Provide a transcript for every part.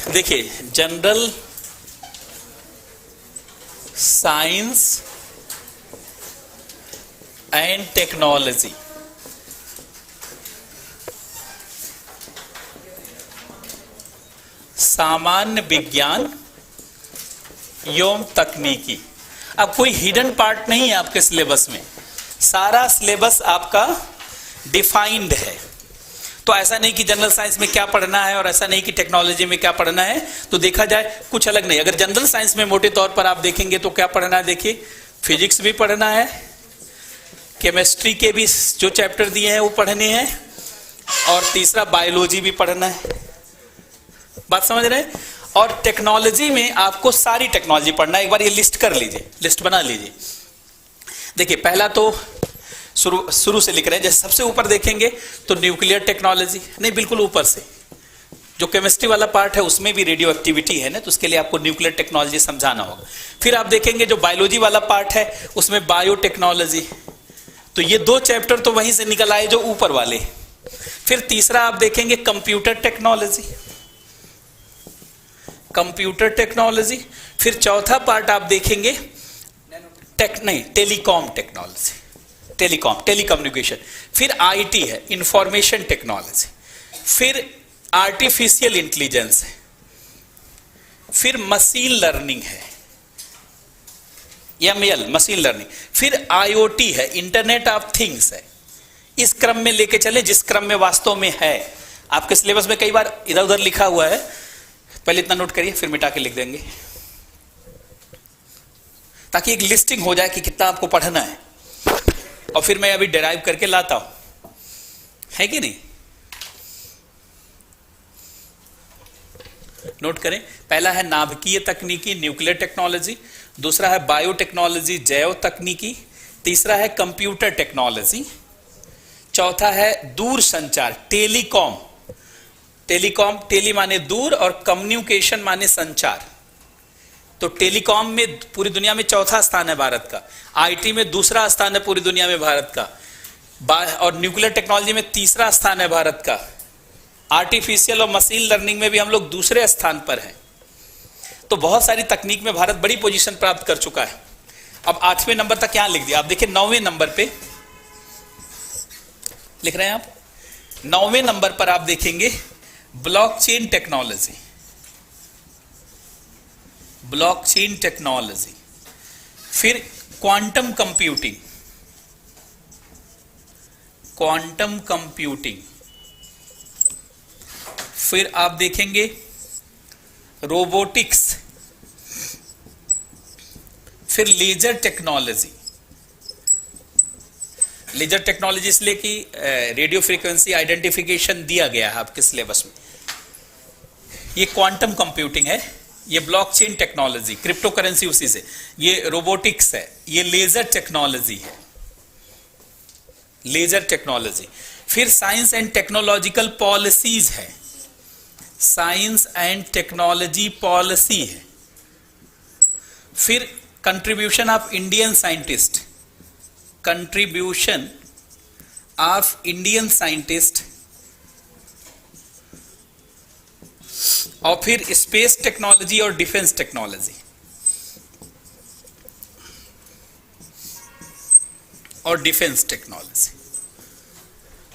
देखिए, general science and technology, सामान्य विज्ञान एवं तकनीकी। अब कोई हिडन पार्ट नहीं है आपके सिलेबस में, सारा सिलेबस आपका डिफाइंड है। तो ऐसा नहीं कि जनरल साइंस में क्या पढ़ना है और ऐसा नहीं कि टेक्नोलॉजी में क्या पढ़ना है। तो देखा जाए कुछ अलग नहीं। अगर जनरल साइंस में मोटे तौर पर आप देखेंगे तो क्या पढ़ना है, देखिए फिजिक्स भी पढ़ना है, केमिस्ट्री के भी जो चैप्टर दिए हैं वो पढ़ने हैं, और तीसरा बायोलॉजी भी पढ़ना है। बात समझ रहे हैं? और टेक्नोलॉजी में आपको सारी टेक्नोलॉजी पढ़ना है। एक बार ये लिस्ट कर लीजिए, लिस्ट बना लीजिए। देखिए, पहला तो शुरू से लिख रहे हैं। जैसे सबसे ऊपर देखेंगे तो न्यूक्लियर टेक्नोलॉजी, नहीं बिल्कुल ऊपर से, जो केमिस्ट्री वाला पार्ट है उसमें भी रेडियो एक्टिविटी है ना, तो उसके लिए आपको न्यूक्लियर टेक्नोलॉजी समझाना होगा। फिर आप देखेंगे जो बायोलॉजी वाला पार्ट है उसमें बायोटेक्नोलॉजी, तो ये दो चैप्टर तो वहीं से निकल आए जो ऊपर वाले। फिर तीसरा आप देखेंगे कंप्यूटर टेक्नोलॉजी, कंप्यूटर टेक्नोलॉजी। फिर चौथा पार्ट आप देखेंगे टेलीकॉम टेक्नोलॉजी, टेलीकम्युनिकेशन। फिर आईटी है, इंफॉर्मेशन टेक्नोलॉजी। फिर आर्टिफिशियल इंटेलिजेंस है। फिर मशीन लर्निंग है, एमएल मशीन लर्निंग। फिर आईओटी है, इंटरनेट ऑफ थिंग्स है। इस क्रम में लेके चले जिस क्रम में वास्तव में है। आपके सिलेबस में कई बार इधर उधर लिखा हुआ है, पहले इतना नोट करिए फिर मिटा के लिख देंगे, ताकि एक लिस्टिंग हो जाए कि कितना आपको पढ़ना है। और फिर मैं अभी डिराइव करके लाता हूं, है कि नहीं? नोट करें, पहला है नाभिकीय तकनीकी, न्यूक्लियर टेक्नोलॉजी। दूसरा है बायोटेक्नोलॉजी, जैव तकनीकी। तीसरा है कंप्यूटर टेक्नोलॉजी। चौथा है दूर संचार, टेलीकॉम। टेलीकॉम, टेली माने दूर और कम्युनिकेशन माने संचार। तो टेलीकॉम में पूरी दुनिया में चौथा स्थान है भारत का, आईटी में दूसरा स्थान है पूरी दुनिया में भारत का, और न्यूक्लियर टेक्नोलॉजी में तीसरा स्थान है भारत का। आर्टिफिशियल और मशीन लर्निंग में भी हम लोग दूसरे स्थान पर हैं। तो बहुत सारी तकनीक में भारत बड़ी पोजीशन प्राप्त कर चुका है। अब 8वें नंबर तक यहां लिख दिया। आप देखिए 9वें नंबर पे लिख रहे हैं आप, 9वें नंबर पर आप देखेंगे ब्लॉकचेन टेक्नोलॉजी, ब्लॉकचेन टेक्नोलॉजी। फिर क्वांटम कंप्यूटिंग, क्वांटम कंप्यूटिंग। फिर आप देखेंगे रोबोटिक्स। फिर लेजर टेक्नोलॉजी, लेजर टेक्नोलॉजी इसलिए कि रेडियो फ्रीक्वेंसी आइडेंटिफिकेशन दिया गया है आपके सिलेबस में। ये क्वांटम कंप्यूटिंग है, ये ब्लॉकचेन टेक्नोलॉजी, क्रिप्टो करेंसी उसी से, ये रोबोटिक्स है, ये लेजर टेक्नोलॉजी है, लेजर टेक्नोलॉजी। फिर साइंस एंड टेक्नोलॉजिकल पॉलिसीज है, साइंस एंड टेक्नोलॉजी पॉलिसी है। फिर contribution of Indian scientist, contribution of Indian scientist. और फिर स्पेस टेक्नोलॉजी और डिफेंस टेक्नोलॉजी, और डिफेंस टेक्नोलॉजी।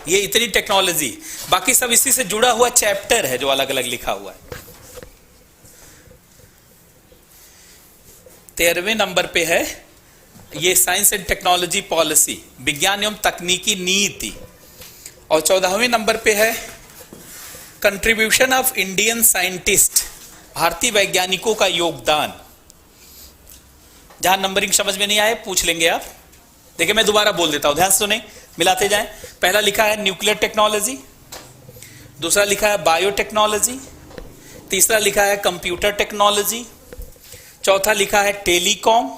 ये इतनी टेक्नोलॉजी, बाकी सब इसी से जुड़ा हुआ चैप्टर है जो अलग अलग लिखा हुआ है। 13वें नंबर पे है ये साइंस एंड टेक्नोलॉजी पॉलिसी, विज्ञान एवं तकनीकी नीति। और 14वें नंबर पे है कंट्रीब्यूशन ऑफ इंडियन साइंटिस्ट, भारतीय वैज्ञानिकों का योगदान। जहां नंबरिंग समझ में नहीं आए पूछ लेंगे आप। देखिए मैं दोबारा बोल देता हूं, ध्यान से सुने, मिलाते जाएं। पहला लिखा है न्यूक्लियर टेक्नोलॉजी, दूसरा लिखा है बायोटेक्नोलॉजी, तीसरा लिखा है कंप्यूटर टेक्नोलॉजी, चौथा लिखा है टेलीकॉम,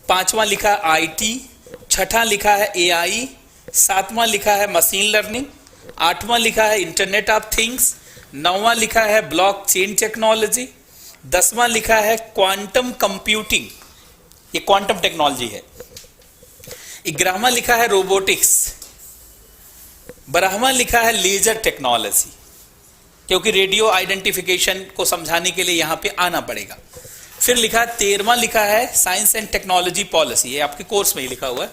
पांचवा लिखा है आईटी, छठा लिखा है एआई, सातवां लिखा है मशीन लर्निंग, आठवां लिखा है इंटरनेट ऑफ थिंग्स, नौवां लिखा है ब्लॉकचेन टेक्नोलॉजी, 10वां लिखा है क्वांटम कंप्यूटिंग, ये क्वांटम टेक्नोलॉजी है, 11वां लिखा है रोबोटिक्स, 12वां लिखा है लेजर टेक्नोलॉजी, क्योंकि रेडियो आइडेंटिफिकेशन को समझाने के लिए यहां पे आना पड़ेगा। फिर लिखा 13वां लिखा है साइंस एंड टेक्नोलॉजी पॉलिसी, ये आपके कोर्स में ही लिखा हुआ है।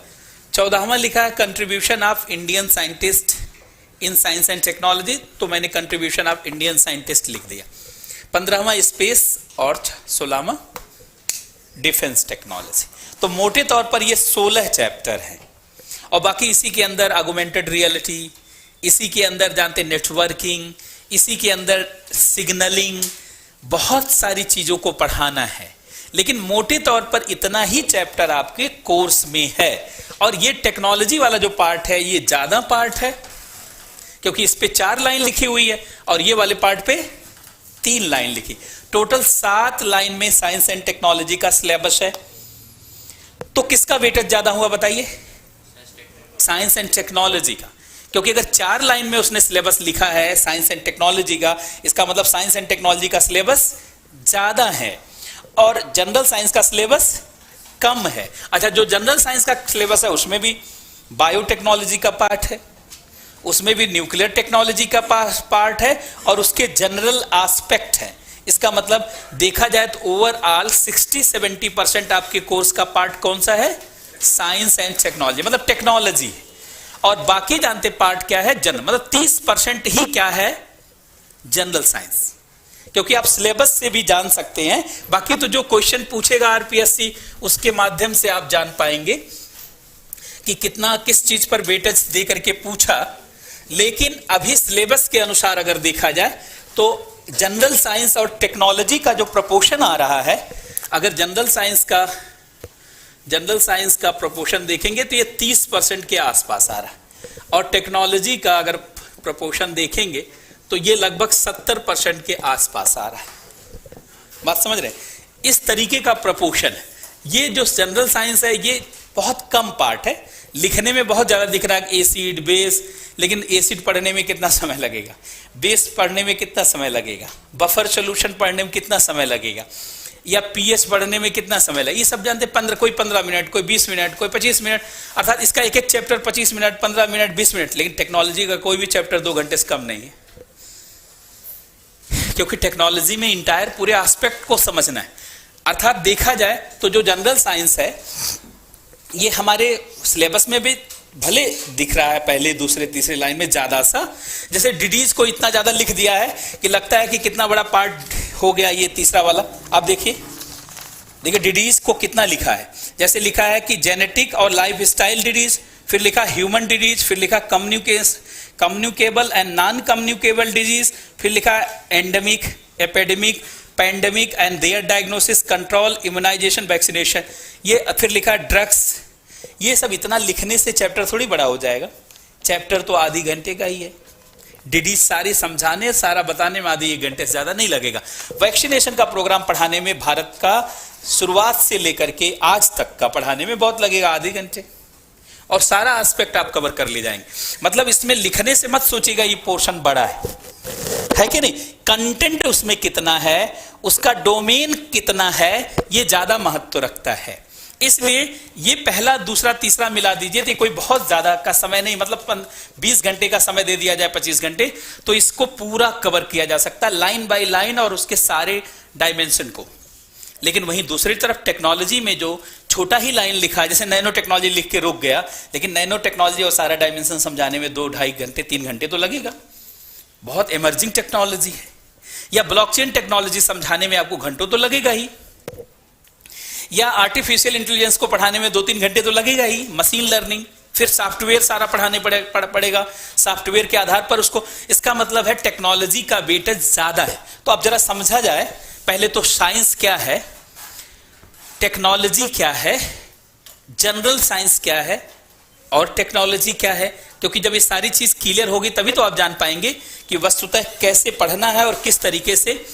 14वां लिखा है contribution of Indian scientist in science and technology, तो मैंने कंट्रीब्यूशन ऑफ इंडियन साइंटिस्ट लिख दिया। 15वां स्पेस और 16वां डिफेंस टेक्नोलॉजी। तो मोटे तौर पर ये 16 चैप्टर हैं और बाकी इसी के अंदर ऑगमेंटेड रियलिटी, इसी के अंदर जानते नेटवर्किंग, इसी के अंदर सिग्नलिंग, बहुत सारी चीजों को पढ़ाना है। लेकिन मोटे तौर पर इतना ही चैप्टर आपके कोर्स में है। और ये टेक्नोलॉजी वाला जो पार्ट है ये ज्यादा पार्ट है क्योंकि इस पे 4 लाइन लिखी हुई है और ये वाले पार्ट पे 3 लाइन लिखी। टोटल 7 लाइन में साइंस एंड टेक्नोलॉजी का सिलेबस है। तो किसका वेटेज ज्यादा हुआ बताइए? साइंस एंड टेक्नोलॉजी का, क्योंकि अगर 4 लाइन में उसने सिलेबस लिखा है साइंस एंड टेक्नोलॉजी का, इसका मतलब साइंस एंड टेक्नोलॉजी का सिलेबस ज्यादा है और जनरल साइंस का सिलेबस कम है। अच्छा, जो जनरल साइंस का सिलेबस है उसमें भी बायोटेक्नोलॉजी का पार्ट है, उसमें भी न्यूक्लियर टेक्नोलॉजी का पार्ट है और उसके जनरल एस्पेक्ट है। इसका मतलब देखा जाए तो ओवरऑल 60-70% आपके कोर्स का पार्ट कौन सा है? साइंस एंड टेक्नोलॉजी, मतलब टेक्नोलॉजी। और बाकी जानते पार्ट क्या है? जनरल, मतलब 30% ही क्या है? General science. क्योंकि आप सिलेबस से भी जान सकते हैं, बाकी तो जो क्वेश्चन पूछेगा आरपीएससी उसके माध्यम से आप जान पाएंगे कि कितना किस चीज पर वेटेज दे करके पूछा। लेकिन अभी सिलेबस के अनुसार अगर देखा जाए तो जनरल साइंस और टेक्नोलॉजी का जो प्रपोर्शन आ रहा है, अगर जनरल साइंस का प्रपोर्शन देखेंगे तो ये 30% के आसपास आ रहा है और टेक्नोलॉजी का अगर प्रपोर्शन देखेंगे तो ये लगभग 70% के आसपास आ रहा है। बात समझ रहे? इस तरीके का प्रपोर्शन है। ये जो जनरल साइंस है ये बहुत कम पार्ट है, लिखने में बहुत ज्यादा दिख रहा है एसिड बेस, लेकिन एसिड पढ़ने में कितना समय लगेगा, बेस पढ़ने में कितना समय लगेगा, बफर सोल्यूशन पढ़ने में कितना समय लगेगा, या पीएच पढ़ने में कितना समय लगेगा, ये सब जानते। 15 मिनट, कोई 20 मिनट, कोई 25 मिनट, अर्थात इसका एक एक चैप्टर 25 मिनट, 15 मिनट, 20 मिनट। लेकिन टेक्नोलॉजी का कोई भी चैप्टर 2 घंटे से कम नहीं है, क्योंकि टेक्नोलॉजी में इंटायर पूरे एस्पेक्ट को समझना है। अर्थात देखा जाए तो जो जनरल साइंस है ये हमारे सिलेबस में भी भले दिख रहा है पहले, दूसरे, तीसरे लाइन में ज्यादा सा, जैसे डिडीज को इतना ज्यादा लिख दिया है कि लगता है कि कितना बड़ा पार्ट हो गया ये तीसरा वाला। आप देखिए डिडीज को कितना लिखा है। जैसे लिखा है कि जेनेटिक और लाइफ स्टाइल डिडीज, फिर लिखा ह्यूमन डिडीज, फिर लिखा communicable and non communicable disease, फिर लिखा endemic, epidemic, pandemic and their diagnosis, control, immunisation, vaccination, ये फिर लिखा ड्रग्स। ये सब इतना लिखने से चैप्टर थोड़ी बड़ा हो जाएगा, चैप्टर तो आधी घंटे का ही है। डिडीज सारी समझाने, सारा बताने में आधी 1 घंटे से ज्यादा नहीं लगेगा। वैक्सीनेशन का प्रोग्राम पढ़ाने में भारत का शुरुआत से लेकर के आज तक का पढ़ाने में बहुत लगेगा, आधे घंटे, और सारा एस्पेक्ट आप कवर कर ले जाएंगे। मतलब इसमें लिखने से मत सोचिएगा ये पोर्शन बड़ा है कि नहीं। कंटेंट उसमें कितना है, उसका डोमेन कितना है, ये ज्यादा महत्व रखता है। इसलिए ये पहला, दूसरा, तीसरा मिला दीजिए तो कोई बहुत ज्यादा का समय नहीं, मतलब 20 घंटे का समय दे दिया जाए, 25 घंटे, तो इसको पूरा कवर किया जा सकता है लाइन बाय लाइन और उसके सारे डायमेंशन को। लेकिन वहीं दूसरी तरफ टेक्नोलॉजी में जो छोटा ही लाइन लिखा है, जैसे नैनो टेक्नोलॉजी लिख के रुक गया, लेकिन नैनो टेक्नोलॉजी और सारा डायमेंशन समझाने में 2-2.5 घंटे, 3 घंटे तो लगेगा। बहुत इमर्जिंग टेक्नोलॉजी है। या ब्लॉकचेन टेक्नोलॉजी समझाने में आपको घंटों तो लगेगा ही, या आर्टिफिशियल इंटेलिजेंस को पढ़ाने में 2-3 घंटे तो लगेगा ही, मशीन लर्निंग, फिर सॉफ्टवेयर सारा पढ़ाने पड़ेगा, सॉफ्टवेयर के आधार पर उसको। इसका मतलब है टेक्नोलॉजी का वेटेज ज्यादा है। तो अब जरा समझा जाए, पहले तो साइंस क्या है, टेक्नोलॉजी क्या है, जनरल साइंस क्या है और टेक्नोलॉजी क्या है। क्योंकि जब ये सारी चीज क्लियर होगी तभी तो आप जान पाएंगे कि वस्तुतः कैसे पढ़ना है और किस तरीके से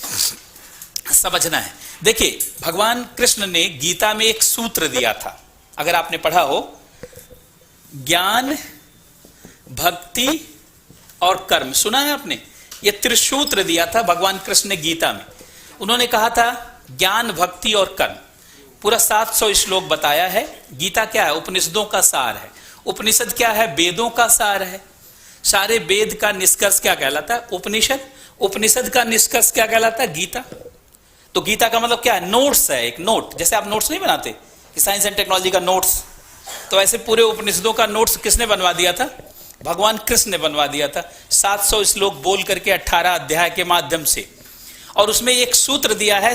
समझना है। देखिए, भगवान कृष्ण ने गीता में एक सूत्र दिया था, अगर आपने पढ़ा हो, ज्ञान, भक्ति और कर्म, सुना है आपने? ये त्रिसूत्र दिया था भगवान कृष्ण ने गीता में। उन्होंने कहा था ज्ञान, भक्ति और कर्म। पूरा 700 श्लोक बताया है। गीता क्या है? उपनिषदों का सार है। उपनिषद क्या है? वेदों का सार है। सारे वेद का निष्कर्ष क्या कहलाता है? उपनिषद। उपनिषद का निष्कर्ष क्या कहलाता है? गीता। तो गीता का मतलब क्या है? नोट्स है, एक नोट। जैसे आप नोट्स नहीं बनाते कि साइंस एंड टेक्नोलॉजी का नोट्स, तो ऐसे पूरे उपनिषदों का नोट्स किसने बनवा दिया था? भगवान कृष्ण ने बनवा दिया था, 700 श्लोक बोल करके 18 अध्याय के माध्यम से। और उसमें एक सूत्र दिया है,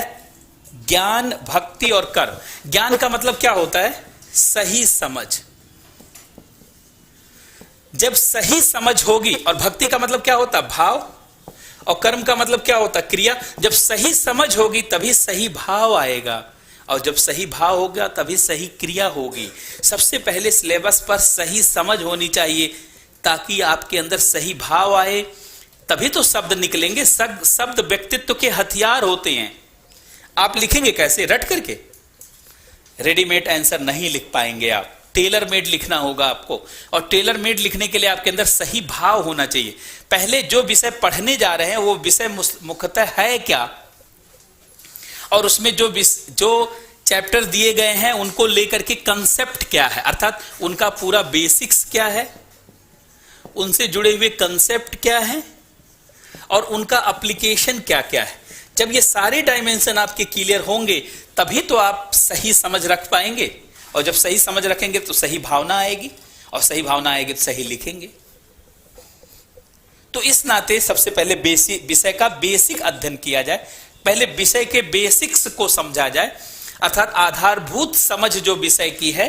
ज्ञान, भक्ति और कर्म। ज्ञान का मतलब क्या होता है? सही समझ। जब सही समझ होगी, और भक्ति का मतलब क्या होता है? भाव। और कर्म का मतलब क्या होता है? क्रिया। जब सही समझ होगी तभी सही भाव आएगा, और जब सही भाव होगा तभी सही क्रिया होगी। सबसे पहले सिलेबस पर सही समझ होनी चाहिए, ताकि आपके अंदर सही भाव आए, तभी तो शब्द निकलेंगे। शब्द व्यक्तित्व के हथियार होते हैं। आप लिखेंगे कैसे? रट करके। रेडीमेड आंसर नहीं लिख पाएंगे आप, टेलर मेड लिखना होगा आपको। और टेलर मेड लिखने के लिए आपके अंदर सही भाव होना चाहिए। पहले जो विषय पढ़ने जा रहे हैं वो विषय मुख्यतः है क्या, और उसमें जो चैप्टर दिए गए हैं उनको लेकर के कंसेप्ट क्या है, अर्थात उनका पूरा बेसिक्स क्या है, उनसे जुड़े हुए कंसेप्ट क्या है, और उनका एप्लीकेशन क्या क्या है। जब ये सारे डायमेंशन आपके क्लियर होंगे तभी तो आप सही समझ रख पाएंगे, और जब सही समझ रखेंगे तो सही भावना आएगी, और सही भावना आएगी तो सही लिखेंगे। तो इस नाते सबसे पहले विषय का बेसिक अध्ययन किया जाए, पहले विषय के बेसिक्स को समझा जाए, अर्थात आधारभूत समझ जो विषय की है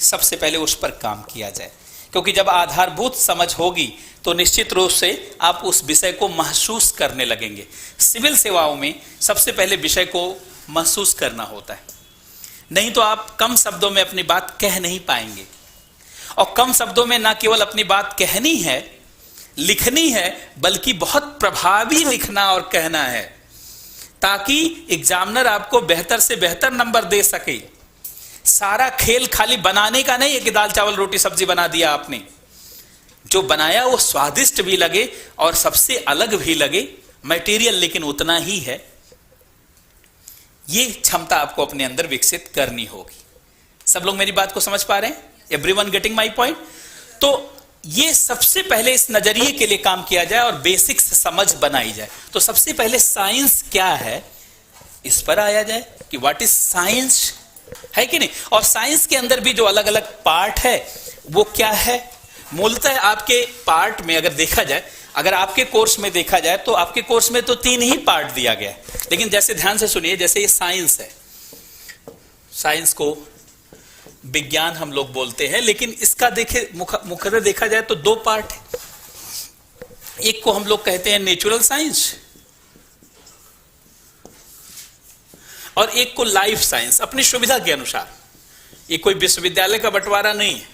सबसे पहले उस पर काम किया जाए। क्योंकि जब आधारभूत समझ होगी तो निश्चित रूप से आप उस विषय को महसूस करने लगेंगे। सिविल सेवाओं में सबसे पहले विषय को महसूस करना होता है, नहीं तो आप कम शब्दों में अपनी बात कह नहीं पाएंगे। और कम शब्दों में ना केवल अपनी बात कहनी है, लिखनी है, बल्कि बहुत प्रभावी लिखना और कहना है, ताकि एग्जामिनर आपको बेहतर से बेहतर नंबर दे सके। सारा खेल खाली बनाने का नहीं है कि दाल चावल रोटी सब्जी बना दिया आपने। जो बनाया वो स्वादिष्ट भी लगे और सबसे अलग भी लगे, मटेरियल लेकिन उतना ही है। ये क्षमता आपको अपने अंदर विकसित करनी होगी। सब लोग मेरी बात को समझ पा रहे हैं? Everyone getting my point? तो ये सबसे पहले इस नजरिए के लिए काम किया जाए और बेसिक्स समझ बनाई जाए। तो सबसे पहले साइंस क्या है इस पर आया जाए कि व्हाट इज साइंस, है कि नहीं। और साइंस के अंदर भी जो अलग अलग पार्ट है वो क्या है। मूलतः आपके पार्ट में अगर देखा जाए, अगर आपके कोर्स में देखा जाए तो आपके कोर्स में तो 3 ही पार्ट दिया गया है। लेकिन जैसे ध्यान से सुनिए, जैसे ये साइंस है, साइंस को विज्ञान हम लोग बोलते हैं, लेकिन इसका देखे मुख्यतः देखा जाए तो 2 पार्ट है। एक को हम लोग कहते हैं नेचुरल साइंस, और एक को लाइफ साइंस, अपनी सुविधा के अनुसार। ये कोई विश्वविद्यालय का बंटवारा नहीं है।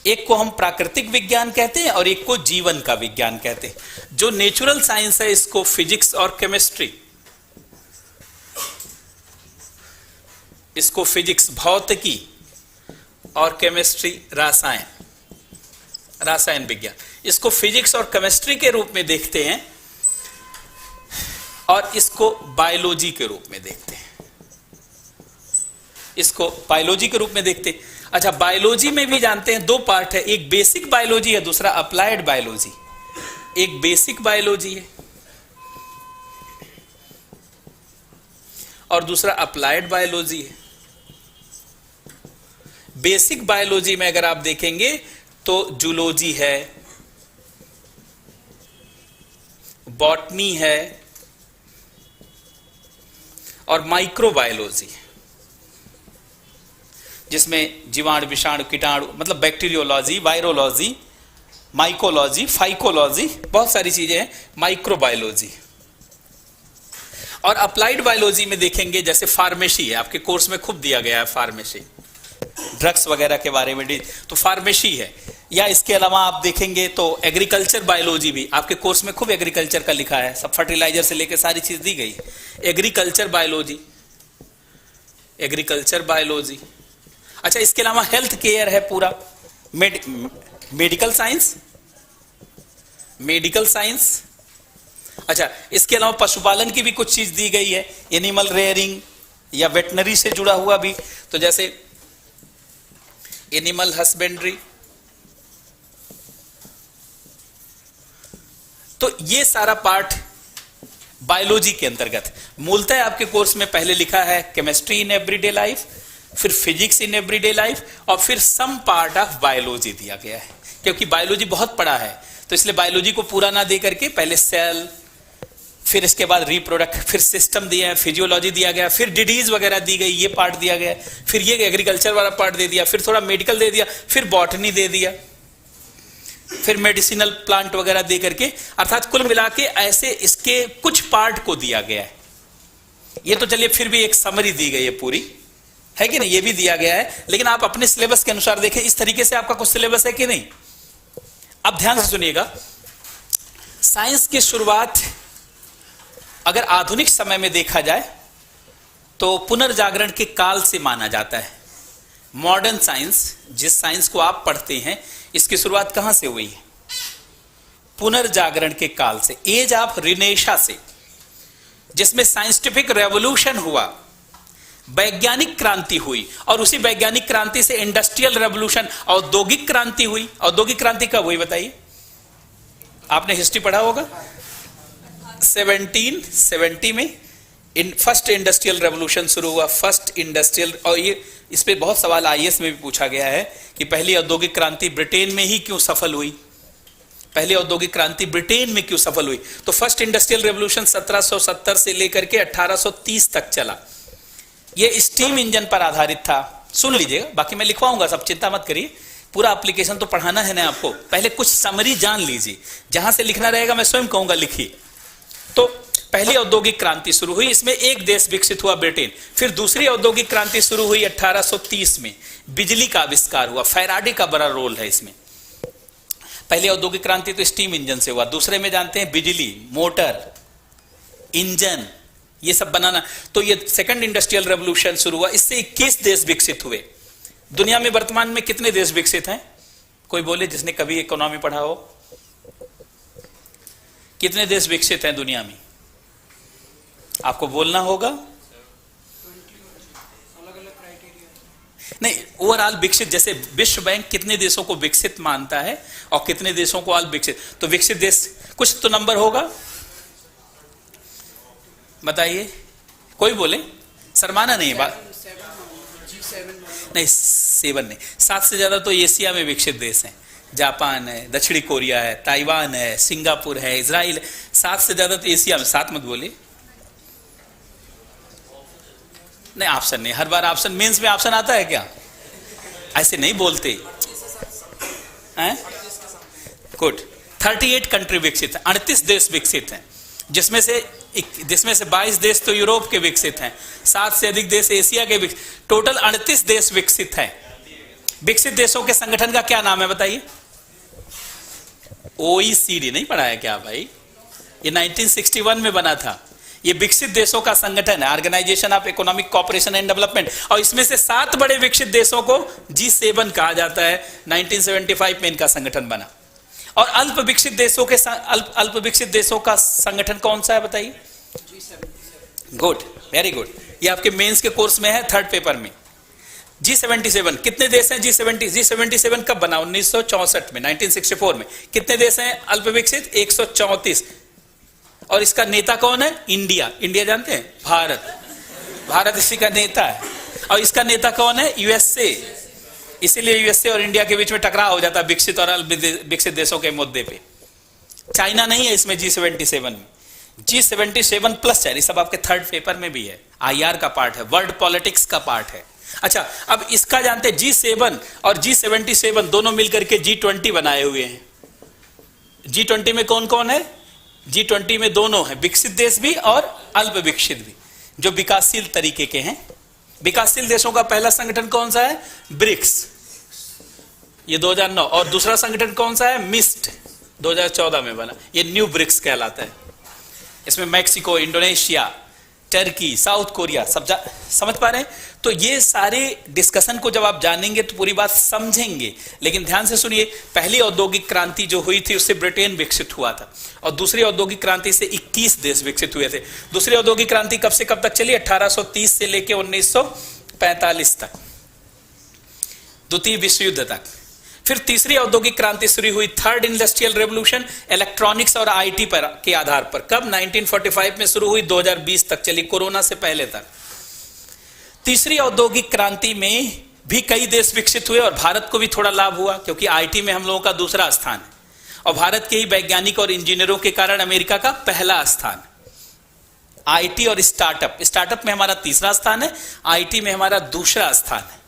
एक को हम प्राकृतिक विज्ञान कहते हैं और एक को जीवन का विज्ञान कहते हैं। जो नेचुरल साइंस है इसको फिजिक्स और केमिस्ट्री, इसको फिजिक्स भौतिकी, और केमिस्ट्री रसायन विज्ञान, इसको फिजिक्स और केमिस्ट्री के रूप में देखते हैं, और इसको बायोलॉजी के रूप में देखते हैं। इसको बायोलॉजी के रूप में देखते हैं। अच्छा, बायोलॉजी में भी जानते हैं 2 पार्ट है, एक बेसिक बायोलॉजी है, दूसरा अप्लाइड बायोलॉजी। एक बेसिक बायोलॉजी है और दूसरा अप्लाइड बायोलॉजी है। बेसिक बायोलॉजी में अगर आप देखेंगे तो जूलॉजी है, बॉटनी है और माइक्रोबायोलॉजी, जिसमें जीवाणु, विषाणु, कीटाणु, मतलब बैक्टीरियोलॉजी, वायरोलॉजी, माइकोलॉजी, फाइकोलॉजी, बहुत सारी चीजें हैं। माइक्रोबायोलॉजी और अप्लाइड बायोलॉजी में देखेंगे जैसे फार्मेसी है, आपके कोर्स में खूब दिया गया है फार्मेसी, ड्रग्स वगैरह के बारे में, तो फार्मेसी है। या इसके अलावा आप देखेंगे तो एग्रीकल्चर बायोलॉजी भी आपके कोर्स में खूब एग्रीकल्चर का लिखा है, सब फर्टिलाइजर से लेकर सारी चीज दी गई। Agriculture biology, agriculture biology. अच्छा, इसके अलावा हेल्थ केयर है पूरा, मेडिकल साइंस, मेडिकल साइंस। अच्छा, इसके अलावा पशुपालन की भी कुछ चीज दी गई है, एनिमल रेयरिंग या वेटनरी से जुड़ा हुआ भी, तो जैसे एनिमल हस्बेंड्री, तो ये सारा पार्ट बायोलॉजी के अंतर्गत। मूलतः आपके कोर्स में पहले लिखा है केमिस्ट्री इन एवरीडे लाइफ, फिर फिजिक्स इन एवरीडे लाइफ, और फिर सम पार्ट ऑफ बायोलॉजी दिया गया है। क्योंकि बायोलॉजी बहुत पड़ा है तो इसलिए बायोलॉजी को पूरा ना दे करके पहले सेल, फिर इसके बाद रिप्रोडक्ट, फिर सिस्टम दिया है, फिजियोलॉजी दिया गया, फिर डिजीज वगैरह दी गई, ये पार्ट दिया गया, फिर ये एग्रीकल्चर वाला पार्ट दे दिया, फिर थोड़ा मेडिकल दे दिया, फिर बॉटनी दे दिया, फिर मेडिसिनल प्लांट वगैरह दे करके, अर्थात कुल मिला के ऐसे इसके कुछ पार्ट को दिया गया है। ये तो चलिए फिर भी एक समरी दी गई है पूरी, है कि नहीं, ये भी दिया गया है। लेकिन आप अपने सिलेबस के अनुसार देखें, इस तरीके से आपका कुछ सिलेबस है कि नहीं। अब ध्यान से सुनिएगा, साइंस की शुरुआत अगर आधुनिक समय में देखा जाए तो पुनर्जागरण के काल से माना जाता है। मॉडर्न साइंस, जिस साइंस को आप पढ़ते हैं, इसकी शुरुआत कहां से हुई है? पुनर्जागरण के काल से, एज ऑफ रिनेशा से, जिसमें साइंटिफिक रेवोल्यूशन हुआ, वैज्ञानिक क्रांति हुई, और उसी वैज्ञानिक क्रांति से इंडस्ट्रियल रेवोल्यूशन, औद्योगिक क्रांति हुई। औद्योगिक क्रांति कब हुई बताइए? आपने हिस्ट्री पढ़ा होगा। 1770 में फर्स्ट इंडस्ट्रियल रेवोल्यूशन शुरू हुआ, फर्स्ट इंडस्ट्रियल। और ये इस पे बहुत सवाल आईएएस में भी पूछा गया है कि पहली औद्योगिक क्रांति ब्रिटेन में ही क्यों सफल हुई, पहली औद्योगिक क्रांति ब्रिटेन में क्यों सफल हुई? तो फर्स्ट इंडस्ट्रियल रेवोल्यूशन 1770 से लेकर के 1830 तक चला। ये स्टीम इंजन पर आधारित था। सुन लीजिएगा, बाकी मैं लिखवाऊंगा, सब चिंता मत करिए, पूरा एप्लीकेशन तो पढ़ाना है ना आपको। पहले कुछ समरी जान लीजिए, जहां से लिखना रहेगा मैं स्वयं कहूंगा लिखिए। तो पहली औद्योगिक क्रांति शुरू हुई, इसमें एक देश विकसित हुआ, ब्रिटेन। फिर दूसरी औद्योगिक क्रांति शुरू हुई 1830 में, बिजली का आविष्कार हुआ, फैराडे का बड़ा रोल है इसमें। पहली औद्योगिक क्रांति तो स्टीम इंजन से हुआ, दूसरे में जानते हैं बिजली, मोटर, इंजन, ये सब बनाना। तो ये सेकंड इंडस्ट्रियल रेवोल्यूशन शुरू हुआ, इससे 21 देश विकसित हुए। दुनिया में वर्तमान में कितने देश विकसित हैं? कोई बोले जिसने कभी इकोनॉमी पढ़ा हो। कितने देश विकसित हैं दुनिया में? आपको बोलना होगा। नहीं, ओवरऑल विकसित, जैसे विश्व बैंक कितने देशों को विकसित मानता है और कितने देशों को विकसित, तो विकसित देश कुछ तो नंबर होगा, बताइए। कोई बोले, शर्माना नहीं है बात। नहीं, 7 नहीं, 7 से ज्यादा तो एशिया में विकसित देश हैं। जापान है, दक्षिणी कोरिया है, ताइवान है, सिंगापुर है, इजराइल। 7 से ज्यादा तो एशिया में। 7 मत बोलिए, नहीं ऑप्शन नहीं, हर बार ऑप्शन, मेंस में ऑप्शन आता है क्या? ऐसे नहीं बोलते हैं। गुड, 38 कंट्री विकसित है, 38 देश विकसित हैं, जिसमें से 22 देश तो यूरोप के विकसित हैं, 7 से अधिक देश एशिया के विकसित, टोटल 38 देश विकसित हैं। विकसित देशों के संगठन का क्या नाम है बताइए? OECD नहीं पढ़ा है क्या भाई? ये 1961 में बना था। ये विकसित देशों का संगठन है, organisation of economic cooperation and development, और इसमें से 7 बड़े विकसित देशों को G7 कहा जाता है। 1975 में इनका संगठन बना। और अल्प विकसित देशों का संगठन कौन सा है बताइए? गुड, वेरी गुड, ये आपके मेंस के कोर्स में है, 3rd पेपर में। G77 कितने देश हैं? G77 कब बना? 1964 में, 1964 में। कितने देश हैं अल्प विकसित? 134। और इसका नेता कौन है? इंडिया। इंडिया जानते हैं? भारत इसी का नेता है। और इसका नेता कौन है? USA। इसीलिए USA और इंडिया के बीच में टकराव हो जाता है विकसित और अल्प विकसित देशों के मुद्दे पे। चाइना नहीं है इसमें G77 में। G77 प्लस चाइना, सब आपके 3rd पेपर में भी है, IR का पार्ट है, वर्ल्ड पॉलिटिक्स का पार्ट है। अच्छा, अब इसका जानते हैं, G7 और G77 दोनों मिलकर के G20 बनाए हुए हैं। G20 में कौन कौन है? G20 में दोनों है, विकसित देश भी और अल्प विकसित भी, जो विकासशील तरीके के हैं। विकासशील देशों का पहला संगठन कौन सा है? ब्रिक्स, ये 2009। और दूसरा संगठन कौन सा है? मिस्ट, 2014 में बना, ये न्यू ब्रिक्स कहलाता है। इसमें Mexico, Indonesia, Turkey, south Korea सब समझ पा रहे हैं? तो ये सारे डिस्कशन को जब आप जानेंगे तो पूरी बात समझेंगे। लेकिन ध्यान से सुनिए, पहली औद्योगिक क्रांति जो हुई थी उससे ब्रिटेन विकसित हुआ था, और दूसरी औद्योगिक क्रांति से 21 देश विकसित हुए थे। दूसरी औद्योगिक क्रांति कब से कब तक चली? 1830 से लेकर 1945 तक, द्वितीय विश्व युद्ध तक। फिर तीसरी औद्योगिक क्रांति शुरू हुई, थर्ड इंडस्ट्रियल रेवोल्यूशन, इलेक्ट्रॉनिक्स और आईटी पर के आधार पर। कब? 1945 में शुरू हुई, 2020 तक चली, कोरोना से पहले तक। तीसरी औद्योगिक क्रांति में भी कई देश विकसित हुए और भारत को भी थोड़ा लाभ हुआ, क्योंकि आईटी में हम लोगों का दूसरा स्थान है और भारत के ही वैज्ञानिक और इंजीनियरों के कारण अमेरिका का पहला स्थान। आईटी और स्टार्टअप में हमारा तीसरा स्थान है, आईटी में हमारा दूसरा स्थान है।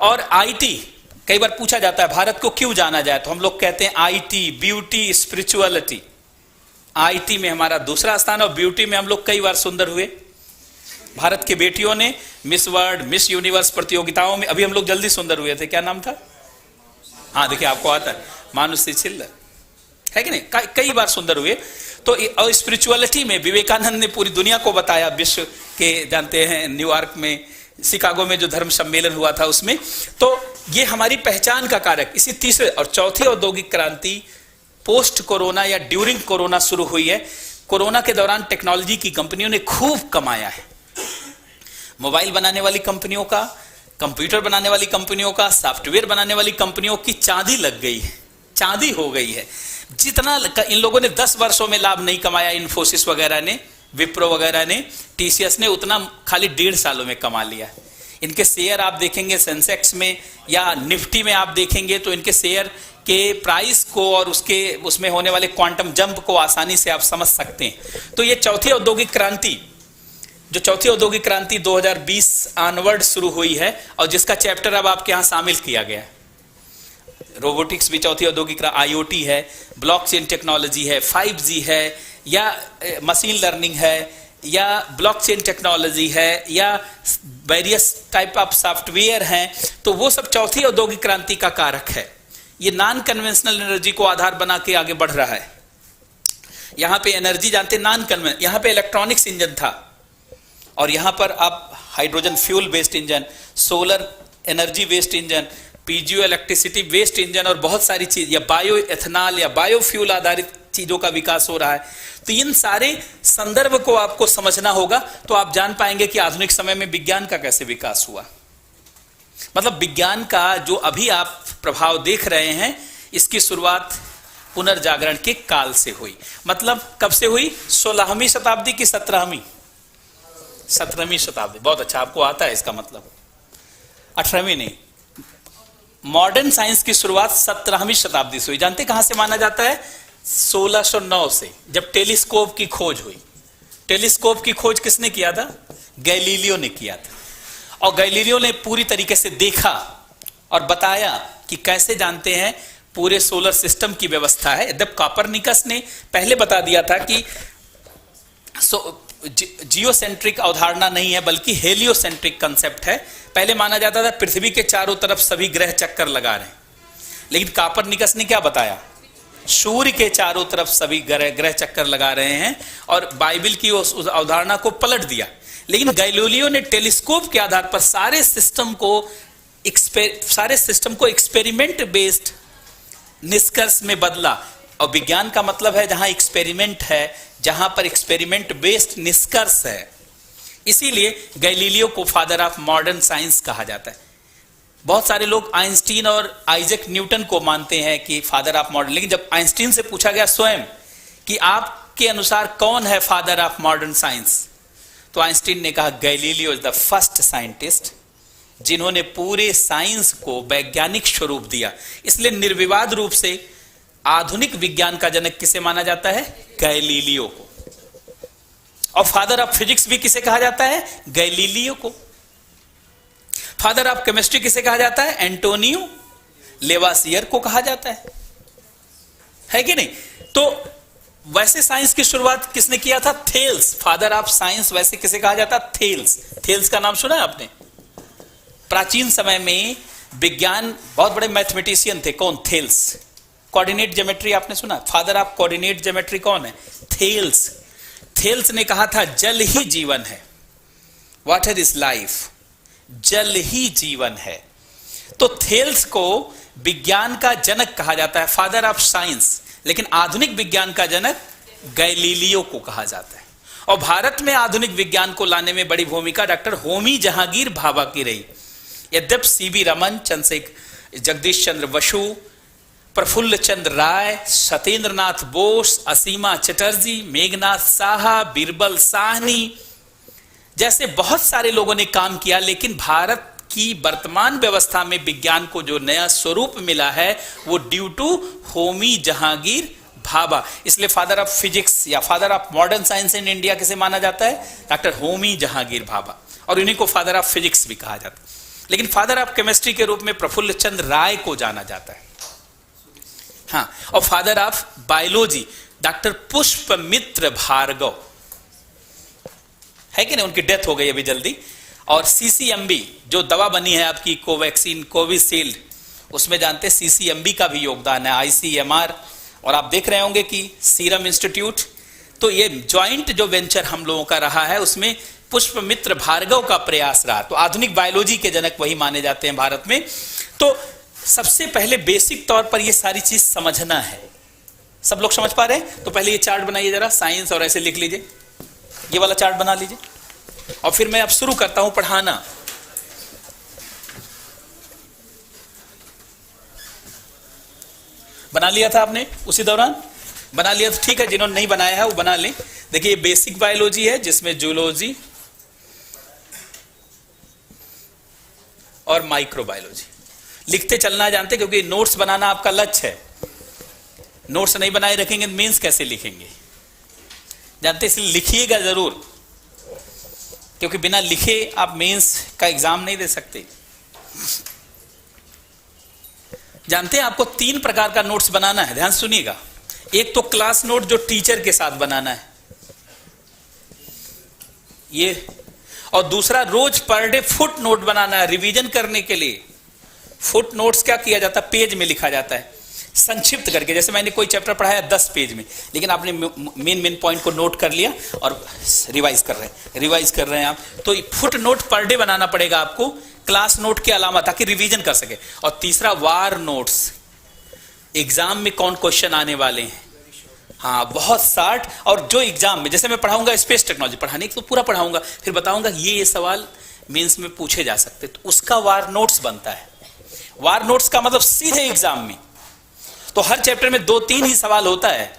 और आईटी, कई बार पूछा जाता है भारत को क्यों जाना जाए, तो हम लोग कहते हैं आईटी, ब्यूटी, स्पिरिचुअलिटी। आईटी में हमारा दूसरा स्थान और ब्यूटी में हम लोग कई बार सुंदर हुए। भारत की बेटियों ने मिस वर्ल्ड, मिस यूनिवर्स प्रतियोगिताओं में अभी हम लोग जल्दी सुंदर हुए थे। क्या नाम था? हाँ देखिए, आपको आता है, मानुषी छिल्लर, है कि नहीं? कई बार सुंदर हुए। तो स्पिरिचुअलिटी में विवेकानंद ने पूरी दुनिया को बताया, विश्व के, जानते हैं न्यूयॉर्क में, शिकागो में जो धर्म सम्मेलन हुआ था उसमें। तो ये हमारी पहचान का कारक। इसी तीसरे और चौथी औद्योगिक क्रांति पोस्ट कोरोना या ड्यूरिंग कोरोना शुरू हुई है। कोरोना के दौरान टेक्नोलॉजी की कंपनियों ने खूब कमाया है। मोबाइल बनाने वाली कंपनियों का, कंप्यूटर बनाने वाली कंपनियों का, सॉफ्टवेयर बनाने वाली कंपनियों की चांदी लग गई है, चांदी हो गई है। जितना इन लोगों ने 10 वर्षों में लाभ नहीं कमाया, इन्फोसिस वगैरह ने, विप्रो वगैरह ने, टीसीएस ने, उतना खाली 1.5 सालों में कमा लिया। इनके शेयर आप देखेंगे सेंसेक्स में या निफ्टी में आप देखेंगे तो इनके शेयर के प्राइस को और उसमें होने वाले क्वांटम जंप को आसानी से आप समझ सकते हैं। तो ये चौथी औद्योगिक क्रांति, जो चौथी औद्योगिक क्रांति 2020 ऑनवर्ड शुरू हुई है और जिसका चैप्टर अब आपके यहां शामिल किया गया है। रोबोटिक्स भी चौथी औद्योगिक, आईओटी है, ब्लॉकचेन टेक्नोलॉजी है, 5G है, या मशीन लर्निंग है, या ब्लॉकचेन टेक्नोलॉजी है, या वेरियस टाइप ऑफ सॉफ्टवेयर हैं। तो वो सब चौथी औद्योगिक क्रांति का कारक है। ये नॉन कन्वेंशनल एनर्जी को आधार बना के आगे बढ़ रहा है। यहां पे एनर्जी जानते, नॉन कन्वेंशनल, यहां पे इलेक्ट्रॉनिक्स इंजन था और यहां पर आप hydrogen fuel based engine, solar energy based engine, piezo electricity based engine और बहुत सारी चीज, या बायो एथेनॉल या बायोफ्यूल आधारित चीजों का विकास हो रहा है। तो इन सारे संदर्भ को आपको समझना होगा, तो आप जान पाएंगे कि आधुनिक समय में विज्ञान का कैसे विकास हुआ। मतलब विज्ञान का जो अभी आप प्रभाव देख रहे हैं, इसकी शुरुआत पुनर्जागरण के काल से हुई। मतलब कब से हुई? 16वीं शताब्दी की 17वीं शताब्दी। बहुत अच्छा, आपको आता है इसका मतलब। 18वीं नहीं, मॉडर्न साइंस की शुरुआत 17वीं शताब्दी से हुई। जानते कहां से माना जाता है? 1609 से, जब टेलीस्कोप की खोज हुई। टेलीस्कोप की खोज किसने किया था? गैलीलियो ने किया था। और गैलीलियो ने पूरी तरीके से देखा और बताया कि कैसे, जानते हैं, पूरे सोलर सिस्टम की व्यवस्था है। जब कॉपरनिकस ने पहले बता दिया था कि जियोसेंट्रिक अवधारणा नहीं है बल्कि हेलियोसेंट्रिक कंसेप्ट है। पहले माना जाता था पृथ्वी के चारों तरफ सभी ग्रह चक्कर लगा रहे हैं, लेकिन कॉपरनिकस ने क्या बताया? सूर्य के चारों तरफ सभी ग्रह चक्कर लगा रहे हैं, और बाइबल की उस अवधारणा को पलट दिया। लेकिन गैलीलियो ने टेलीस्कोप के आधार पर सारे सिस्टम को एक्सपेरिमेंट बेस्ड निष्कर्ष में बदला। और विज्ञान का मतलब है जहां एक्सपेरिमेंट है, जहां पर एक्सपेरिमेंट बेस्ड निष्कर्ष है। इसीलिए गैलीलियो को फादर ऑफ मॉडर्न साइंस कहा जाता है। बहुत सारे लोग आइंस्टीन और आइजैक न्यूटन को मानते हैं कि फादर ऑफ मॉडर्न, लेकिन जब आइंस्टीन से पूछा गया स्वयं कि आपके अनुसार कौन है फादर ऑफ मॉडर्न साइंस, तो आइंस्टीन ने कहा Galileo is the first scientist जिन्होंने पूरे साइंस को वैज्ञानिक स्वरूप दिया। इसलिए निर्विवाद रूप से आधुनिक विज्ञान का जनक किसे माना जाता है? गैलीलियो को। और फादर ऑफ फिजिक्स भी किसे कहा जाता है? गैलीलियो को। फादर ऑफ केमिस्ट्री किसे कहा जाता है? एंटोनियो लेवासियर को कहा जाता है कि नहीं? तो वैसे साइंस की शुरुआत किसने किया था? थेल्स। फादर ऑफ साइंस वैसे किसे कहा जाता? थेल्स। थेल्स का नाम सुना है आपने? प्राचीन समय में विज्ञान, बहुत बड़े मैथमेटिशियन थे। कौन? थेल्स। कोऑर्डिनेट ज्योमेट्री आपने सुना? फादर ऑफ कोऑर्डिनेट ज्योमेट्री कौन है? थेल्स। थेल्स ने कहा था जल ही जीवन है। वाटर इज लाइफ, जल ही जीवन है। तो थेल्स को विज्ञान का जनक कहा जाता है, फादर ऑफ साइंस। लेकिन आधुनिक विज्ञान का जनक गैलीलियो को कहा जाता है। और भारत में आधुनिक विज्ञान को लाने में बड़ी भूमिका डॉक्टर होमी जहांगीर भाभा की रही। यद्यप सीवी रमन, जगदीश चंद्र बसु, प्रफुल्ल चंद्र राय, सत्येंद्र नाथ बोस, असीमा चटर्जी, मेघनाथ साहा, बीरबल साहनी जैसे बहुत सारे लोगों ने काम किया। लेकिन भारत की वर्तमान व्यवस्था में विज्ञान को जो नया स्वरूप मिला है वो ड्यू टू होमी जहांगीर भाभा। इसलिए फादर ऑफ फिजिक्स या father of modern science in India किसे माना जाता है? डॉक्टर होमी जहांगीर भाभा, और इन्हीं को फादर ऑफ फिजिक्स भी कहा जाता है। लेकिन फादर ऑफ केमिस्ट्री के रूप में प्रफुल्ल चंद्र राय को जाना जाता है। हाँ, और father of biology doctor Pushpamitra Bhargava है कि नहीं, उनकी डेथ हो गई अभी जल्दी। और सीसीएमबी जो दवा बनी है आपकी कोवैक्सीन, कोविशील्ड, उसमें जानते हैं सीसीएमबी का भी योगदान है, आईसीएमआर, और आप देख रहे होंगे कि सीरम इंस्टीट्यूट। तो ये ज्वाइंट जो वेंचर हम लोगों का रहा है उसमें पुष्पमित्र भार्गव का प्रयास रहा। तो आधुनिक बायोलॉजी के जनक वही माने जाते हैं भारत में। तो सबसे पहले बेसिक तौर पर ये सारी चीज समझना है। सब लोग समझ पा रहे हैं? तो पहले ये चार्ट बनाइए जरा, साइंस, और ऐसे लिख लीजिए, ये वाला चार्ट बना लीजिए, और फिर मैं अब शुरू करता हूं पढ़ाना। बना लिया था आपने उसी दौरान? बना लिया तो ठीक है, जिन्होंने नहीं बनाया है वो बना लें। देखिए ये बेसिक बायोलॉजी है जिसमें जूलॉजी और माइक्रोबायोलॉजी। लिखते चलना जानते, क्योंकि नोट्स बनाना आपका लक्ष्य है। नोट्स नहीं बनाए रखेंगे तो मीन्स कैसे लिखेंगे जानते, इसलिए लिखिएगा जरूर, क्योंकि बिना लिखे आप मेंस का एग्जाम नहीं दे सकते। जानते हैं आपको 3 प्रकार का नोट्स बनाना है, ध्यान सुनिएगा। एक तो क्लास नोट जो टीचर के साथ बनाना है ये, और दूसरा रोज पर डे फुट नोट बनाना है रिवीजन करने के लिए। फुट नोट्स क्या किया जाता है? पेज में लिखा जाता है संक्षिप्त करके। जैसे मैंने कोई चैप्टर पढ़ाया 10 पेज में, लेकिन आपने मेन पॉइंट को नोट कर लिया और रिवाइज कर रहे हैं आप, तो फुट नोट पर डे बनाना पड़ेगा आपको क्लास नोट के अलावा, ताकि रिवीजन कर सके। और तीसरा वार नोट्स, एग्जाम में कौन क्वेश्चन आने वाले हैं, हाँ बहुत 60, और जो एग्जाम में, जैसे मैं पढ़ाऊंगा स्पेस टेक्नोलॉजी, पढ़ाने की तो पूरा पढ़ाऊंगा, फिर बताऊंगा ये सवाल मेंस में पूछे जा सकते, तो उसका वार नोट्स बनता है। वार नोट्स का मतलब सीधे एग्जाम में। तो हर चैप्टर में 2-3 ही सवाल होता है,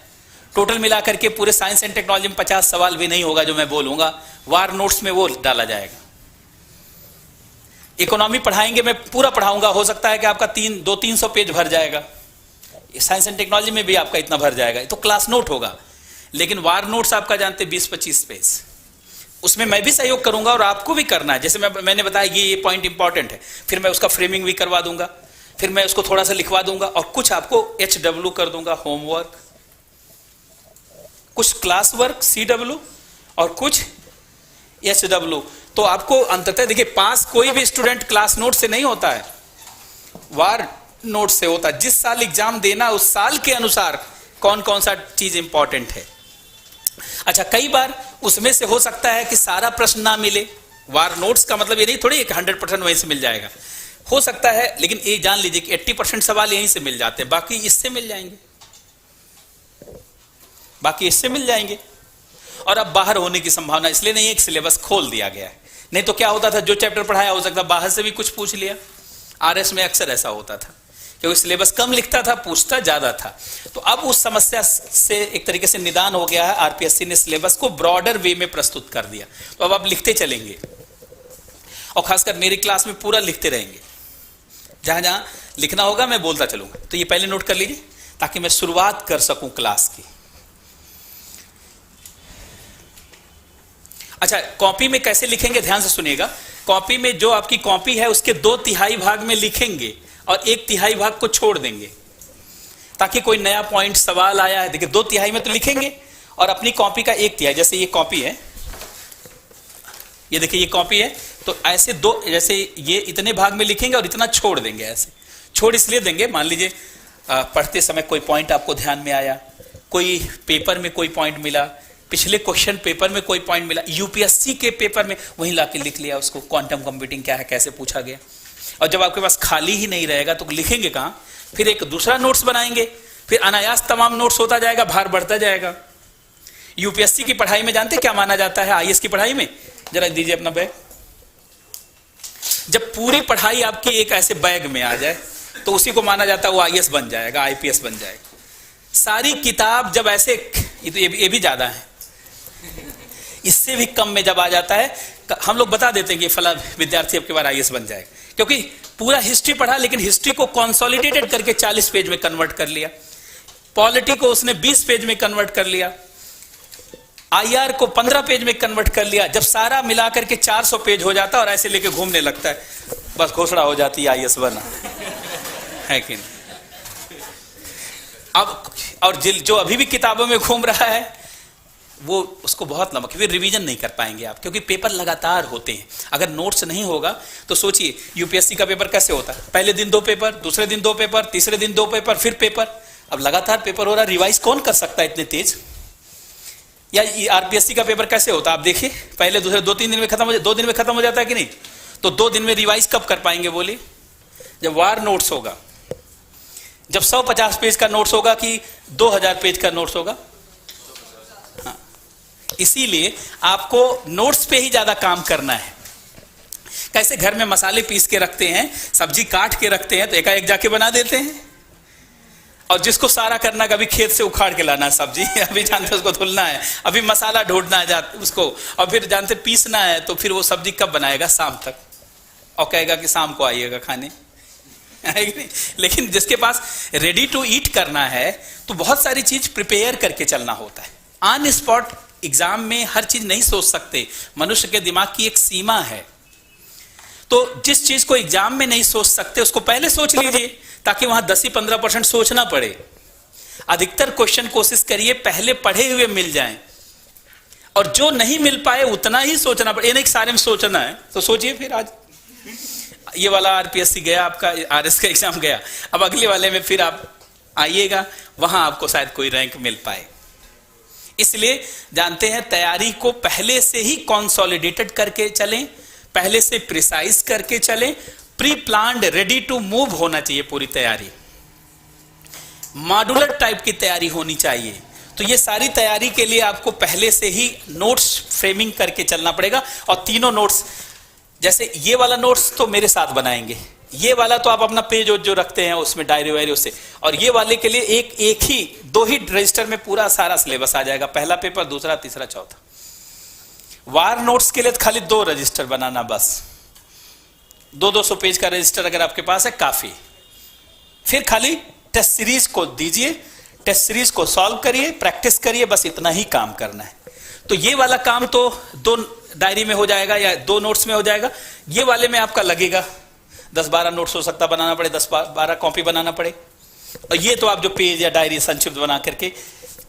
टोटल मिलाकर के पूरे साइंस एंड टेक्नोलॉजी में 50 सवाल भी नहीं होगा जो मैं बोलूंगा, वार नोट्स में वो डाला जाएगा। इकोनॉमी पढ़ाएंगे, मैं पूरा पढ़ाऊंगा, हो सकता है कि आपका 200-300 पेज भर जाएगा। साइंस एंड टेक्नोलॉजी में भी आपका इतना भर जाएगा, तो क्लास नोट होगा। लेकिन वार नोट्स आपका जानते 20-25 पेज, उसमें मैं भी सहयोग करूंगा और आपको भी करना है। जैसे मैंने बताया ये पॉइंट इंपॉर्टेंट है, फिर मैं उसका फ्रेमिंग भी करवा दूंगा, फिर मैं उसको थोड़ा सा लिखवा दूंगा, और कुछ आपको HW कर दूंगा होमवर्क, कुछ क्लास वर्क CW, और कुछ HW। तो आपको अंततः देखिए, पास कोई भी स्टूडेंट क्लास नोट से नहीं होता है, वार नोट से होता है। जिस साल एग्जाम देना उस साल के अनुसार कौन कौन सा चीज इंपॉर्टेंट है। अच्छा, कई बार उसमें से हो सकता है कि सारा प्रश्न ना मिले। वार नोट्स का मतलब ये नहीं थोड़ी 100% वहीं से मिल जाएगा, हो सकता है, लेकिन ये जान लीजिए कि 80% सवाल यहीं से मिल जाते हैं, बाकी इससे मिल जाएंगे, और अब बाहर होने की संभावना इसलिए नहीं है, एक सिलेबस खोल दिया गया है। नहीं तो क्या होता था, जो चैप्टर पढ़ाया हो सकता बाहर से भी कुछ पूछ लिया। RS में अक्सर ऐसा होता था, क्योंकि सिलेबस कम लिखता था, पूछता ज्यादा था। तो अब उस समस्या से एक तरीके से निदान हो गया है, RPSC ने सिलेबस को ब्रॉडर वे में प्रस्तुत कर दिया। तो अब आप लिखते चलेंगे, और खासकर मेरी क्लास में पूरा लिखते रहेंगे, जहां जहां लिखना होगा मैं बोलता चलूंगा। तो ये पहले नोट कर लीजिए ताकि मैं शुरुआत कर सकूं क्लास की। अच्छा, कॉपी में कैसे लिखेंगे ध्यान से सुनिएगा। कॉपी में जो आपकी कॉपी है उसके 2/3 भाग में लिखेंगे और 1/3 भाग को छोड़ देंगे, ताकि कोई नया पॉइंट सवाल आया है, देखिए 2/3 में तो लिखेंगे, और अपनी कॉपी का 1/3, जैसे ये कॉपी है, ये देखिए ये कॉपी है, तो ऐसे जैसे ये इतने भाग में लिखेंगे और इतना छोड़ देंगे। ऐसे छोड़ इसलिए देंगे, मान लीजिए पढ़ते समय कोई पॉइंट आपको ध्यान में आया, कोई पेपर में कोई पॉइंट मिला, पिछले क्वेश्चन पेपर में कोई पॉइंट मिला, UPSC के पेपर में वहीं लाके लिख लिया उसको, क्वांटम कंप्यूटिंग क्या है, कैसे पूछा गया। और जब आपके पास खाली ही नहीं रहेगा तो लिखेंगे कहाँ, फिर एक दूसरा नोट्स बनाएंगे, फिर अनायास तमाम नोट्स होता जाएगा, भार बढ़ता जाएगा। UPSC की पढ़ाई में जानते क्या माना जाता है, IAS की पढ़ाई में, जरा दीजिए अपना बैग, जब पूरी पढ़ाई आपकी एक ऐसे बैग में आ जाए, तो उसी को माना जाता है वो आईएएस बन जाएगा, आईपीएस बन जाएगा। सारी किताब जब ऐसे, ये भी ज्यादा है, इससे भी कम में जब आ जाता है, हम लोग बता देते हैं कि फला विद्यार्थी अब के बार आईएएस बन जाएगा, क्योंकि पूरा हिस्ट्री पढ़ा, लेकिन हिस्ट्री को कंसोलिडेटेड करके 40 पेज में कन्वर्ट कर लिया, पॉलिटी को उसने 20 पेज में कन्वर्ट कर लिया, आईआर को 15 पेज में कन्वर्ट कर लिया। जब सारा मिलाकर के 400 पेज हो जाता है और ऐसे लेके घूमने लगता है, बस घोषणा हो जाती है आईएएस बना है कि नहीं। अब और जो अभी भी किताबों में घूम रहा है वो, उसको बहुत लंबा, फिर रिवीजन नहीं कर पाएंगे आप, क्योंकि पेपर लगातार होते हैं। अगर नोट्स नहीं होगा तो सोचिए यूपीएससी का पेपर कैसे होता है, पहले दिन 2 पेपर, दूसरे दिन 2 पेपर, तीसरे दिन 2 पेपर, फिर पेपर। अब लगातार पेपर हो रहा है, रिवाइज कौन कर सकता है इतने तेज। या आरपीएससी का पेपर कैसे होता है आप देखिए, पहले दूसरे 2-3 दिन में खत्म हो, 2 दिन में खत्म हो जाता है कि नहीं। तो 2 दिन में रिवाइज कब कर पाएंगे बोलिए, जब वार नोट्स होगा, जब 150 पेज का नोट्स होगा कि 2000 पेज का नोट्स होगा। हाँ, इसीलिए आपको नोट्स पे ही ज्यादा काम करना है। कैसे घर में मसाले पीस के रखते हैं, सब्जी काट के रखते हैं, तो एकाएक जाके बना देते हैं। और जिसको सारा करना, कभी खेत से उखाड़ के लाना है सब्जी, अभी जानते उसको धुलना है, अभी मसाला ढूंढना है उसको, और फिर जानते पीसना है, तो फिर वो सब्जी कब बनाएगा, शाम तक, और कहेगा कि शाम को आइएगा खाने लेकिन जिसके पास रेडी टू ईट करना है, तो बहुत सारी चीज प्रिपेयर करके चलना होता है। ऑन स्पॉट एग्जाम में हर चीज नहीं सोच सकते, मनुष्य के दिमाग की एक सीमा है। तो जिस चीज को एग्जाम में नहीं सोच सकते उसको पहले सोच लीजिए, ताकि वहां 10-15% सोचना पड़े। अधिकतर क्वेश्चन कोशिश करिए पहले पढ़े हुए मिल जाएं, और जो नहीं मिल पाए उतना ही सोचना पड़े, ये नहीं सारे में सोचना है। तो सोचिए फिर आज ये वाला आरपीएससी गया, आपका आरएस का एग्जाम गया, अब अगले वाले में फिर आप आइएगा, वहां आपको शायद कोई रैंक मिल पाए। इसलिए जानते हैं तैयारी को पहले से ही कंसोलिडेटेड करके चलें, पहले से प्रिसाइज करके चलें, pre planned ready to move होना चाहिए पूरी तैयारी, मॉड्यूलर टाइप की तैयारी होनी चाहिए। तो ये सारी तैयारी के लिए आपको पहले से ही नोट्स फ्रेमिंग करके चलना पड़ेगा। और तीनों नोट्स, जैसे ये वाला नोट्स तो मेरे साथ बनाएंगे, ये वाला तो आप अपना पेज जो रखते हैं उसमें डायरी वायरी उससे, और ये वाले के लिए एक ही 2 ही रजिस्टर में पूरा सारा सिलेबस आ जाएगा, पहला पेपर, दूसरा, तीसरा, चौथा। वार नोट्स के लिए खाली 2 रजिस्टर बनाना, बस 200 पेज का रजिस्टर अगर आपके पास है काफी। फिर खाली टेस्ट सीरीज को दीजिए, टेस्ट सीरीज को सॉल्व करिए, प्रैक्टिस करिए, बस इतना ही काम करना है। तो ये वाला काम तो 2 डायरी में हो जाएगा या 2 नोट्स में हो जाएगा। ये वाले में आपका लगेगा 10-12 नोट्स हो सकता बनाना पड़े, 10-12 कॉपी बनाना पड़े। और ये तो आप जो पेज या डायरी संक्षिप्त बना करके,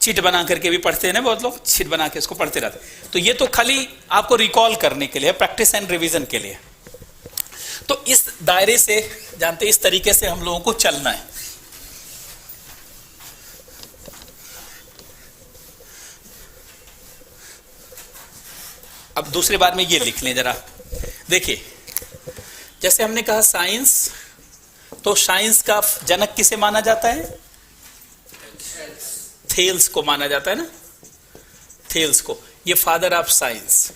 चिट बना करके भी पढ़ते हैं ना बहुत लोग, चिट बना के इसको पढ़ते रहते हैं। तो ये तो खाली आपको रिकॉल करने के लिए, प्रैक्टिस एंड रिवीजन के लिए। तो इस दायरे से जानते, इस तरीके से हम लोगों को चलना है। अब दूसरे बार में ये लिख लें जरा, देखिए जैसे हमने कहा साइंस, तो साइंस का जनक किसे माना जाता है, थेल्स को माना जाता है ना, थेल्स को, ये father of science,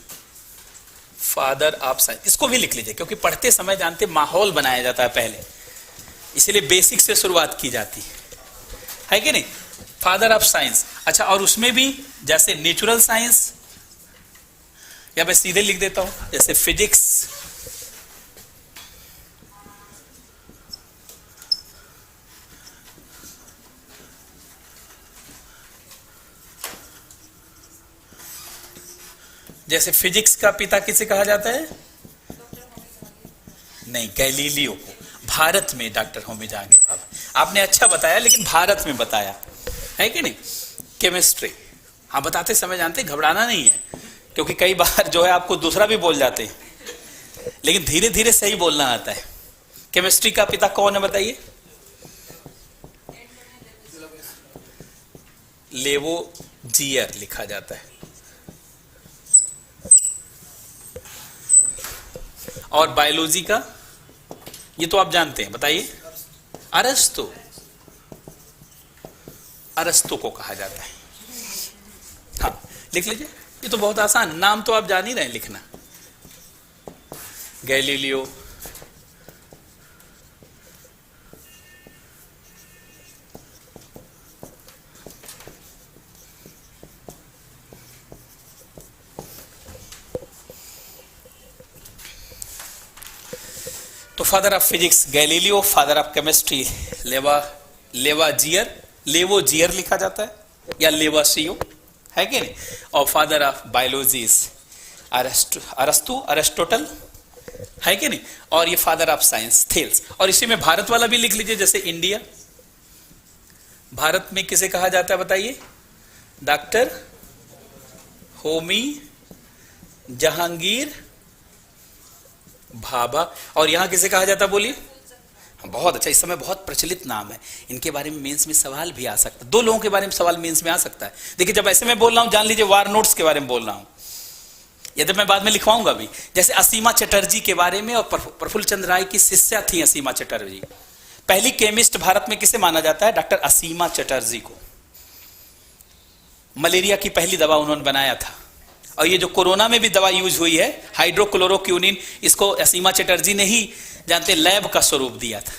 father of science, इसको भी लिख लीजिए, क्योंकि पढ़ते समय जानते माहौल बनाया जाता है पहले, इसलिए बेसिक से शुरुआत की जाती है कि नहीं, फादर ऑफ साइंस। अच्छा, और उसमें भी जैसे नेचुरल साइंस, या मैं सीधे लिख देता हूं जैसे फिजिक्स, जैसे फिजिक्स का पिता किसे कहा जाता है, नहीं, गैलीलियो को। भारत में डॉक्टर होमी जहांगीर बाबा, आपने अच्छा बताया, लेकिन भारत में बताया है कि नहीं। केमिस्ट्री, हाँ बताते समय जानते घबराना नहीं है, क्योंकि कई बार जो है आपको दूसरा भी बोल जाते हैं, लेकिन धीरे धीरे सही बोलना आता है। केमिस्ट्री का पिता कौन है बताइए, लेवोजियर लिखा जाता है। और बायोलॉजी का, ये तो आप जानते हैं, बताइए, अरस्तु, अरस्तु को कहा जाता है। हाँ लिख लीजिए, ये तो बहुत आसान, नाम तो आप जान ही रहे हैं लिखना। गैलीलियो, तो father of physics Galileo, father of chemistry Lavoisier लिखा जाता है या लेवासियो, है कि नहीं। और फादर ऑफ बायोलॉजी अरिस्टोटल, है कि नहीं। और ये फादर ऑफ साइंस थेल्स। और इसी में भारत वाला भी लिख लीजिए, जैसे इंडिया, भारत में किसे कहा जाता है बताइए, डॉक्टर होमी जहांगीर भाभा। और यहां किसे कहा जाता है बोलिए, बहुत अच्छा, इस समय बहुत प्रचलित नाम है, इनके बारे में मेंस में सवाल भी आ सकता है, दो लोगों के बारे में सवाल मेंस में आ सकता है। देखिए जब ऐसे मैं बोल रहा हूं, जान लीजिए वार नोट्स के बारे में बोल रहा हूं, यदि मैं बाद में लिखवाऊंगा भी, जैसे असीमा चटर्जी के बारे में। और प्रफुल्ल चंद्र राय की शिष्या थी असीमा चटर्जी। पहली केमिस्ट भारत में किसे माना जाता है, डॉक्टर असीमा चटर्जी को। मलेरिया की पहली दवा उन्होंने बनाया था। और ये जो कोरोना में भी दवा यूज हुई है हाइड्रोक्लोरोक्विनिन, इसको असीमा चटर्जी ने ही जानते लैब का स्वरूप दिया था।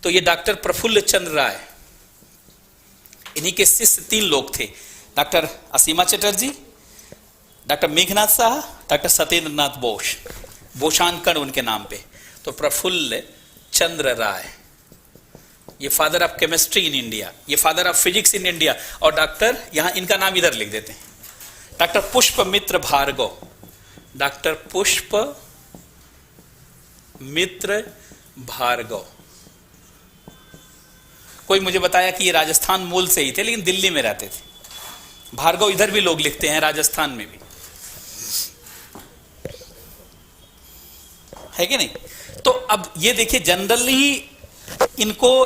तो ये डॉक्टर प्रफुल्ल चंद्र राय, इन्हीं के शिष्य 3 लोग थे, doctor Asima Chatterjee, doctor Meghnath Saha, doctor Satyendra Nath Bose, बोशानकण उनके नाम पे। तो प्रफुल्ल चंद्र राय, ये father of chemistry in India, ये father of physics in India. और डॉक्टर, यहां इनका नाम इधर लिख देते हैं, डॉक्टर पुष्पमित्र भार्गव, डॉक्टर पुष्पमित्र भार्गव। कोई मुझे बताया कि ये राजस्थान मूल से ही थे, लेकिन दिल्ली में रहते थे। भार्गव इधर भी लोग लिखते हैं, राजस्थान में भी, है कि नहीं। तो अब ये देखिए, जनरली इनको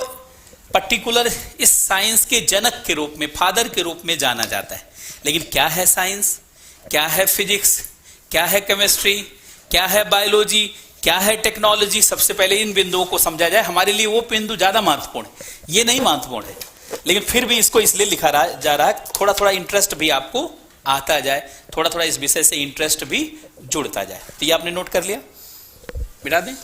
पर्टिकुलर इस साइंस के जनक के रूप में, फादर के रूप में जाना जाता है। लेकिन क्या है साइंस, क्या है फिजिक्स, क्या है केमिस्ट्री, क्या है बायोलॉजी, क्या है टेक्नोलॉजी, सबसे पहले इन बिंदुओं को समझा जाए। हमारे लिए वो बिंदु ज्यादा महत्वपूर्ण है, ये नहीं महत्वपूर्ण है, लेकिन फिर भी इसको इसलिए लिखा जा रहा है, थोड़ा थोड़ा इंटरेस्ट भी आपको आता जाए, थोड़ा थोड़ा इस विषय से इंटरेस्ट भी जुड़ता जाए। तो ये आपने नोट कर लिया, मिटा दें।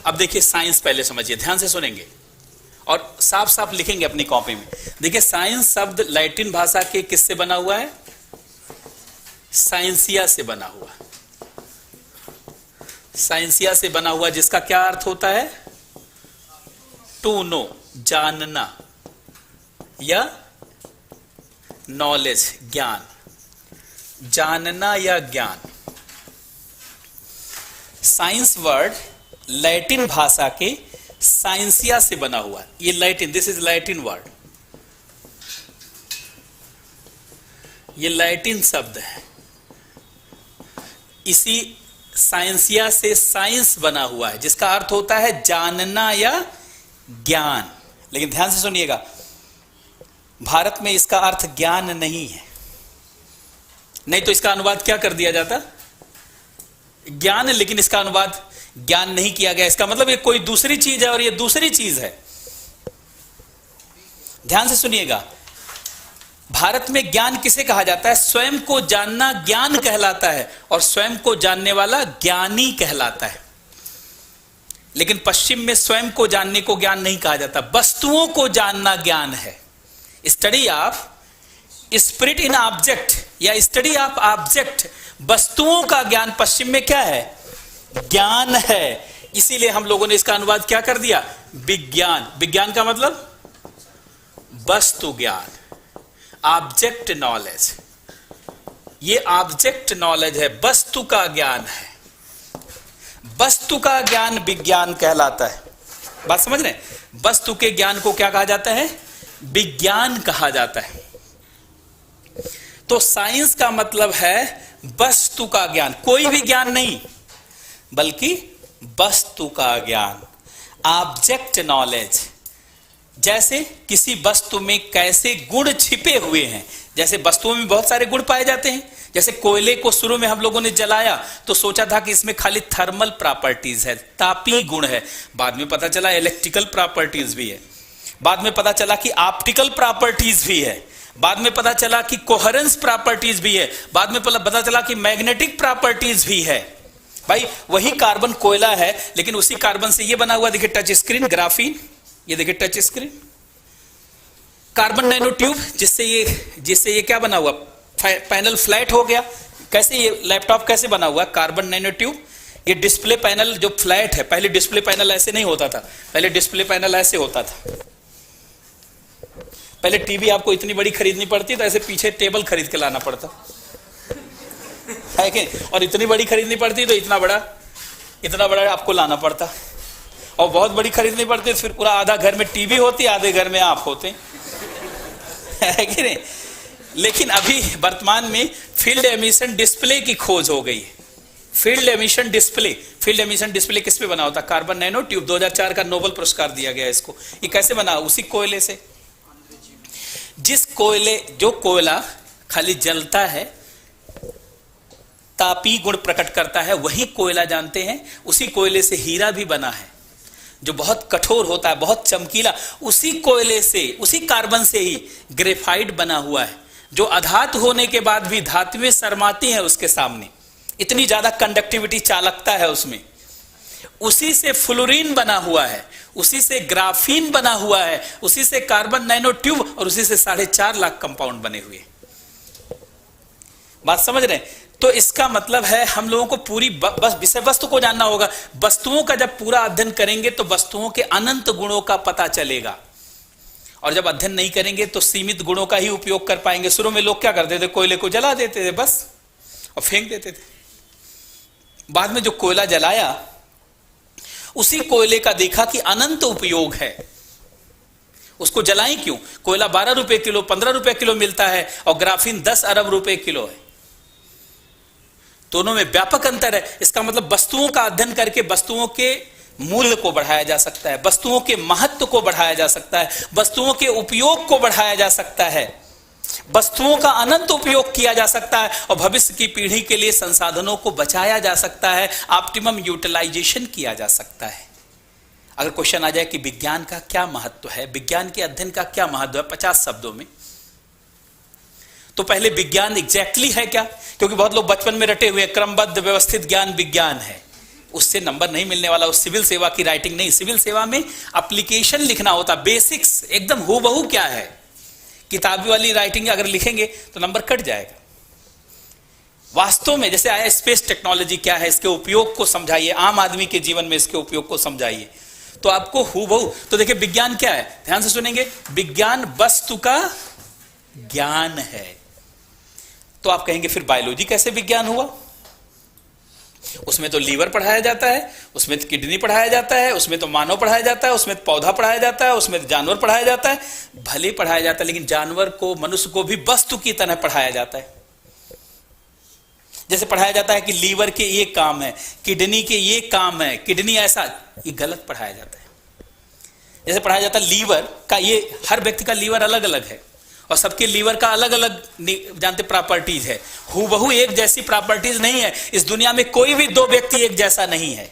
अब देखिए साइंस पहले समझिए, ध्यान से सुनेंगे और साफ साफ लिखेंगे अपनी कॉपी में। देखिए साइंस शब्द लैटिन भाषा के किससे बना हुआ है, साइंसिया से बना हुआ, साइंसिया से बना हुआ, जिसका क्या अर्थ होता है, टू नो, जानना, या नॉलेज, ज्ञान, जानना या ज्ञान। साइंस वर्ड लैटिन भाषा के साइंसिया से बना हुआ, ये Latin, this is Latin word, ये लैटिन शब्द है। इसी साइंसिया से साइंस बना हुआ है, जिसका अर्थ होता है जानना या ज्ञान। लेकिन ध्यान से सुनिएगा, भारत में इसका अर्थ ज्ञान नहीं है, नहीं तो इसका अनुवाद क्या कर दिया जाता, ज्ञान, लेकिन इसका अनुवाद ज्ञान नहीं किया गया। इसका मतलब ये कोई दूसरी चीज है और ये दूसरी चीज है। ध्यान से सुनिएगा, भारत में ज्ञान किसे कहा जाता है, स्वयं को जानना ज्ञान कहलाता है, और स्वयं को जानने वाला ज्ञानी कहलाता है। लेकिन पश्चिम में स्वयं को जानने को ज्ञान नहीं कहा जाता, वस्तुओं को जानना ज्ञान है। Study of spirit in object या स्टडी ऑफ ऑब्जेक्ट, वस्तुओं का ज्ञान पश्चिम में क्या है, ज्ञान है। इसीलिए हम लोगों ने इसका अनुवाद क्या कर दिया, विज्ञान। विज्ञान का मतलब वस्तु ज्ञान, ऑब्जेक्ट नॉलेज। ये ऑब्जेक्ट नॉलेज है, वस्तु का ज्ञान है, वस्तु का ज्ञान विज्ञान कहलाता है। बात समझ रहे हैं, वस्तु के ज्ञान को क्या कहा जाता है, विज्ञान कहा जाता है। तो साइंस का मतलब है वस्तु का ज्ञान, कोई भी ज्ञान नहीं बल्कि वस्तु का ज्ञान, ऑब्जेक्ट नॉलेज। जैसे किसी वस्तु में कैसे गुण छिपे हुए हैं, जैसे वस्तुओं में बहुत सारे गुण पाए जाते हैं। जैसे कोयले को शुरू में हम लोगों ने जलाया तो सोचा था कि इसमें खाली थर्मल प्रॉपर्टीज है, तापीय गुण है, बाद में पता चला इलेक्ट्रिकल प्रॉपर्टीज भी है, बाद में पता चला कि ऑप्टिकल प्रॉपर्टीज भी है, बाद में पता चला कि कोहेरेंस प्रॉपर्टीज भी है, बाद में पता चला कि मैग्नेटिक प्रॉपर्टीज भी है। भाई वही कार्बन कोयला है, लेकिन उसी कार्बन से ये बना हुआ, देखिए टच स्क्रीन, ग्राफीन, ये देखिए touch screen, carbon nano tube, जिससे ये क्या बना हुआ, पैनल फ्लैट हो गया। कैसे ये लैपटॉप कैसे बना हुआ, कार्बन नैनो ट्यूब। ये डिस्प्ले पैनल जो फ्लैट है, पहले डिस्प्ले पैनल ऐसे नहीं होता था, पहले डिस्प्ले पैनल ऐसे होता था। पहले टीवी आपको इतनी बड़ी खरीदनी पड़ती तो ऐसे पीछे टेबल खरीद के लाना पड़ता है कि, और इतनी बड़ी खरीदनी पड़ती तो इतना बड़ा आपको लाना पड़ता, और बहुत बड़ी खरीदनी पड़ती तो फिर पूरा आधा घर में टीवी होती, आधे घर में आप होते है कि नहीं। लेकिन अभी वर्तमान में फील्ड एमिशन डिस्प्ले की खोज हो गई है। फील्ड एमिशन डिस्प्ले किस पे बना होता, कार्बन नैनो ट्यूब। 2004 का नोबेल पुरस्कार दिया गया इसको। ये कैसे बना, उसी कोयले से। जो कोयला खाली जलता है, तापी गुण प्रकट करता है, वही कोयला जानते हैं, उसी कोयले से हीरा भी बना है, जो बहुत कठोर होता है, बहुत चमकीला। उसी कोयले से, उसी कार्बन से ही ग्रेफाइट बना हुआ है, जो अधातु होने के बाद भी धातुएं शर्माती हैं उसके सामने, इतनी ज्यादा कंडक्टिविटी, चालकता है उसमें। उसी से फ्लोरीन बना हुआ है, उसी से ग्राफीन बना हुआ है, उसी से कार्बन नैनो ट्यूब, और उसी से 4.5 लाख कंपाउंड बने हुए। बात समझ रहे हैं। तो इसका मतलब है हम लोगों को पूरी बस विषय वस्तु को जानना होगा। वस्तुओं का जब पूरा अध्ययन करेंगे तो वस्तुओं के अनंत गुणों का पता चलेगा, और जब अध्ययन नहीं करेंगे तो सीमित गुणों का ही उपयोग कर पाएंगे। शुरू में लोग क्या करते थे, कोयले को जला देते थे बस, और फेंक देते थे। बाद में जो कोयला जलाया, उसी कोयले का देखा कि अनंत उपयोग है, उसको जलाएं क्यों। कोयला 12 रुपए किलो, 15 रुपए किलो मिलता है, और ग्राफीन 10 अरब रुपए किलो है। दोनों में व्यापक अंतर है। इसका मतलब वस्तुओं का अध्ययन करके वस्तुओं के मूल्य को बढ़ाया जा सकता है, वस्तुओं के महत्व को बढ़ाया जा सकता है, वस्तुओं के उपयोग को बढ़ाया जा सकता है, वस्तुओं का अनंत उपयोग किया जा सकता है, और भविष्य की पीढ़ी के लिए संसाधनों को बचाया जा सकता है, ऑप्टिमम यूटिलाइजेशन किया जा सकता है। अगर क्वेश्चन आ जाए कि विज्ञान का क्या महत्व है, विज्ञान के अध्ययन का क्या महत्व है 50 शब्दों में, तो पहले विज्ञान एग्जैक्टली है क्या। क्योंकि बहुत लोग बचपन में रटे हुए क्रमबद्ध व्यवस्थित ज्ञान विज्ञान है, उससे नंबर नहीं मिलने वाला। उस सिविल सेवा की राइटिंग नहीं, सिविल सेवा में एप्लीकेशन लिखना होता, बेसिक्स एकदम हूबहू क्या है। किताबी वाली राइटिंग अगर लिखेंगे तो नंबर कट जाएगा। वास्तव में जैसे आया स्पेस टेक्नोलॉजी क्या है, इसके उपयोग को समझाइए, आम आदमी के जीवन में इसके उपयोग को समझाइए, तो आपको हूबहू। तो देखिए विज्ञान क्या है, ध्यान से सुनेंगे। विज्ञान वस्तु का ज्ञान है। तो आप कहेंगे फिर बायोलॉजी कैसे विज्ञान हुआ। उसमें तो लीवर पढ़ाया जाता है, उसमें तो किडनी पढ़ाया जाता है, उसमें तो मानव पढ़ाया जाता है, उसमें तो पौधा पढ़ाया जाता है, उसमें तो जानवर पढ़ाया जाता है। भले पढ़ाया जाता है, लेकिन जानवर को, मनुष्य को भी वस्तु की तरह पढ़ाया जाता है। जैसे पढ़ाया जाता है कि लीवर के ये काम है, किडनी के ये काम है, किडनी ऐसा, ये गलत पढ़ाया जाता है। जैसे पढ़ाया जाता है लीवर का, ये हर व्यक्ति का लीवर अलग अलग है, और सबके लीवर का अलग अलग जानते प्रॉपर्टीज है। हूबहू एक जैसी प्रॉपर्टीज नहीं है। इस दुनिया में कोई भी दो व्यक्ति एक जैसा नहीं है,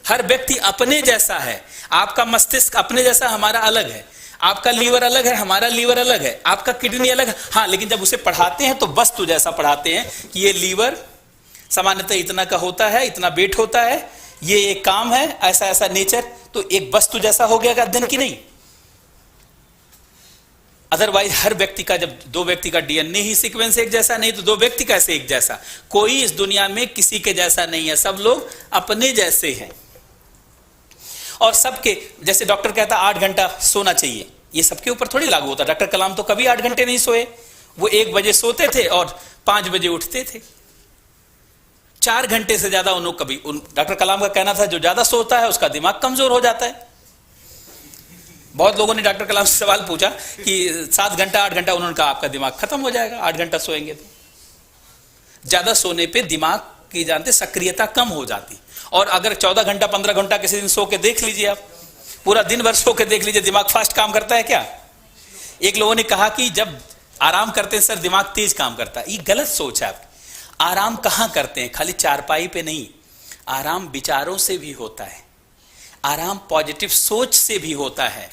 हर व्यक्ति अपने जैसा है। आपका मस्तिष्क अपने जैसा, हमारा अलग है। आपका लीवर अलग है, हमारा लीवर अलग है। आपका किडनी अलग है, हाँ, लेकिन जब उसे पढ़ाते हैं तो वस्तु जैसा पढ़ाते हैं कि ये लीवर सामान्यतः इतना का होता है, इतना वेट होता है, ये एक काम है, ऐसा ऐसा नेचर। तो एक वस्तु जैसा हो गया अध्ययन की नहीं। अदरवाइज हर व्यक्ति का, जब दो व्यक्ति का डीएनए ही सीक्वेंस एक जैसा नहीं, तो दो व्यक्ति कैसे एक जैसा। कोई इस दुनिया में किसी के जैसा नहीं है, सब लोग अपने जैसे हैं। और सबके, जैसे डॉक्टर कहता 8 घंटा सोना चाहिए, ये सबके ऊपर थोड़ी लागू होता। डॉक्टर कलाम तो कभी 8 घंटे नहीं सोए, वो 1 बजे सोते थे और 5 बजे उठते थे। 4 घंटे से ज्यादा उन्होंने कभी, डॉक्टर कलाम का कहना था जो ज्यादा सोता है उसका दिमाग कमजोर हो जाता है। बहुत लोगों ने डॉक्टर कलाम से सवाल पूछा कि 7 घंटा 8 घंटा, उन्होंने कहा आपका दिमाग खत्म हो जाएगा 8 घंटा सोएंगे तो। ज्यादा सोने पे दिमाग की जानते सक्रियता कम हो जाती। और अगर 14 घंटा 15 घंटा किसी दिन सो के देख लीजिए, आप पूरा दिन भर सो के देख लीजिए, दिमाग फास्ट काम करता है क्या। एक लोगों ने कहा कि जब आराम करते हैं सर दिमाग तेज काम करता है। ये गलत सोच है आपकी। आराम कहां करते हैं, खाली चारपाई पे नहीं। आराम विचारों से भी होता है, आराम पॉजिटिव सोच से भी होता है।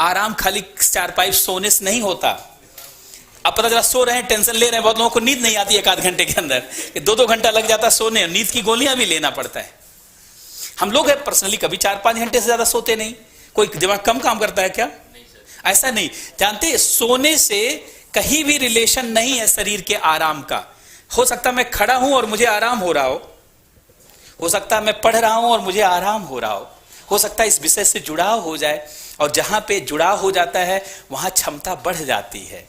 आराम खाली चारपाई सोने से नहीं होता। अब पता चला सो रहे हैं, टेंशन ले रहे हैं, बहुत लोगों को नींद नहीं आती 1 आध घंटे के अंदर, 2-2 घंटा लग जाता है सोने, नींद की गोलियां भी लेना पड़ता है। हम लोग हैं पर्सनली कभी 4-5 घंटे से ज्यादा सोते नहीं, कोई दिमाग कम काम करता है क्या? ऐसा नहीं। जानते, सोने से कहीं भी रिलेशन नहीं है शरीर के आराम का। हो सकता है मैं खड़ा हूं और मुझे आराम हो रहा हो सकता है मैं पढ़ रहा हूं और मुझे आराम हो रहा हो सकता है इस विषय से जुड़ाव हो जाए, और जहां पे जुड़ाव हो जाता है वहां क्षमता बढ़ जाती है।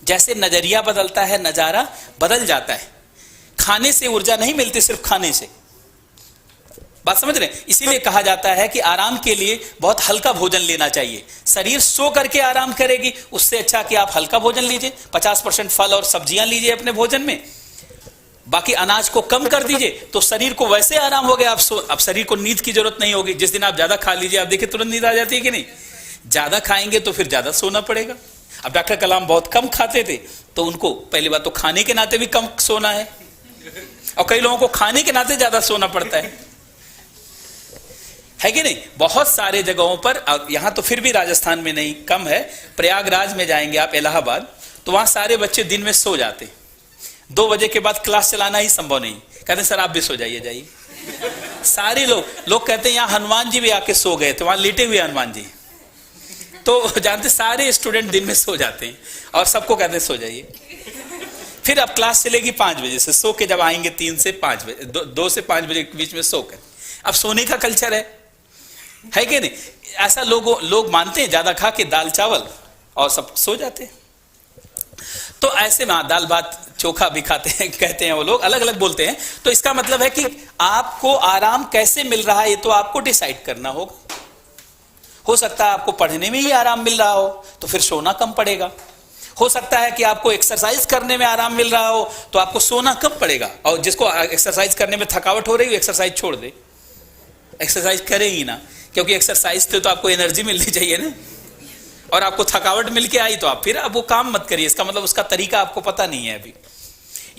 जैसे नजरिया बदलता है, नजारा बदल जाता है। खाने से ऊर्जा नहीं मिलती, सिर्फ खाने से। बात समझ रहे हैं? इसीलिए कहा जाता है कि आराम के लिए बहुत हल्का भोजन लेना चाहिए। शरीर सो करके आराम करेगी, उससे अच्छा कि आप हल्का भोजन लीजिए। 50% फल और सब्जियां लीजिए अपने भोजन में, बाकी अनाज को कम कर दीजिए, तो शरीर को वैसे आराम हो गया। अब शरीर को नींद की जरूरत नहीं होगी। जिस दिन आप ज्यादा खा लीजिए, आप देखिए तुरंत नींद आ जाती है कि नहीं? ज्यादा खाएंगे तो फिर ज्यादा सोना पड़ेगा। अब डॉक्टर कलाम बहुत कम खाते थे, तो उनको पहली बात तो खाने के नाते भी कम सोना है, और कई लोगों को खाने के नाते ज्यादा सोना पड़ता है कि नहीं? बहुत सारे जगहों पर, यहां तो फिर भी राजस्थान में नहीं, कम है। प्रयागराज में जाएंगे आप, इलाहाबाद, तो वहां सारे बच्चे दिन में सो जाते। 2 बजे के बाद क्लास चलाना ही संभव नहीं। कहते सर आप भी सो जाइए। सारे लोग कहते हैं यहां हनुमान जी भी आके सो गए थे, वहां लेटे हुए हनुमान जी। तो जानते, सारे स्टूडेंट दिन में सो जाते हैं और सबको कहते हैं सो जाइए। फिर अब क्लास चलेगी 5 बजे से, सो के जब आएंगे 3 से 5 बजे, 2 से 5 बजे के बीच में सो कर। अब सोने का कल्चर है कि नहीं? ऐसा लोग मानते हैं, ज्यादा खा के दाल चावल और सब सो जाते हैं। तो ऐसे में दाल भात चोखा भी खाते हैं, कहते हैं वो लोग, अलग अलग बोलते हैं। तो इसका मतलब है कि आपको आराम कैसे मिल रहा है, ये तो आपको डिसाइड करना होगा। हो सकता है आपको पढ़ने में ही आराम मिल रहा हो, तो फिर सोना कम पड़ेगा। हो सकता है कि आपको एक्सरसाइज करने में आराम मिल रहा हो, तो आपको सोना कम पड़ेगा। और जिसको एक्सरसाइज करने में थकावट हो रही है, एक्सरसाइज छोड़ दे, एक्सरसाइज करे ही ना, क्योंकि एक्सरसाइज से तो आपको एनर्जी मिलनी चाहिए ना, और आपको थकावट मिलके आई तो आप फिर अब वो काम मत करिए। इसका मतलब उसका तरीका आपको पता नहीं है अभी।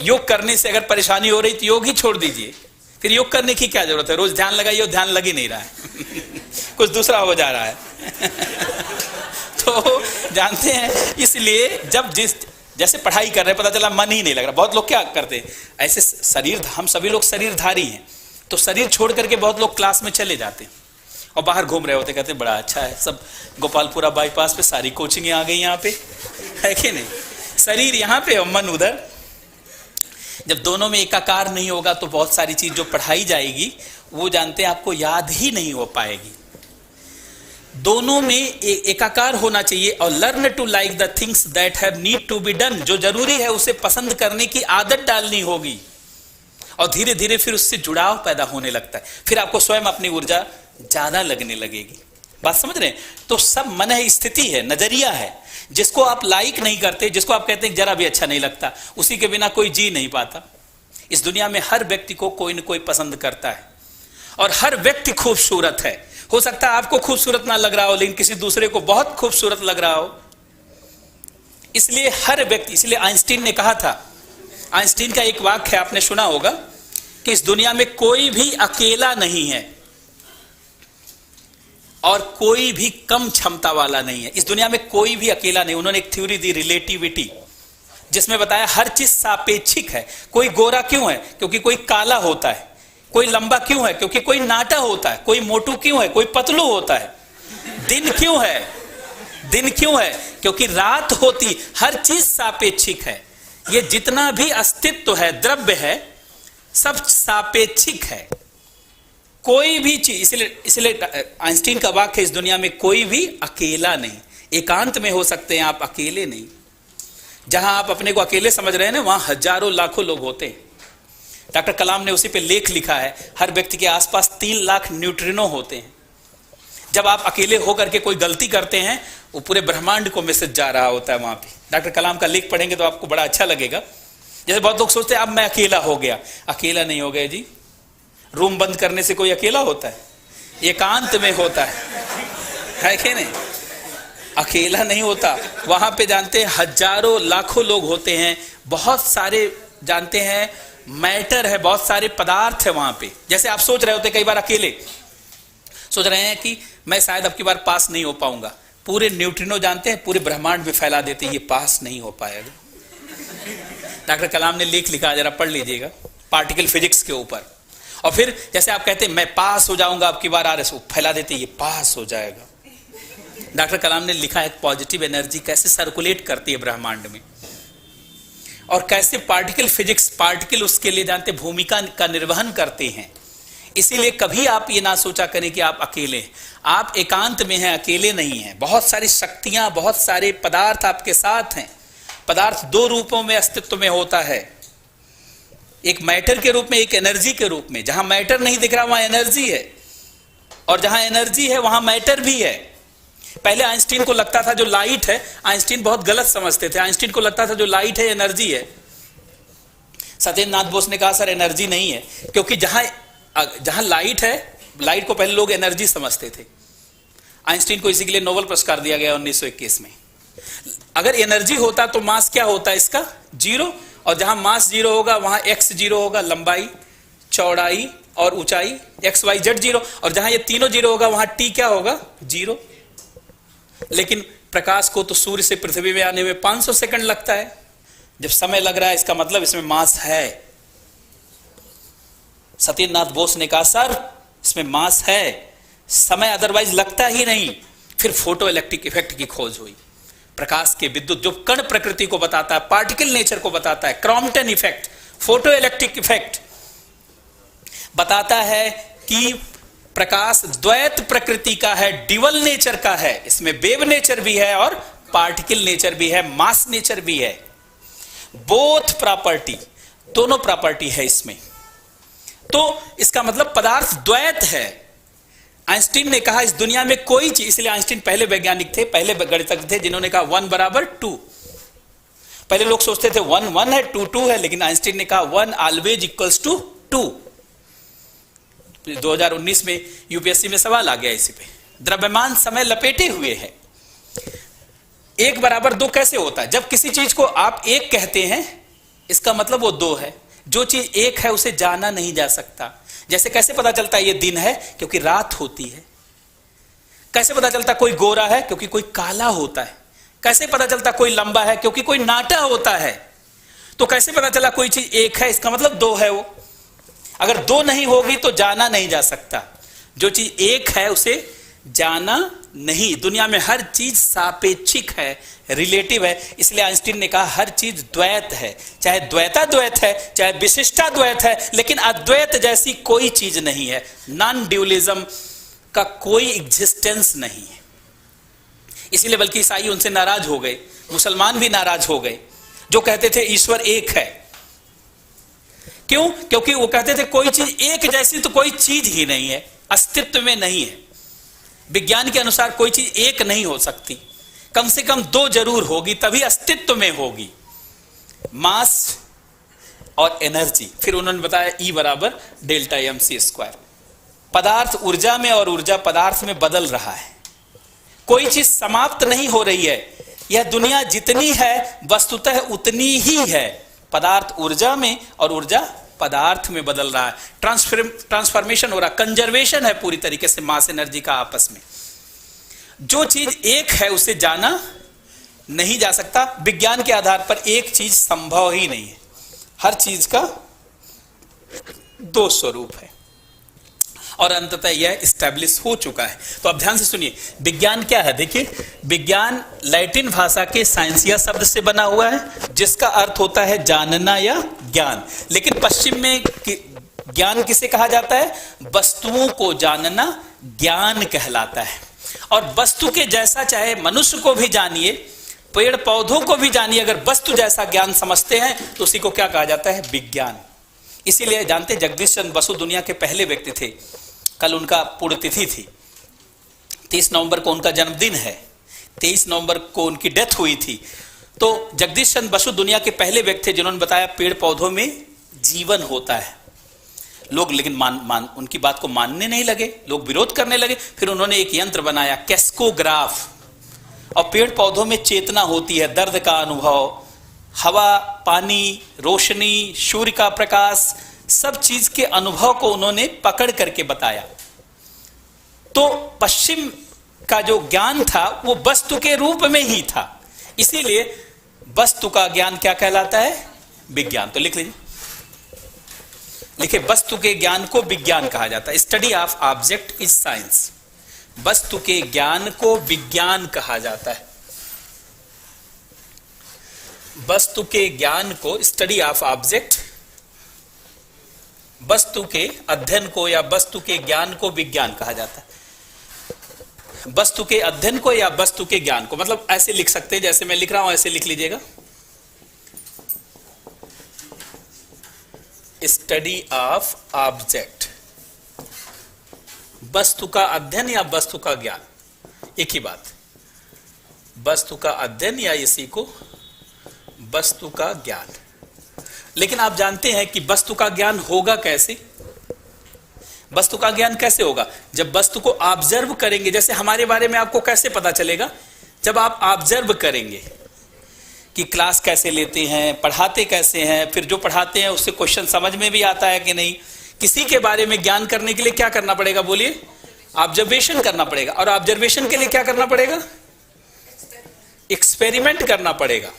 योग करने से अगर परेशानी हो रही तो योग ही छोड़ दीजिए, फिर योग करने की क्या जरूरत है? रोज ध्यान लगाइए, ध्यान लग ही नहीं रहा है कुछ दूसरा हो जा रहा है तो जानते हैं, इसलिए जब जैसे पढ़ाई कर रहे हैं, पता चला मन ही नहीं लग रहा। बहुत लोग क्या करते हैं, ऐसे शरीर, हम सभी लोग शरीरधारी हैं, तो शरीर छोड़ करके बहुत लोग क्लास में चले जाते हैं और बाहर घूम रहे होते, कहते हैं बड़ा अच्छा है, सब गोपालपुरा बाईपास पे सारी कोचिंग आ गई यहाँ पे, है कि नहीं? शरीर यहाँ पे और मन उधर। जब दोनों में एकाकार नहीं होगा तो बहुत सारी चीज जो पढ़ाई जाएगी वो जानते हैं आपको याद ही नहीं हो पाएगी। दोनों में एकाकार होना चाहिए। और learn to like the things that have need to be done, जो जरूरी है उसे पसंद करने की आदत डालनी होगी, और धीरे धीरे फिर उससे जुड़ाव पैदा होने लगता है। फिर आपको स्वयं अपनी ऊर्जा ज्यादा लगने लगेगी। बात समझ रहे हैं? तो सब मन है, स्थिति है, नजरिया है। जिसको आप लाइक नहीं करते, जिसको आप कहते हैं जरा भी अच्छा नहीं लगता, उसी के बिना कोई जी नहीं पाता। इस दुनिया में हर व्यक्ति को कोई न कोई पसंद करता है, और हर व्यक्ति खूबसूरत है। हो सकता है आपको खूबसूरत ना लग रहा हो, लेकिन किसी दूसरे को बहुत खूबसूरत लग रहा हो। इसलिए हर व्यक्ति, इसलिए आइंस्टीन ने कहा था, आइंस्टीन का एक वाक्य आपने सुना होगा कि इस दुनिया में कोई भी अकेला नहीं है और कोई भी कम क्षमता वाला नहीं है। इस दुनिया में कोई भी अकेला नहीं। उन्होंने एक थ्योरी दी, रिलेटिविटी, जिसमें बताया हर चीज सापेक्षिक है। कोई गोरा क्यों है? क्योंकि कोई काला होता है। कोई लंबा क्यों है? क्योंकि कोई नाटा होता है। कोई मोटू क्यों है? कोई पतलू होता है। दिन क्यों है? दिन क्यों है? क्योंकि रात होती। हर चीज सापेक्षिक है। ये जितना भी अस्तित्व है, द्रव्य है, सब सापेक्षिक है। कोई भी चीज, इसलिए आइंस्टीन का वाक्य है, इस दुनिया में कोई भी अकेला नहीं। एकांत में हो सकते हैं आप, अकेले नहीं। जहां आप अपने को अकेले समझ रहे हैं ना, वहां हजारों लाखों लोग होते हैं। डॉक्टर कलाम ने उसी पे लेख लिखा है, हर व्यक्ति के आसपास 3 लाख न्यूट्रिनो होते हैं। जब आप अकेले होकर के कोई गलती करते हैं, वो पूरे ब्रह्मांड को मैसेज जा रहा होता है वहां पे। डॉक्टर कलाम का लेख पढ़ेंगे तो आपको बड़ा अच्छा लगेगा। जैसे बहुत लोग सोचते हैं अब मैं अकेला हो गया। अकेला नहीं हो गए जी। रूम बंद करने से कोई अकेला होता है? एकांत में होता है कि नहीं? अकेला नहीं होता। वहां पे जानते हैं हजारों लाखों लोग होते हैं। बहुत सारे जानते हैं मैटर है, बहुत सारे पदार्थ है वहां पे। जैसे आप सोच रहे होते कई बार, अकेले सोच रहे हैं कि मैं शायद अब की बार पास नहीं हो पाऊंगा। पूरे न्यूट्रिनो जानते हैं पूरे ब्रह्मांड में फैला देते हैं, ये पास नहीं हो पाएगा। डॉक्टर कलाम ने लेख लिखा, जरा पढ़ लीजिएगा, पार्टिकल फिजिक्स के ऊपर। और फिर जैसे आप कहते हैं मैं पास हो जाऊंगा आपकी बार RS, वो फैला देते ये पास हो जाएगा। डॉक्टर कलाम ने लिखा है पॉजिटिव एनर्जी कैसे सर्कुलेट करती है ब्रह्मांड में, और कैसे पार्टिकल फिजिक्स, पार्टिकल उसके लिए जानते भूमिका का निर्वहन करते हैं। इसीलिए कभी आप ये ना सोचा करें कि आप अकेले हैं, आप एकांत में हैं, अकेले नहीं हैं। बहुत सारी शक्तियां, बहुत सारे पदार्थ आपके साथ हैं। पदार्थ दो रूपों में अस्तित्व में होता है, एक मैटर के रूप में, एक एनर्जी के रूप में। जहां मैटर नहीं दिख रहा वहां एनर्जी है, और जहां एनर्जी है वहां मैटर भी है। पहले आइंस्टीन को लगता था जो लाइट है, आइंस्टीन बहुत गलत समझते थे, आइंस्टीन को लगता था जो लाइट है एनर्जी है। सत्येंद्र नाथ बोस ने कहा सर एनर्जी नहीं है, क्योंकि जहां लाइट है, लाइट को पहले लोग एनर्जी समझते थे। आइंस्टीन को इसी के लिए नोबेल पुरस्कार दिया गया 1921 में। अगर एनर्जी होता तो मास क्या होता है इसका? जीरो, और जहां मास जीरो होगा वहां एक्स जीरो होगा, लंबाई, चौड़ाई और ऊंचाई, एक्स वाई जेड जीरो, और जहां ये तीनों जीरो होगा वहां टी क्या होगा? जीरो। लेकिन प्रकाश को तो सूर्य से पृथ्वी में आने में 500 सेकंड लगता है। जब समय लग रहा है इसका मतलब इसमें मास है। सत्येंद्र नाथ बोस ने कहा सर इसमें मास है, समय अदरवाइज लगता ही नहीं। फिर फोटो इलेक्ट्रिक इफेक्ट की खोज हुई। प्रकाश के विद्युत जो कण प्रकृति को बताता है, पार्टिकल नेचर को बताता है, Crompton effect, photo electric effect बताता है कि प्रकाश द्वैत प्रकृति का है, ड्यूअल नेचर का है। इसमें वेव नेचर भी है और पार्टिकल नेचर भी है, मास नेचर भी है। बोथ प्रॉपर्टी, दोनों प्रॉपर्टी है इसमें। तो इसका मतलब पदार्थ द्वैत है। आइंस्टीन ने कहा इस दुनिया में कोई चीज, इसलिए आइंस्टीन पहले वैज्ञानिक थे, पहले गणितज्ञ थे जिन्होंने कहा 1 बराबर 2। पहले लोग सोचते थे 1 1 है, 2 2 है, लेकिन आइंस्टीन ने कहा 1 ऑलवेज इक्वल्स टू 2। 2019 में यूपीएससी में सवाल आ गया इसी पे। द्रव्यमान समय लपेटे हुए है। 1 बराबर 2 कैसे होता है? जब किसी चीज को आप 1 कहते हैं इसका मतलब वो 2 है। जो चीज 1 है उसे जाना नहीं जा सकता। जैसे कैसे पता चलता है ये दिन है? क्योंकि रात होती है। कैसे पता चलता कोई गोरा है? क्योंकि कोई काला होता है। कैसे पता चलता कोई लंबा है? क्योंकि कोई नाटा होता है। तो कैसे पता चला कोई चीज 1 है? इसका मतलब 2 है वो। अगर 2 नहीं होगी तो जाना नहीं जा सकता। जो चीज 1 है उसे जाना नहीं। दुनिया में हर चीज सापेक्षिक है, रिलेटिव है। इसलिए आइंस्टीन ने कहा हर चीज द्वैत है, चाहे द्वैत है, चाहे विशिष्टा द्वैत है, लेकिन अद्वैत जैसी कोई चीज नहीं है। नॉन ड्यूअलिज्म का कोई एग्जिस्टेंस नहीं है। इसीलिए बल्कि ईसाई उनसे नाराज हो गए, मुसलमान भी नाराज हो गए जो कहते थे ईश्वर एक है। क्यों? क्योंकि वो कहते थे कोई चीज एक जैसी तो कोई चीज ही नहीं है, अस्तित्व में नहीं है। विज्ञान के अनुसार कोई चीज एक नहीं हो सकती, कम से कम 2 जरूर होगी, तभी अस्तित्व में होगी, मास और एनर्जी। फिर उन्होंने बताया E बराबर डेल्टा mc²। पदार्थ ऊर्जा में और ऊर्जा पदार्थ में बदल रहा है। कोई चीज समाप्त नहीं हो रही है। यह दुनिया जितनी है वस्तुतः उतनी ही है। पदार्थ ऊर्जा में और ऊर्जा पदार्थ में बदल रहा है। ट्रांसफॉर्मेशन हो रहा, कंजर्वेशन है पूरी तरीके से मास एनर्जी का आपस में। जो चीज एक है उसे जाना नहीं जा सकता। विज्ञान के आधार पर एक चीज संभव ही नहीं है। हर चीज का 2 स्वरूप है और अंततः यह स्टैब्लिश हो चुका है। तो अब ध्यान से सुनिए, विज्ञान क्या है? देखिए, विज्ञान लैटिन भाषा के साइंसिया शब्द से बना हुआ है जिसका अर्थ होता है जानना या ज्ञान। लेकिन पश्चिम में ज्ञान किसे कहा जाता है? वस्तुओं को जानना ज्ञान कहलाता है। और वस्तु के जैसा, चाहे मनुष्य को भी जानिए, पेड़ पौधों को भी जानिए, अगर वस्तु जैसा ज्ञान समझते हैं तो उसी को क्या कहा जाता है? विज्ञान। इसीलिए जानते जगदीश चंद्र बसु दुनिया के पहले व्यक्ति थे। कल उनका पुण्यतिथि थी, 30 नवंबर को उनका जन्मदिन है, 23 नवंबर को उनकी डेथ हुई थी। तो जगदीश चंद्र बसु दुनिया के पहले व्यक्ति थे जिन्होंने बताया पेड़ पौधों में जीवन होता है। लोग लेकिन उनकी बात को मानने नहीं लगे, लोग विरोध करने लगे। फिर उन्होंने एक यंत्र बनाया, कैस्कोग्राफ। और पेड़ पौधों में चेतना होती है, दर्द का अनुभव, हवा, पानी, रोशनी, सूर्य का प्रकाश, सब चीज के अनुभव को उन्होंने पकड़ करके बताया। तो पश्चिम का जो ज्ञान था वो वस्तु के रूप में ही था। इसीलिए वस्तु का ज्ञान क्या कहलाता है? विज्ञान। तो लिख लीजिए, लिखे, वस्तु के ज्ञान को विज्ञान कहा जाता है। Study of object is science. वस्तु के ज्ञान को विज्ञान कहा जाता है। वस्तु के ज्ञान को, स्टडी ऑफ ऑब्जेक्ट, वस्तु के अध्ययन को या वस्तु के ज्ञान को विज्ञान कहा जाता है। वस्तु के अध्ययन को या वस्तु के ज्ञान को, मतलब ऐसे लिख सकते हैं, जैसे मैं लिख रहा हूं ऐसे लिख लीजिएगा। स्टडी ऑफ ऑब्जेक्ट, वस्तु का अध्ययन या वस्तु का ज्ञान, एक ही बात। वस्तु का अध्ययन या इसी को वस्तु का ज्ञान। लेकिन आप जानते हैं कि वस्तु का ज्ञान होगा कैसे? वस्तु का ज्ञान कैसे होगा? जब वस्तु को ऑब्जर्व करेंगे। जैसे हमारे बारे में आपको कैसे पता चलेगा? जब आप ऑब्जर्व करेंगे कि क्लास कैसे लेते हैं, पढ़ाते कैसे हैं, फिर जो पढ़ाते हैं उससे क्वेश्चन समझ में भी आता है कि नहीं। किसी के बारे में ज्ञान करने के लिए क्या करना पड़ेगा? बोलिए, ऑब्जर्वेशन करना पड़ेगा। और ऑब्जर्वेशन के लिए क्या करना पड़ेगा? एक्सपेरिमेंट करना पड़ेगा।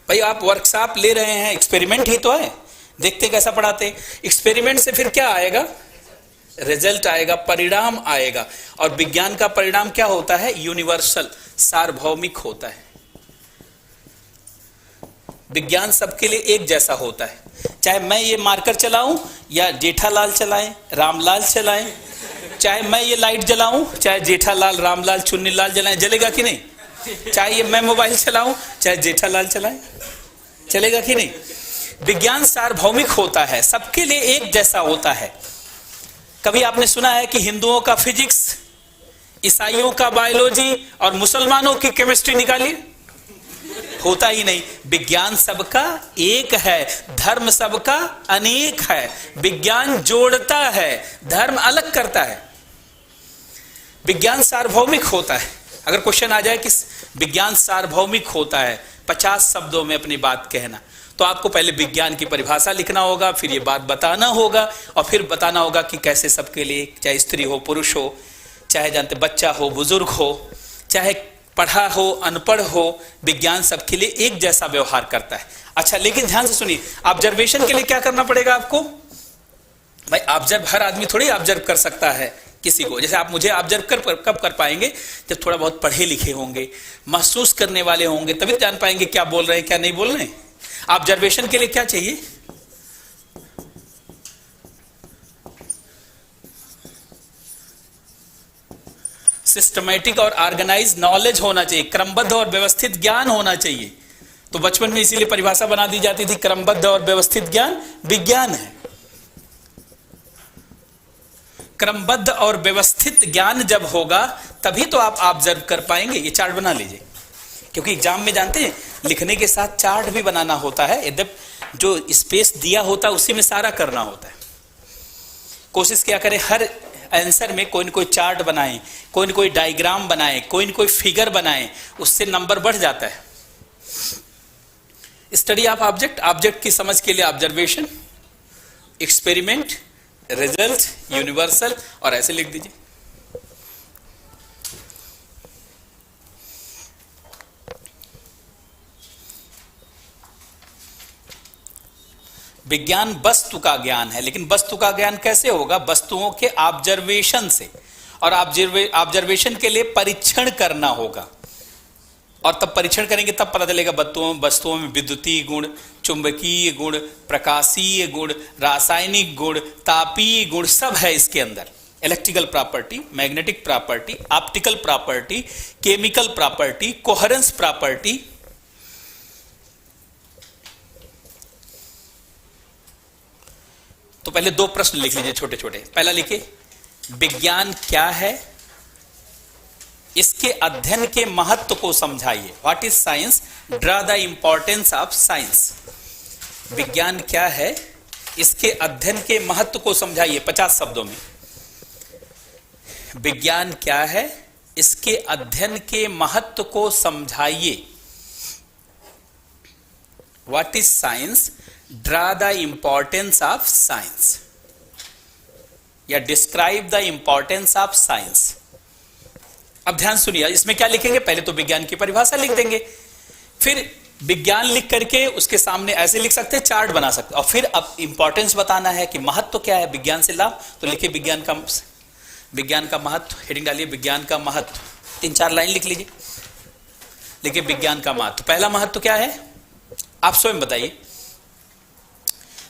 भाई आप वर्कशॉप ले रहे हैं, एक्सपेरिमेंट ही तो है, देखते कैसा पढ़ाते। एक्सपेरिमेंट से फिर क्या आएगा? रिजल्ट आएगा, परिणाम आएगा। और विज्ञान का परिणाम क्या होता है? यूनिवर्सल, सार्वभौमिक होता है। विज्ञान सबके लिए एक जैसा होता है। चाहे मैं ये मार्कर चलाऊं या जेठालाल चलाएं, रामलाल चलाएं, चाहे मैं ये लाइट जलाऊं, चाहे जेठालाल, रामलाल, चुन्नीलाल जलाएं, जलेगा कि नहीं? चाहे ये मैं मोबाइल चलाऊं, चाहे जेठालाल चलाएं, चलेगा कि नहीं? विज्ञान सार्वभौमिक होता है, सबके लिए एक जैसा होता है। कभी आपने सुना है कि हिंदुओं का फिजिक्स, ईसाइयों का बायोलॉजी और मुसलमानों की केमिस्ट्री निकालिए? होता ही नहीं। विज्ञान सबका एक है, धर्म सबका अनेक है। विज्ञान जोड़ता है, धर्म अलग करता है। विज्ञान सार्वभौमिक होता है। अगर क्वेश्चन आ जाए कि विज्ञान सार्वभौमिक होता है, 50 शब्दों में अपनी बात कहना, तो आपको पहले विज्ञान की परिभाषा लिखना होगा, फिर ये बात बताना होगा, और फिर बताना होगा कि कैसे सबके लिए, चाहे स्त्री हो, पुरुष हो, चाहे जानते बच्चा हो, बुजुर्ग हो, चाहे पढ़ा हो, अनपढ़ हो, विज्ञान सबके लिए एक जैसा व्यवहार करता है। अच्छा, लेकिन ध्यान से सुनिए, ऑब्जर्वेशन के लिए क्या करना पड़ेगा आपको? भाई ऑब्जर्व हर आदमी थोड़ी ऑब्जर्व कर सकता है किसी को। जैसे आप मुझे ऑब्जर्व कब कर पाएंगे? जब थोड़ा बहुत पढ़े लिखे होंगे, महसूस करने वाले होंगे, तभी जान पाएंगे क्या बोल रहे हैं, क्या नहीं बोल रहे हैं। ऑब्जर्वेशन के लिए क्या चाहिए? सिस्टमैटिक और ऑर्गेनाइज नॉलेज होना चाहिए, क्रमबद्ध और व्यवस्थित ज्ञान होना चाहिए। तो बचपन में इसीलिए परिभाषा बना दी जाती थी, क्रमबद्ध और व्यवस्थित ज्ञान विज्ञान है। क्रमबद्ध और व्यवस्थित ज्ञान जब होगा तभी तो आप ऑब्जर्व कर पाएंगे। ये चार्ट बना लीजिए, क्योंकि एग्जाम में जानते हैं लिखने के साथ चार्ट भी बनाना होता है। यद्यप जो स्पेस दिया होता है उसी में सारा करना होता है। कोशिश क्या करें, हर आंसर में कोई न कोई चार्ट बनाएं, कोई न कोई डायग्राम बनाएं, कोई न कोई फिगर बनाएं, उससे नंबर बढ़ जाता है। स्टडी ऑफ ऑब्जेक्ट, ऑब्जेक्ट की समझ के लिए ऑब्जर्वेशन, एक्सपेरिमेंट, रिजल्ट, यूनिवर्सल, और ऐसे लिख दीजिए। विज्ञान वस्तु का ज्ञान है, लेकिन वस्तु का ज्ञान कैसे होगा? वस्तुओं के ऑब्जर्वेशन से। और ऑब्जर्वेशन के लिए परीक्षण करना होगा, और तब परीक्षण करेंगे तब पता चलेगा वस्तुओं में विद्युतीय गुण, चुंबकीय गुण, प्रकाशीय गुण, रासायनिक गुण, तापीय गुण सब है इसके अंदर। Electrical property, magnetic property, optical property, chemical property, coherence property. तो पहले 2 प्रश्न लिख लीजिए छोटे छोटे। पहला लिखिए, विज्ञान क्या है, इसके अध्ययन के महत्व को समझाइए। What is science, draw the importance of science. विज्ञान क्या है, इसके अध्ययन के महत्व को समझाइए 50 शब्दों में। विज्ञान क्या है, इसके अध्ययन के महत्व को समझाइए। What is science, draw the importance of science, या describe the importance of science. अब ध्यान सुनिए, इसमें क्या लिखेंगे? पहले तो विज्ञान की परिभाषा लिख देंगे, फिर विज्ञान लिख करके उसके सामने ऐसे लिख सकते हैं, चार्ट बना सकते हैं। और फिर अब इंपॉर्टेंस बताना है कि महत्व क्या है विज्ञान से लाभ, तो लिखिए विज्ञान का महत्व, हेडिंग डालिए विज्ञान का महत्व, 3-4 लाइन लिख लीजिए। लिखिए विज्ञान का महत्व। पहला महत्व क्या है आप स्वयं बताइए।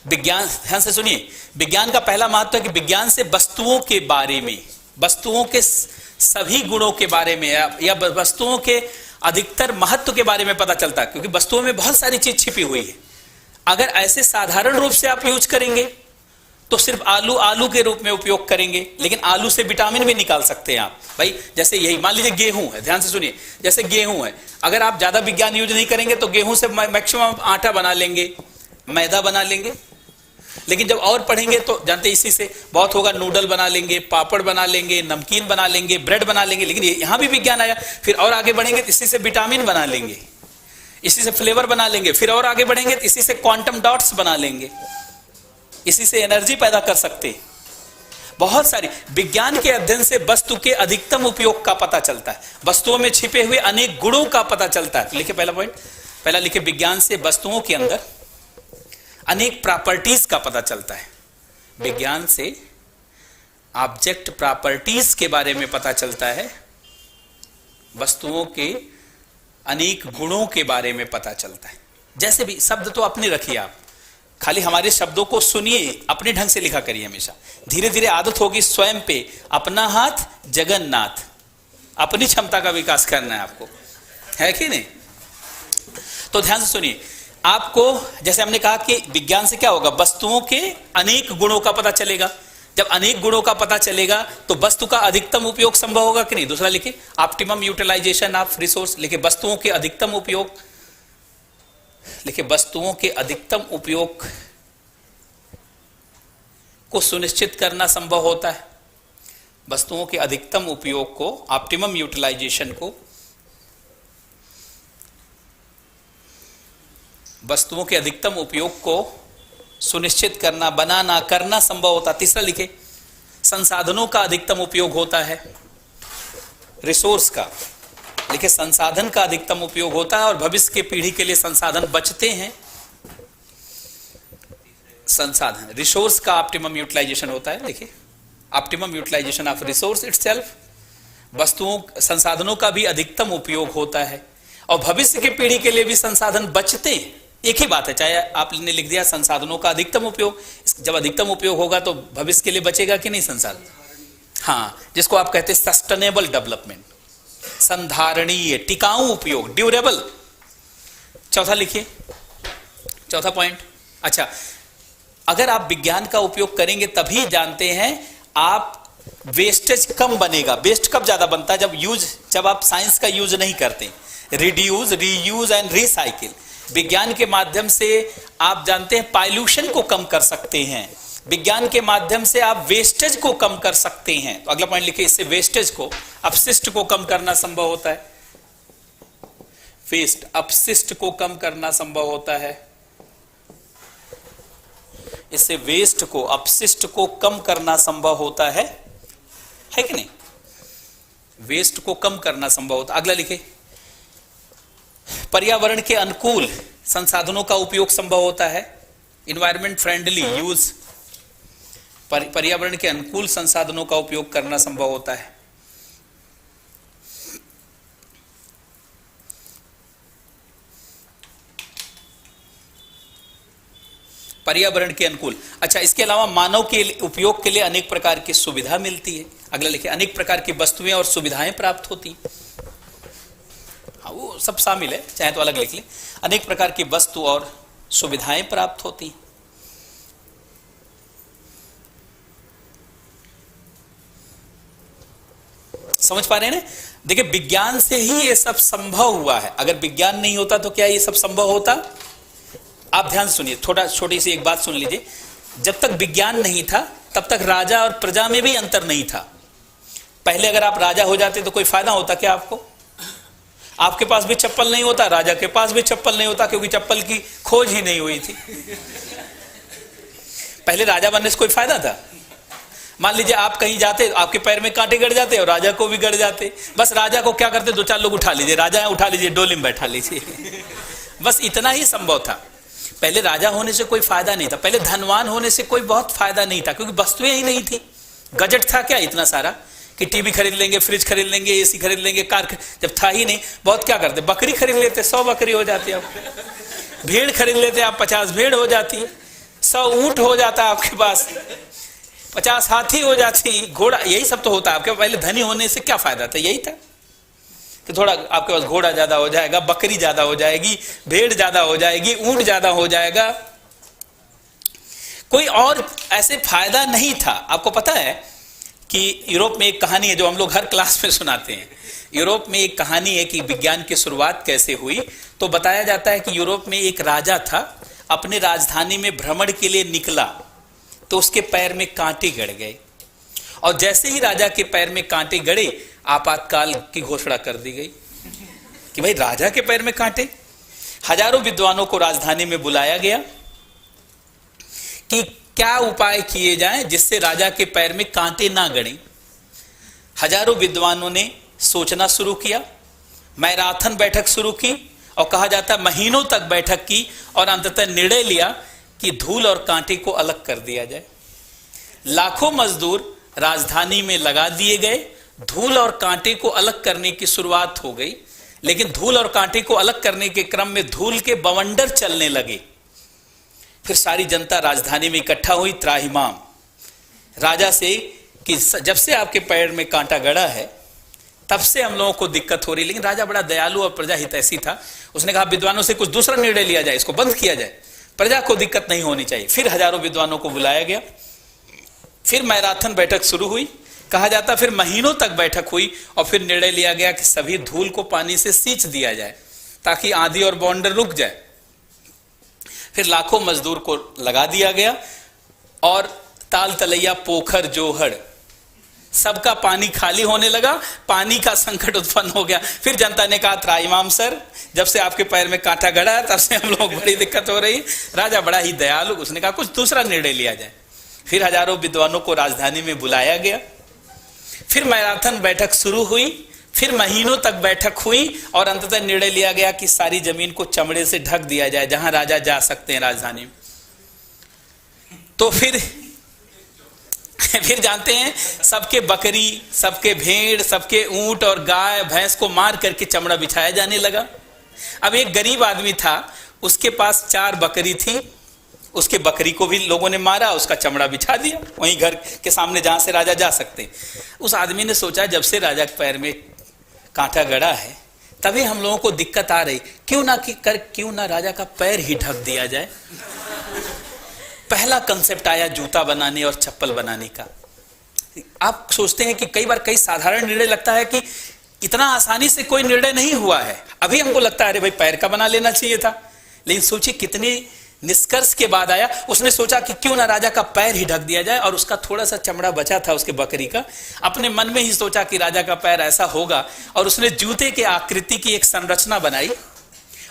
विज्ञान, ध्यान से सुनिए, विज्ञान का पहला महत्व है कि विज्ञान से वस्तुओं के बारे में, वस्तुओं के सभी गुणों के बारे में या वस्तुओं के अधिकतर महत्व के बारे में पता चलता है, क्योंकि वस्तुओं में बहुत सारी चीज छिपी हुई है। अगर ऐसे साधारण रूप से आप यूज करेंगे तो सिर्फ आलू के रूप में उपयोग करेंगे, लेकिन आलू से विटामिन भी निकाल सकते हैं आप। भाई जैसे यही मान लीजिए गेहूं है, ध्यान से सुनिए, जैसे गेहूं है, अगर आप ज्यादा विज्ञान यूज नहीं करेंगे तो गेहूं से मैक्सिमम आटा बना लेंगे, मैदा बना लेंगे। लेकिन जब और पढ़ेंगे तो जानते इसी से बहुत होगा, नूडल बना लेंगे, पापड़ बना लेंगे, नमकीन बना लेंगे, ब्रेड बना लेंगे। लेकिन यहां भी विज्ञान आया, फिर और आगे बढ़ेंगे तो इसी से विटामिन बना लेंगे, इसी से फ्लेवर बना लेंगे, फिर और आगे बढ़ेंगे तो इसी से क्वांटम डॉट्स बना लेंगे, इसी से एनर्जी पैदा कर सकते। बहुत सारी विज्ञान के अध्ययन से वस्तु के अधिकतम उपयोग का पता चलता है, वस्तुओं में छिपे हुए अनेक गुणों का पता चलता है। लिखिए पहला पॉइंट, पहला लिखिए विज्ञान से वस्तुओं के अंदर अनेक प्रॉपर्टीज का पता चलता है। विज्ञान से ऑब्जेक्ट प्रॉपर्टीज के बारे में पता चलता है, वस्तुओं के अनेक गुणों के बारे में पता चलता है। जैसे भी शब्द तो अपने रखिए, आप खाली हमारे शब्दों को सुनिए, अपने ढंग से लिखा करिए हमेशा। धीरे धीरे आदत होगी स्वयं पे, अपना हाथ जगन्नाथ, अपनी क्षमता का विकास करना है आपको, है कि नहीं। तो ध्यान से सुनिए, आपको जैसे हमने कहा कि विज्ञान से क्या होगा, वस्तुओं के अनेक गुणों का पता चलेगा। जब अनेक गुणों का पता चलेगा तो वस्तु का अधिकतम उपयोग संभव होगा कि नहीं। दूसरा लिखिए ऑप्टिमम यूटिलाइजेशन ऑफ रिसोर्स, लिखिए वस्तुओं के अधिकतम उपयोग, लिखिए वस्तुओं के अधिकतम उपयोग को सुनिश्चित करना संभव होता है। वस्तुओं के अधिकतम उपयोग को, ऑप्टिमम यूटिलाइजेशन को, वस्तुओं के अधिकतम उपयोग को सुनिश्चित करना, बनाना, करना संभव होता। तीसरा लिखे संसाधनों का अधिकतम उपयोग होता है, रिसोर्स का, लिखे संसाधन का अधिकतम उपयोग होता है और भविष्य के पीढ़ी के लिए संसाधन बचते हैं। संसाधन, रिसोर्स का ऑप्टिमम यूटिलाइजेशन होता है, लिखिए optimum utilisation of resource itself. वस्तुओं, संसाधनों का भी अधिकतम उपयोग होता है और भविष्य की पीढ़ी के लिए भी संसाधन बचते हैं। एक ही बात है, चाहे आपने लिख दिया संसाधनों का अधिकतम उपयोग, जब अधिकतम उपयोग होगा तो भविष्य के लिए बचेगा कि नहीं संसाधन। हाँ, जिसको आप कहते हैं सस्टेनेबल डेवलपमेंट, संधारणीय, टिकाऊ उपयोग, ड्यूरेबल। चौथा लिखिए, चौथा पॉइंट। अच्छा, अगर आप विज्ञान का उपयोग करेंगे तभी जानते हैं आप वेस्टेज कम बनेगा। वेस्ट कब ज्यादा बनता है, जब आप साइंस का यूज नहीं करते। रिड्यूस, रीयूज एंड रिसाइकिल, विज्ञान के माध्यम से आप जानते हैं पॉल्यूशन को कम कर सकते हैं, विज्ञान के माध्यम से आप वेस्टेज को कम कर सकते हैं। तो अगला पॉइंट लिखिए, इससे वेस्टेज को, अपशिष्ट को कम करना संभव होता है। वेस्ट, अपशिष्ट को कम करना संभव होता है, इससे वेस्ट को, अपशिष्ट को कम करना संभव होता है कि नहीं। वेस्ट को कम करना संभव होता है। अगला लिखिए, पर्यावरण के अनुकूल संसाधनों का उपयोग संभव होता है, इन्वायरमेंट फ्रेंडली यूज, पर्यावरण के अनुकूल संसाधनों का उपयोग करना संभव होता है। पर्यावरण के अनुकूल। अच्छा, इसके अलावा मानव के उपयोग के लिए अनेक प्रकार की सुविधा मिलती है। अगला लिखिए, अनेक प्रकार की वस्तुएं और सुविधाएं प्राप्त होती। हाँ, वो सब शामिल है, चाहे तो अलग लिख ले। अनेक प्रकार की वस्तु और सुविधाएं प्राप्त होती। समझ पा रहे हैं ना। देखिए, विज्ञान से ही ये सब संभव हुआ है। अगर विज्ञान नहीं होता तो क्या ये सब संभव होता। आप ध्यान सुनिए, छोटी सी एक बात सुन लीजिए। जब तक विज्ञान नहीं था तब तक राजा और प्रजा में भी अंतर नहीं था। पहले अगर आप राजा हो जाते तो कोई फायदा होता क्या आपको। आपके पास भी चप्पल नहीं होता, राजा के पास भी चप्पल नहीं होता, क्योंकि चप्पल की खोज ही नहीं हुई थी। पहले राजा बनने से कोई फायदा था। मान लीजिए आप कहीं जाते, आपके पैर में कांटे गड़ जाते और राजा को भी गड़ जाते। बस राजा को क्या करते, 2-4 लोग उठा लीजिए, राजा है उठा लीजिए, डोली में बैठा लीजिए। बस इतना ही संभव था। पहले राजा होने से कोई फायदा नहीं था, पहले धनवान होने से कोई बहुत फायदा नहीं था, क्योंकि वस्तुएं ही नहीं थी। गजट था क्या इतना सारा कि टीवी खरीद लेंगे, फ्रिज खरीद लेंगे, एसी खरीद लेंगे, कार जब था ही नहीं, बहुत क्या करते, बकरी खरीद लेते, 100 बकरी हो जाती आप, भेड़ खरीद लेते आप, 50 भेड़ हो जाती, 100 ऊंट हो जाता आपके पास, 50 हाथी हो जाती, घोड़ा, यही सब तो होता। आपके पहले धनी होने से क्या फायदा था, यही था कि थोड़ा आपके पास घोड़ा ज्यादा हो जाएगा, बकरी ज्यादा हो जाएगी, भेड़ ज्यादा हो जाएगी, ऊंट ज्यादा हो जाएगा, कोई और ऐसे फायदा नहीं था। आपको पता है कि यूरोप में एक कहानी है जो हम लोग हर क्लास में सुनाते हैं। यूरोप में एक कहानी है कि विज्ञान की शुरुआत कैसे हुई। तो बताया जाता है कि यूरोप में एक राजा था, अपने राजधानी में भ्रमण के लिए निकला तो उसके पैर में कांटे गड़ गए, और जैसे ही राजा के पैर में कांटे गड़े आपातकाल की घोषणा कर दी गई कि भाई राजा के पैर में कांटे। हजारों विद्वानों को राजधानी में बुलाया गया कि क्या उपाय किए जाएं जिससे राजा के पैर में कांटे ना गड़े। हजारों विद्वानों ने सोचना शुरू किया, मैराथन बैठक शुरू की, और कहा जाता है महीनों तक बैठक की, और अंततः निर्णय लिया कि धूल और कांटे को अलग कर दिया जाए। लाखों मजदूर राजधानी में लगा दिए गए, धूल और कांटे को अलग करने की शुरुआत हो गई। लेकिन धूल और कांटे को अलग करने के क्रम में धूल के बवंडर चलने लगे। फिर सारी जनता राजधानी में इकट्ठा हुई, त्राहिमाम राजा से कि जब से आपके पैर में कांटा गड़ा है तब से हम लोगों को दिक्कत हो रही। लेकिन राजा बड़ा दयालु और प्रजा हितैषी था, उसने कहा विद्वानों से कुछ दूसरा निर्णय लिया जाए, इसको बंद किया जाए, प्रजा को दिक्कत नहीं होनी चाहिए। फिर हजारों विद्वानों को बुलाया गया, फिर मैराथन बैठक शुरू हुई। कहा जाता फिर महीनों तक बैठक हुई, और फिर निर्णय लिया गया कि सभी धूल को पानी से सींच दिया जाए ताकि आंधी और बवंडर रुक जाए। फिर लाखों मजदूर को लगा दिया गया, और ताल तलैया, पोखर, जोहड़, सबका पानी खाली होने लगा, पानी का संकट उत्पन्न हो गया। फिर जनता ने कहा त्राहिमाम सर, जब से आपके पैर में कांटा गड़ा है तब से हम लोग बड़ी दिक्कत हो रही। राजा बड़ा ही दयालु, उसने कहा कुछ दूसरा निर्णय लिया जाए। फिर हजारों विद्वानों को राजधानी में बुलाया गया, फिर मैराथन बैठक शुरू हुई, फिर महीनों तक बैठक हुई, और अंततः निर्णय लिया गया कि सारी जमीन को चमड़े से ढक दिया जाए जहां राजा जा सकते हैं राजधानी में। तो फिर जानते हैं, सबके बकरी, सबके भेड़, सबके ऊंट और गाय भैंस को मार करके चमड़ा बिछाया जाने लगा। अब एक गरीब आदमी था, उसके पास 4 बकरी थी, उसके बकरी को भी लोगों ने मारा, उसका चमड़ा बिछा दिया वहीं घर के सामने जहां से राजा जा सकते। उस आदमी ने सोचा जब से राजा के पैर में कांटा गड़ा है तभी हम लोगों को दिक्कत आ रही, क्यों ना राजा का पैर ही ढक दिया जाए। पहला कंसेप्ट आया जूता बनाने और चप्पल बनाने का। आप सोचते हैं कि कई बार कई साधारण निर्णय लगता है कि इतना आसानी से कोई निर्णय नहीं हुआ है। अभी हमको लगता है अरे भाई पैर का बना लेना चाहिए था, लेकिन सोचिए कितने निष्कर्ष के बाद आया। उसने सोचा कि क्यों ना राजा का पैर ही ढक दिया जाए, और उसका थोड़ा सा चमड़ा बचा था उसके बकरी का, अपने मन में ही सोचा कि राजा का पैर ऐसा होगा, और उसने जूते के आकृति की एक संरचना बनाई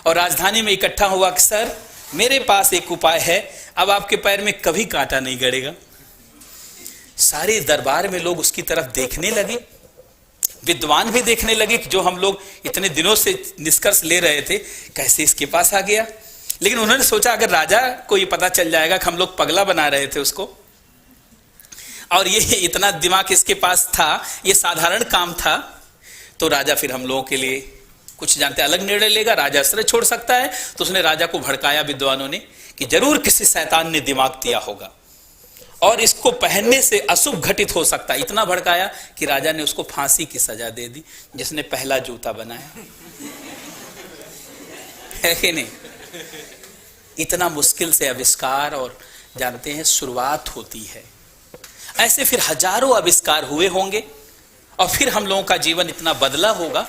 और राजधानी में इकट्ठा हुआ कि सर मेरे पास एक उपाय है, अब आपके पैर में कभी कांटा नहीं गड़ेगा। सारे दरबार में लोग उसकी तरफ देखने लगे, विद्वान भी देखने लगे कि जो हम लोग इतने दिनों से निष्कर्ष ले रहे थे कैसे इसके पास आ गया। लेकिन उन्होंने सोचा अगर राजा को ये पता चल जाएगा कि हम लोग पगला बना रहे थे उसको, और ये इतना दिमाग इसके पास था, ये साधारण काम था, तो राजा फिर हम लोगों के लिए कुछ जानते अलग निर्णय लेगा, राजा अस्त्र छोड़ सकता है। तो उसने राजा को भड़काया विद्वानों ने कि जरूर किसी शैतान ने दिमाग दिया होगा और इसको पहनने से अशुभ घटित हो सकता है। इतना भड़काया कि राजा ने उसको फांसी की सजा दे दी, जिसने पहला जूता बनाया है कि नहीं। इतना मुश्किल से आविष्कार और जानते हैं शुरुआत होती है। ऐसे फिर हजारों आविष्कार हुए होंगे और फिर हम लोगों का जीवन इतना बदला होगा।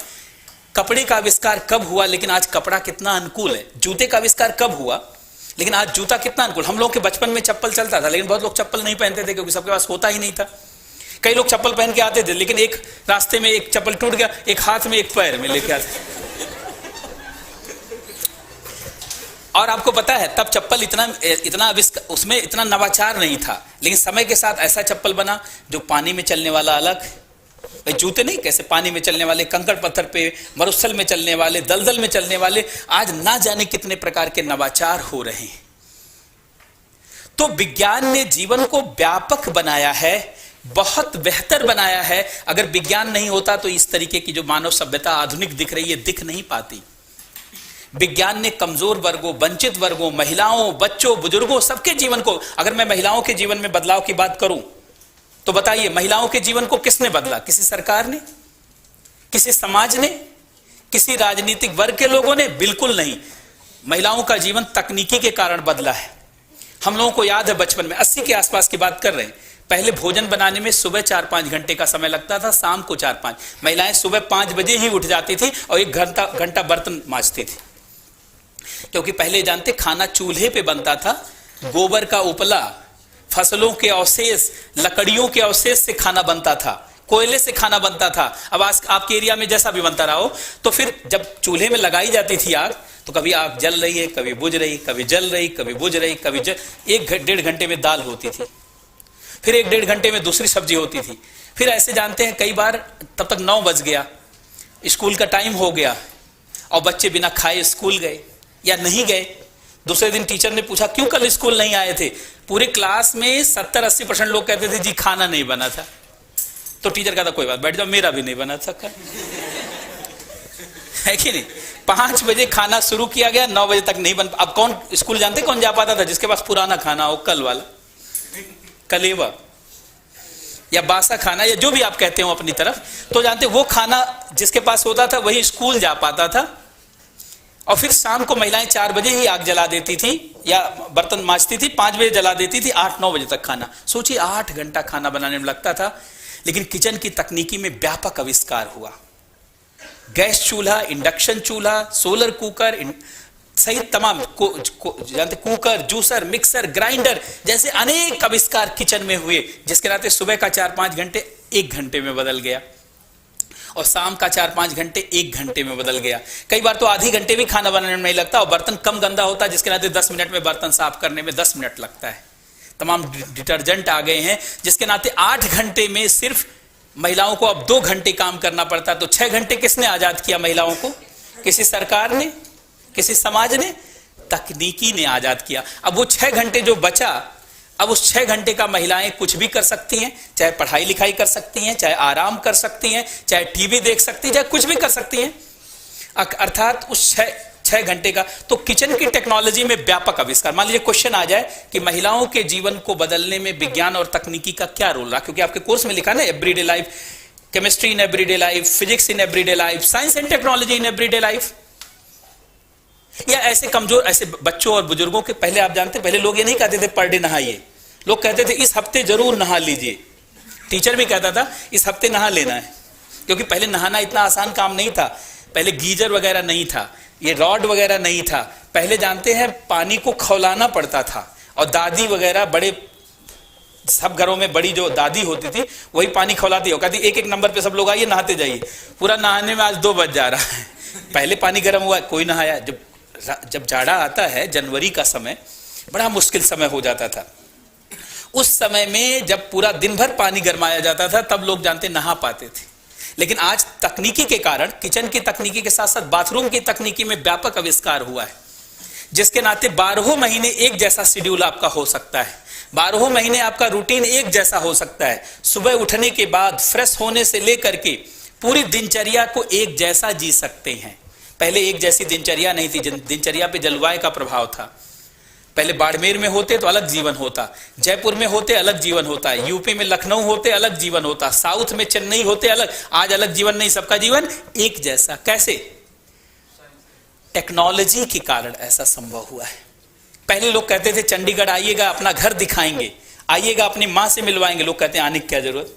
कपड़े का आविष्कार कब हुआ, लेकिन आज कपड़ा कितना अनुकूल है। जूते का आविष्कार कब हुआ, लेकिन आज जूता कितना अनुकूल। हम लोग के बचपन में चप्पल चलता था, लेकिन बहुत लोग चप्पल नहीं पहनते थे क्योंकि सबके पास होता ही नहीं था। कई लोग चप्पल पहन के आते थे, लेकिन एक रास्ते में एक चप्पल टूट गया, एक हाथ में एक पैर में लेके आते। और आपको पता है तब चप्पल इतना उसमें इतना नवाचार नहीं था, लेकिन समय के साथ ऐसा चप्पल बना जो पानी में चलने वाला अलग, भाई जूते नहीं, कैसे पानी में चलने वाले, कंकड़ पत्थर पे, मरुस्थल में चलने वाले, दलदल में चलने वाले, आज ना जाने कितने प्रकार के नवाचार हो रहे हैं। तो विज्ञान ने जीवन को व्यापक बनाया है, बहुत बेहतर बनाया है। अगर विज्ञान नहीं होता तो इस तरीके की जो मानव सभ्यता आधुनिक दिख रही है, दिख नहीं पाती। विज्ञान ने कमजोर वर्गों, वंचित वर्गों, महिलाओं, बच्चों, बुजुर्गों, सबके जीवन को, अगर मैं महिलाओं के जीवन में बदलाव की बात करूं तो बताइए, महिलाओं के जीवन को किसने बदला? किसी सरकार ने, किसी समाज ने, किसी राजनीतिक वर्ग के लोगों ने? बिल्कुल नहीं। महिलाओं का जीवन तकनीकी के कारण बदला है। हम लोगों को याद है बचपन में, 80 के आसपास की बात कर रहे हैं, पहले भोजन बनाने में सुबह 4-5 घंटे का समय लगता था, शाम को 4-5। महिलाएं सुबह 5 बजे ही उठ जाती थी और 1 घंटा बर्तन मांजती थी, क्योंकि पहले जानते खाना चूल्हे पे बनता था, गोबर का उपला, फसलों के अवशेष, लकड़ियों के अवशेष से खाना बनता था, कोयले से खाना बनता था। अब आज आपके एरिया में जैसा भी बनता रहा हो, तो फिर जब चूल्हे में लगाई जाती थी आग, तो कभी आग जल रही है, कभी बुझ रही, कभी जल रही, कभी बुझ रही, कभी 1-1.5 घंटे में दाल होती थी, फिर 1-1.5 घंटे में दूसरी सब्जी होती थी, फिर ऐसे जानते हैं कई बार तब तक 9 बज गया, स्कूल का टाइम हो गया और बच्चे बिना खाए स्कूल गए या नहीं गए। दूसरे दिन टीचर ने पूछा क्यों कल स्कूल नहीं आए थे? पूरे क्लास में 70-80% लोग कहते थे जी खाना नहीं बना था। तो टीचर कहता कोई बात, बैठ जाओ, मेरा भी नहीं बना था कल। है कि नहीं? 5 बजे खाना शुरू किया गया, 9 बजे तक नहीं बन। अब कौन स्कूल जानते कौन जा पाता था? जिसके पास पुराना खाना हो, कल वाला, कलेवा या बासा खाना या जो भी आप कहते हो अपनी तरफ, तो जानते वो खाना जिसके पास होता था वही स्कूल जा पाता था। और फिर शाम को महिलाएं 4 बजे ही आग जला देती थी या बर्तन मांजती थी, 5 बजे जला देती थी, 8-9 बजे तक खाना। सोचिए 8 घंटा खाना बनाने में लगता था। लेकिन किचन की तकनीकी में व्यापक आविष्कार हुआ। गैस चूल्हा, इंडक्शन चूल्हा, सोलर कुकर सहित तमाम जानते कुकर, जूसर, मिक्सर, ग्राइंडर जैसे अनेक आविष्कार किचन में हुए, जिसके नाते सुबह का 4-5 घंटे 1 घंटे में बदल गया और शाम का 4-5 घंटे 1 घंटे में बदल गया। कई बार तो आधी घंटे भी खाना बनाने में नहीं लगता और बर्तन कम गंदा होता है, जिसके नाते 10 मिनट में बर्तन साफ करने में 10 मिनट लगता है। तमाम डिटर्जेंट आ गए हैं, जिसके नाते 8 घंटे में सिर्फ महिलाओं को अब 2 घंटे काम करना पड़ता। तो 6 घंटे किसने आजाद किया महिलाओं को? किसी सरकार ने, किसी समाज ने? तकनीकी ने आजाद किया। अब वो 6 घंटे जो बचा, अब उस 6 घंटे का महिलाएं कुछ भी कर सकती हैं, चाहे पढ़ाई लिखाई कर सकती हैं, चाहे आराम कर सकती हैं, चाहे टीवी देख सकती हैं, चाहे कुछ भी कर सकती हैं। अर्थात उस 6 घंटे का तो किचन की टेक्नोलॉजी में व्यापक आविष्कार। मान लीजिए क्वेश्चन आ जाए कि महिलाओं के जीवन को बदलने में विज्ञान और तकनीकी का क्या रोल रहा, क्योंकि आपके कोर्स में लिखा ना everyday life, chemistry in everyday life, physics in everyday life, science and technology in everyday life. या ऐसे कमजोर, ऐसे बच्चों और बुजुर्गों के, पहले आप जानते पहले लोग ये नहीं कहते थे पर डे नहाइए, लोग कहते थे इस हफ्ते जरूर नहा लीजिए। टीचर भी कहता था इस हफ्ते नहा लेना है, क्योंकि पहले नहाना इतना आसान काम नहीं था। पहले गीजर वगैरह नहीं था, ये रॉड वगैरह नहीं था। पहले जानते हैं पानी को खौलाना पड़ता था और दादी वगैरह, बड़े सब घरों में बड़ी जो दादी होती थी वही पानी खौलाती हो, कहती 1-1 नंबर पे सब लोग आइए नहाते जाइए। पूरा नहाने में आज 2 बज जा रहा है। पहले पानी गर्म हुआ, कोई नहाया। जब जाड़ा आता है, जनवरी का समय बड़ा मुश्किल समय हो जाता था। उस समय में जब पूरा दिन भर पानी गरमाया जाता था, तब लोग जानते नहा पाते थे। लेकिन आज तकनीकी के कारण, किचन की तकनीकी के साथ साथ बाथरूम की तकनीकी में व्यापक आविष्कार हुआ है, जिसके नाते 12 महीने एक जैसा शेड्यूल आपका हो सकता है। 12 महीने आपका रूटीन एक जैसा हो सकता है। सुबह उठने के बाद फ्रेश होने से लेकर के पूरी दिनचर्या को एक जैसा जी सकते हैं। पहले एक जैसी दिनचर्या नहीं थी, दिनचर्या पे जलवायु का प्रभाव था। पहले बाड़मेर में होते तो अलग जीवन होता, जयपुर में होते अलग जीवन होता, यूपी में लखनऊ होते अलग जीवन होता, साउथ में चेन्नई होते अलग। आज अलग जीवन नहीं, सबका जीवन एक जैसा। कैसे? टेक्नोलॉजी के कारण ऐसा संभव हुआ है। पहले लोग कहते थे चंडीगढ़ आइएगा, अपना घर दिखाएंगे, आइएगा अपनी माँ से मिलवाएंगे। लोग कहते हैं आने की क्या जरूरत,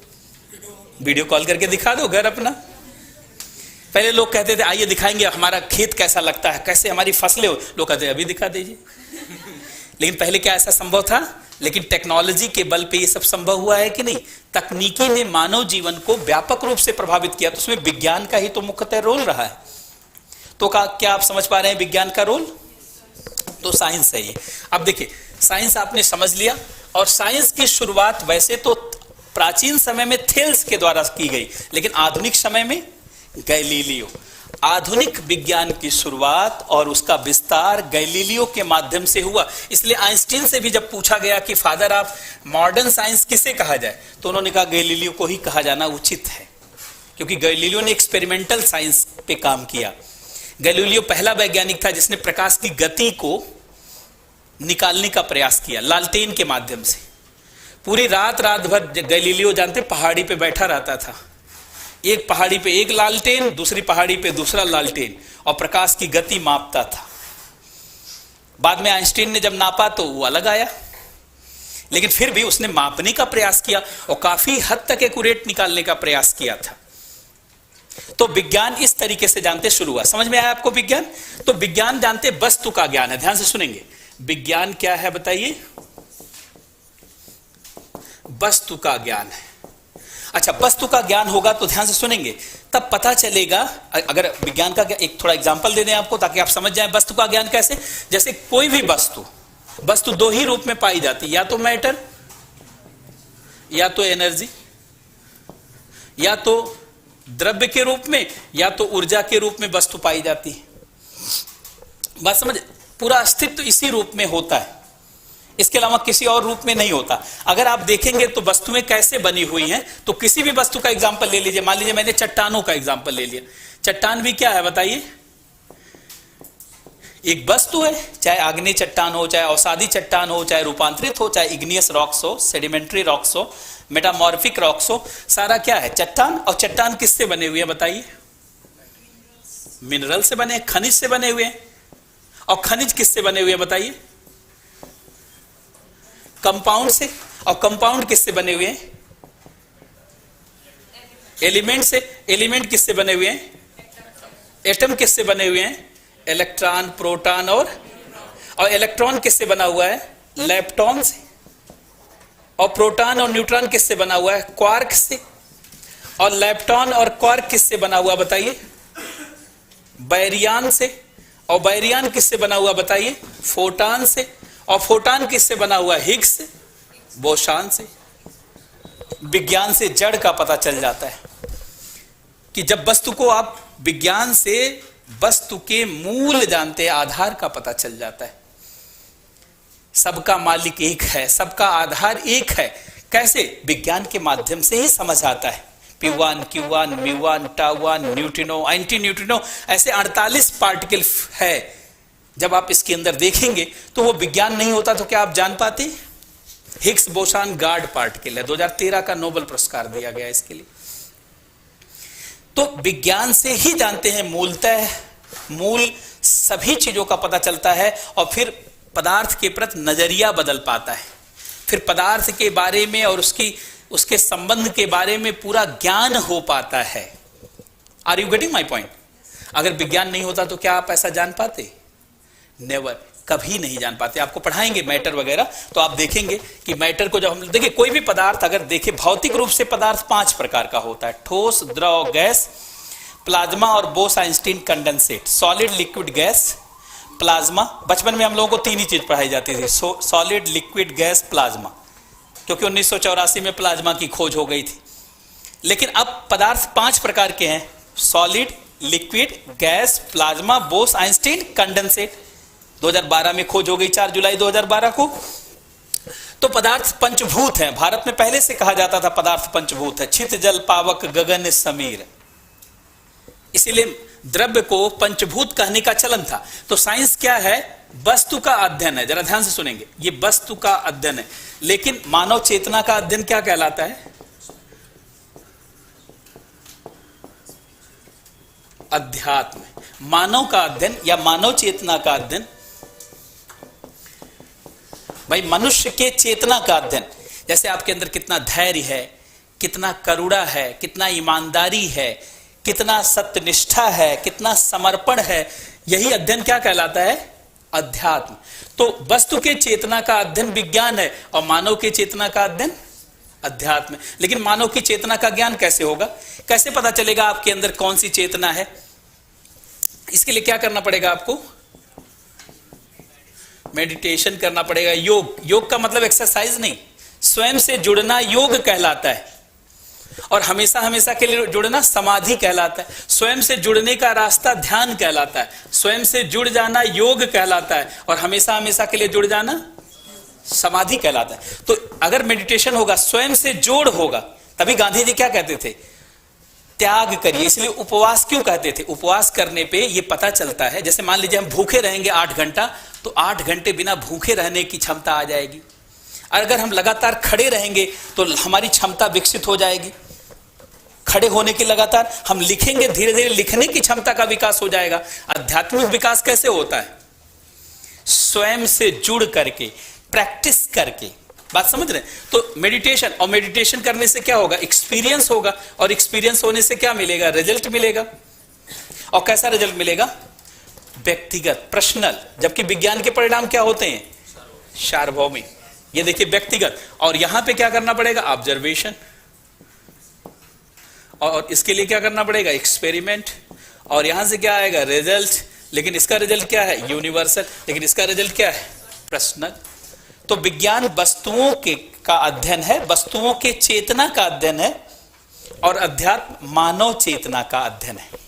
वीडियो कॉल करके दिखा दो घर अपना। पहले लोग कहते थे आइए दिखाएंगे हमारा खेत कैसा लगता है, कैसे हमारी फसलें हो। लोग कहते हैं अभी दिखा दीजिए। लेकिन पहले क्या ऐसा संभव था? लेकिन टेक्नोलॉजी के बल पे ये सब संभव हुआ है कि नहीं? तकनीकी ने मानव जीवन को व्यापक रूप से प्रभावित किया, तो उसमें विज्ञान का ही तो मुख्यतः रोल रहा है। तो क्या आप समझ पा रहे हैं विज्ञान का रोल? तो साइंस है ये। अब देखिए, साइंस आपने समझ लिया, और साइंस की शुरुआत वैसे तो प्राचीन समय में थेल्स के द्वारा की गई, लेकिन आधुनिक समय में गैलीलियो। आधुनिक विज्ञान की शुरुआत और उसका विस्तार गैलीलियो के माध्यम से हुआ। इसलिए आइंस्टीन से भी जब पूछा गया कि फादर ऑफ मॉडर्न साइंस किसे कहा जाए, तो उन्होंने कहा गैलीलियो को ही कहा जाना उचित है, क्योंकि गैलीलियो ने एक्सपेरिमेंटल साइंस पे काम किया। गैलीलियो पहला वैज्ञानिक था जिसने प्रकाश की गति को निकालने का प्रयास किया लालटेन के माध्यम से। पूरी रात भर गैलीलियो जानते पहाड़ी पे बैठा रहता था, एक पहाड़ी पे एक लालटेन, दूसरी पहाड़ी पे दूसरा लालटेन, और प्रकाश की गति मापता था। बाद में आइंस्टीन ने जब नापा तो वो अलग आया, लेकिन फिर भी उसने मापने का प्रयास किया और काफी हद तक एक्यूरेट निकालने का प्रयास किया था। तो विज्ञान इस तरीके से जानते शुरू हुआ। समझ में आया आपको विज्ञान? तो विज्ञान जानते वस्तु का ज्ञान है। ध्यान से सुनेंगे, विज्ञान क्या है बताइए? वस्तु का ज्ञान है। अच्छा, वस्तु का ज्ञान होगा तो ध्यान से सुनेंगे, तब पता चलेगा। अगर विज्ञान का एक थोड़ा एग्जांपल दे दें आपको ताकि आप समझ जाएं वस्तु का ज्ञान कैसे। जैसे कोई भी वस्तु दो ही रूप में पाई जाती है, या तो मैटर, या तो एनर्जी, या तो द्रव्य के रूप में, या तो ऊर्जा के रूप में वस्तु पाई जाती है। बात समझ? पूरा अस्तित्व इसी रूप में होता है, इसके अलावा किसी और रूप में नहीं होता। अगर आप देखेंगे तो वस्तुएं कैसे बनी हुई हैं, तो किसी भी वस्तु का एग्जांपल ले लीजिए। मान लीजिए मैंने चट्टानों का एग्जांपल ले लिया। चट्टान भी क्या है बताइए? एक वस्तु है, चाहे आग्नेय चट्टान हो, चाहे अवसादी चट्टान हो, चाहे रूपांतरित हो, चाहे इग्नियस रॉक्स हो, सेडिमेंट्री रॉक्स हो, मेटामॉर्फिक रॉक्स हो, सारा क्या है? चट्टान। और चट्टान किससे बने हुए हैं बताइए? मिनरल से बने, खनिज से बने हुए हैं। और खनिज किससे बने हुए हैं बताइए? कंपाउंड से। और कंपाउंड किससे बने हुए हैं? एलिमेंट से। एलिमेंट किससे बने हुए हैं? एटम किससे बने हुए हैं? इलेक्ट्रॉन, प्रोटॉन और इलेक्ट्रॉन किससे बना हुआ है? लेप्टॉन से। और प्रोटॉन और न्यूट्रॉन किससे बना हुआ है? क्वार्क से। और लेप्टॉन और क्वार्क किससे बना हुआ बताइए? बैरियन से। और बैरियन किससे बना हुआ बताइए? फोटॉन से। और फोटॉन किससे बना हुआ? हिग्स, बोसॉन से। विज्ञान से जड़ का पता चल जाता है कि जब वस्तु को आप विज्ञान से वस्तु के मूल जानते हैं, आधार का पता चल जाता है। सबका मालिक एक है, सबका आधार एक है। कैसे? विज्ञान के माध्यम से ही समझ आता है। P1, Q1, μ1, τ1, neutrino, anti neutrino, ऐसे 48 पार्टिकल है। जब आप इसके अंदर देखेंगे तो वो विज्ञान नहीं होता तो क्या आप जान पाते? हिग्स बोसॉन गार्ड पार्टिकल है, 2013 का नोबेल पुरस्कार दिया गया इसके लिए। तो विज्ञान से ही जानते हैं मूलतः मूल सभी चीजों का पता चलता है, और फिर पदार्थ के प्रति नजरिया बदल पाता है। फिर पदार्थ के बारे में और उसके संबंध के बारे में पूरा ज्ञान हो पाता है। Are you getting my point? अगर विज्ञान नहीं होता तो क्या आप ऐसा जान पाते? नेवर, कभी नहीं जान पाते। आपको पढ़ाएंगे मैटर वगैरह तो आप देखेंगे कि मैटर को जब हम देखिए, कोई भी पदार्थ अगर देखे भौतिक रूप से, पदार्थ 5 प्रकार का होता है: ठोस, द्रव, गैस, प्लाज्मा और Bose-Einstein condensate. Solid, liquid, gas, plasma. बचपन में हम लोगों को 3 ही चीज पढ़ाई जाती थी: सॉलिड, लिक्विड, गैस, प्लाज्मा, क्योंकि 1984 में प्लाज्मा की खोज हो गई थी। लेकिन अब पदार्थ 5 प्रकार के हैं: solid, liquid, gas, plasma, Bose-Einstein condensate. 2012 में खोज हो गई, 4 जुलाई 2012 को। तो पदार्थ पंचभूत हैं। भारत में पहले से कहा जाता था पदार्थ पंचभूत है: छित, जल, पावक, गगन, समीर। इसीलिए द्रव्य को पंचभूत कहने का चलन था। तो साइंस क्या है? वस्तु का अध्ययन है। जरा ध्यान से सुनेंगे, ये वस्तु का अध्ययन है। लेकिन मानव चेतना का अध्ययन क्या कहलाता है? अध्यात्म। मानव का अध्ययन या मानव चेतना का अध्ययन, भाई मनुष्य के चेतना का अध्ययन। जैसे आपके अंदर कितना धैर्य है, कितना करुणा है, कितना ईमानदारी है, कितना सत्यनिष्ठा है, कितना समर्पण है, यही अध्ययन क्या कहलाता है? अध्यात्म। तो वस्तु के चेतना का अध्ययन विज्ञान है और मानव के चेतना का अध्ययन अध्यात्म। लेकिन मानव की चेतना का ज्ञान कैसे होगा? कैसे पता चलेगा आपके अंदर कौन सी चेतना है? इसके लिए क्या करना पड़ेगा आपको? मेडिटेशन करना पड़ेगा। योग का मतलब एक्सरसाइज नहीं, स्वयं से जुड़ना योग कहलाता है, और हमेशा हमेशा के लिए जुड़ना समाधि कहलाता है। स्वयं से जुड़ने का रास्ता ध्यान कहलाता है, स्वयं से जुड़ जाना योग कहलाता है, और हमेशा हमेशा के लिए जुड़ जाना समाधि कहलाता है। तो अगर मेडिटेशन होगा, स्वयं से जोड़ होगा, तभी गांधी जी क्या कहते थे, त्याग करिए। इसलिए उपवास क्यों कहते थे, उपवास करने पे ये पता चलता है, जैसे मान लीजिए हम भूखे रहेंगे 8 घंटा, तो 8 घंटे बिना भूखे रहने की क्षमता आ जाएगी। अगर हम लगातार खड़े रहेंगे तो हमारी क्षमता विकसित हो जाएगी, खड़े होने की लगातार हम लिखेंगे, धीरे धीरे लिखने की क्षमता का विकास हो जाएगा। आध्यात्मिक विकास कैसे होता है, स्वयं से जुड़ करके, प्रैक्टिस करके। बात समझ रहे हैं? तो मेडिटेशन, और मेडिटेशन करने से क्या होगा, एक्सपीरियंस होगा, और एक्सपीरियंस होने से क्या मिलेगा, रिजल्ट मिलेगा। और कैसा रिजल्ट मिलेगा, व्यक्तिगत, पर्सनल। जबकि विज्ञान के परिणाम क्या होते हैं, सार्वभौमिक। ये देखिए व्यक्तिगत, और यहां पे क्या करना पड़ेगा, ऑब्जर्वेशन, और इसके लिए क्या करना पड़ेगा, एक्सपेरिमेंट, और यहां से क्या आएगा, रिजल्ट। लेकिन इसका रिजल्ट क्या है, यूनिवर्सल, लेकिन इसका रिजल्ट क्या है, पर्सनल। तो विज्ञान वस्तुओं के का अध्ययन है, वस्तुओं के चेतना का अध्ययन है, और अध्यात्म मानव चेतना का अध्ययन है।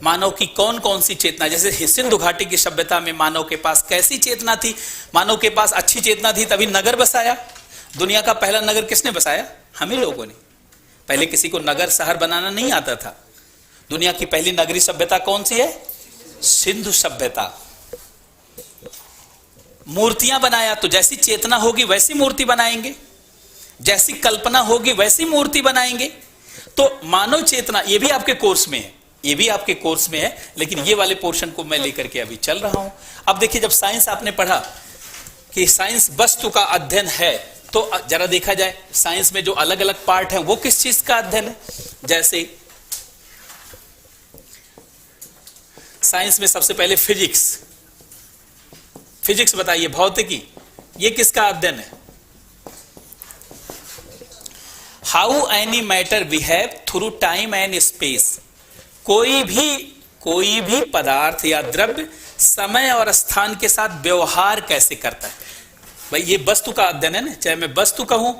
मानव की कौन कौन सी चेतना, जैसे सिंधु घाटी की सभ्यता में मानव के पास कैसी चेतना थी, मानव के पास अच्छी चेतना थी, तभी नगर बसाया। दुनिया का पहला नगर किसने बसाया, हमें लोगों ने। पहले किसी को नगर शहर बनाना नहीं आता था। दुनिया की पहली नगरीय सभ्यता कौन सी है, सिंधु सभ्यता। मूर्तियां बनाया, तो जैसी चेतना होगी वैसी मूर्ति बनाएंगे, जैसी कल्पना होगी वैसी मूर्ति बनाएंगे। तो मानव चेतना, ये भी आपके कोर्स में है, ये भी आपके कोर्स में है, लेकिन ये वाले पोर्शन को मैं लेकर के अभी चल रहा हूं। अब देखिए, जब साइंस आपने पढ़ा कि साइंस वस्तु का अध्ययन है, तो जरा देखा जाए साइंस में जो अलग अलग पार्ट हैं वो किस चीज का अध्ययन है। जैसे साइंस में सबसे पहले फिजिक्स, फिजिक्स बताइए, भौतिकी, ये किसका अध्ययन है। How any matter behave through time and space. कोई भी पदार्थ या द्रव्य समय और स्थान के साथ व्यवहार कैसे करता है। भाई ये वस्तु का अध्ययन है ना, चाहे मैं वस्तु कहूं,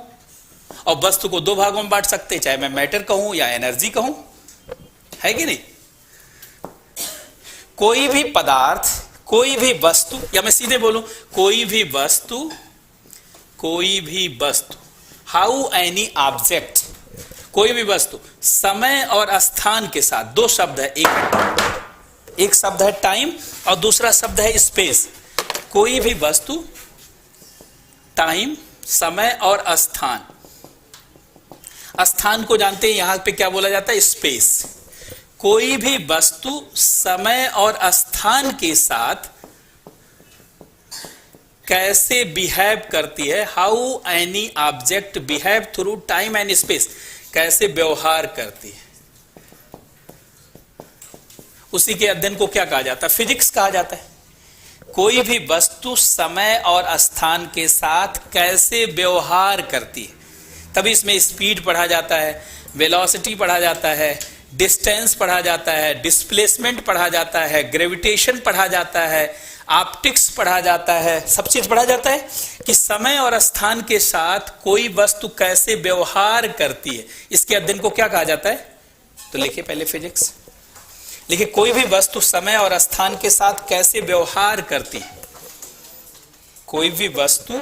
और वस्तु को 2 भागों में बांट सकते हैं, चाहे मैं मैटर कहूं या एनर्जी कहूं, है कि नहीं। कोई भी पदार्थ, कोई भी वस्तु, या मैं सीधे बोलूं, कोई भी वस्तु, हाउ एनी ऑब्जेक्ट, कोई भी वस्तु समय और स्थान के साथ, 2 शब्द है, एक शब्द है टाइम और दूसरा शब्द है स्पेस। कोई भी वस्तु, टाइम, समय और स्थान। स्थान को जानते हैं, यहां पे क्या बोला जाता है, स्पेस। कोई भी वस्तु समय और स्थान के साथ कैसे बिहेव करती है, how any object behave through time and space, कैसे व्यवहार करती है, उसी के अध्ययन को क्या कहा जाता है, फिजिक्स कहा जाता है। कोई भी वस्तु समय और स्थान के साथ कैसे व्यवहार करती है, तभी इसमें स्पीड पढ़ा जाता है, वेलोसिटी पढ़ा जाता है, डिस्टेंस पढ़ा जाता है, डिस्प्लेसमेंट पढ़ा जाता है, ग्रेविटेशन पढ़ा जाता है, ऑप्टिक्स पढ़ा जाता है, सब चीज पढ़ा जाता है कि समय और स्थान के साथ कोई वस्तु कैसे व्यवहार करती है। इसके अध्ययन को क्या कहा जाता है, तो लिखिए पहले फिजिक्स, लिखिए कोई भी वस्तु समय और स्थान के साथ कैसे व्यवहार करती है। कोई भी वस्तु,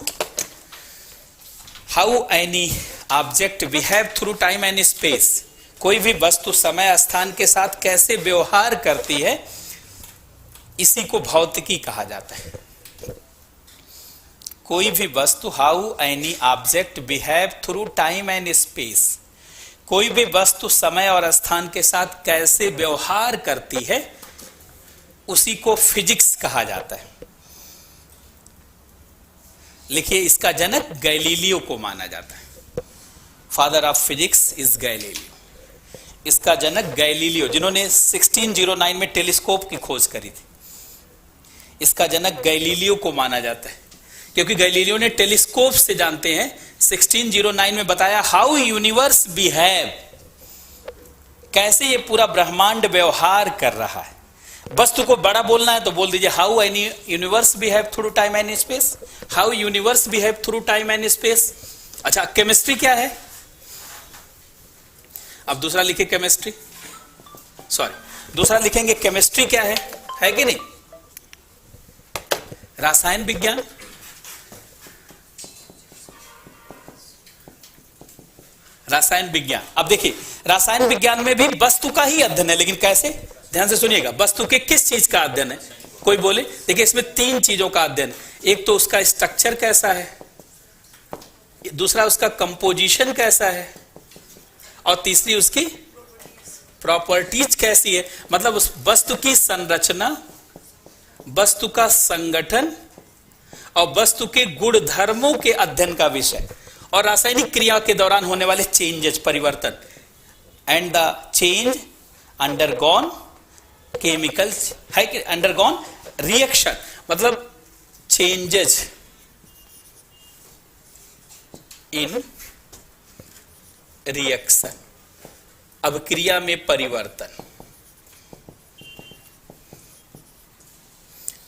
how any object behave through time and space, कोई भी वस्तु समय स्थान के साथ कैसे व्यवहार करती है, इसी को भौतिकी कहा जाता है। कोई भी वस्तु, how any object behave through time and space, कोई भी वस्तु समय और स्थान के साथ कैसे व्यवहार करती है, उसी को फिजिक्स कहा जाता है। लिखिए, इसका जनक गैलीलियो को माना जाता है। Father of physics is Galileo. इसका जनक गैलीलियो, जिन्होंने 1609 में टेलीस्कोप की खोज करी थी, इसका जनक गैलीलियो को माना जाता है, क्योंकि गैलीलियो ने टेलीस्कोप से, जानते हैं, 1609 में बताया हाउ यूनिवर्स बिहेव, कैसे ये पूरा ब्रह्मांड व्यवहार कर रहा है। वस्तु को बड़ा बोलना है तो बोल दीजिए how any universe behave through time and space, how universe behave through time and space. अच्छा, केमिस्ट्री क्या है? अब दूसरा लिखे केमिस्ट्री, सॉरी दूसरा लिखेंगे केमिस्ट्री क्या है कि नहीं? रासायन विज्ञान, रासायन विज्ञान। अब देखिए रासायन विज्ञान में भी वस्तु का ही अध्ययन है, लेकिन कैसे? ध्यान से सुनिएगा, वस्तु के किस चीज का अध्ययन है? कोई बोले? देखिए इसमें 3 चीजों का अध्ययन, एक तो उसका स्ट्रक्चर कैसा है, दूसरा उसका कंपोजिशन कैसा है, और तीसरी उसकी प्रॉपर्टीज कैसी है। मतलब उस वस्तु की संरचना, वस्तु का संगठन और वस्तु के गुण धर्मों के अध्ययन का विषय, और रासायनिक क्रिया के दौरान होने वाले चेंजेस, परिवर्तन, and the change undergone chemicals है कि अंडरगॉन रिएक्शन, मतलब चेंजेस इन रिएक्शन। अब क्रिया में परिवर्तन,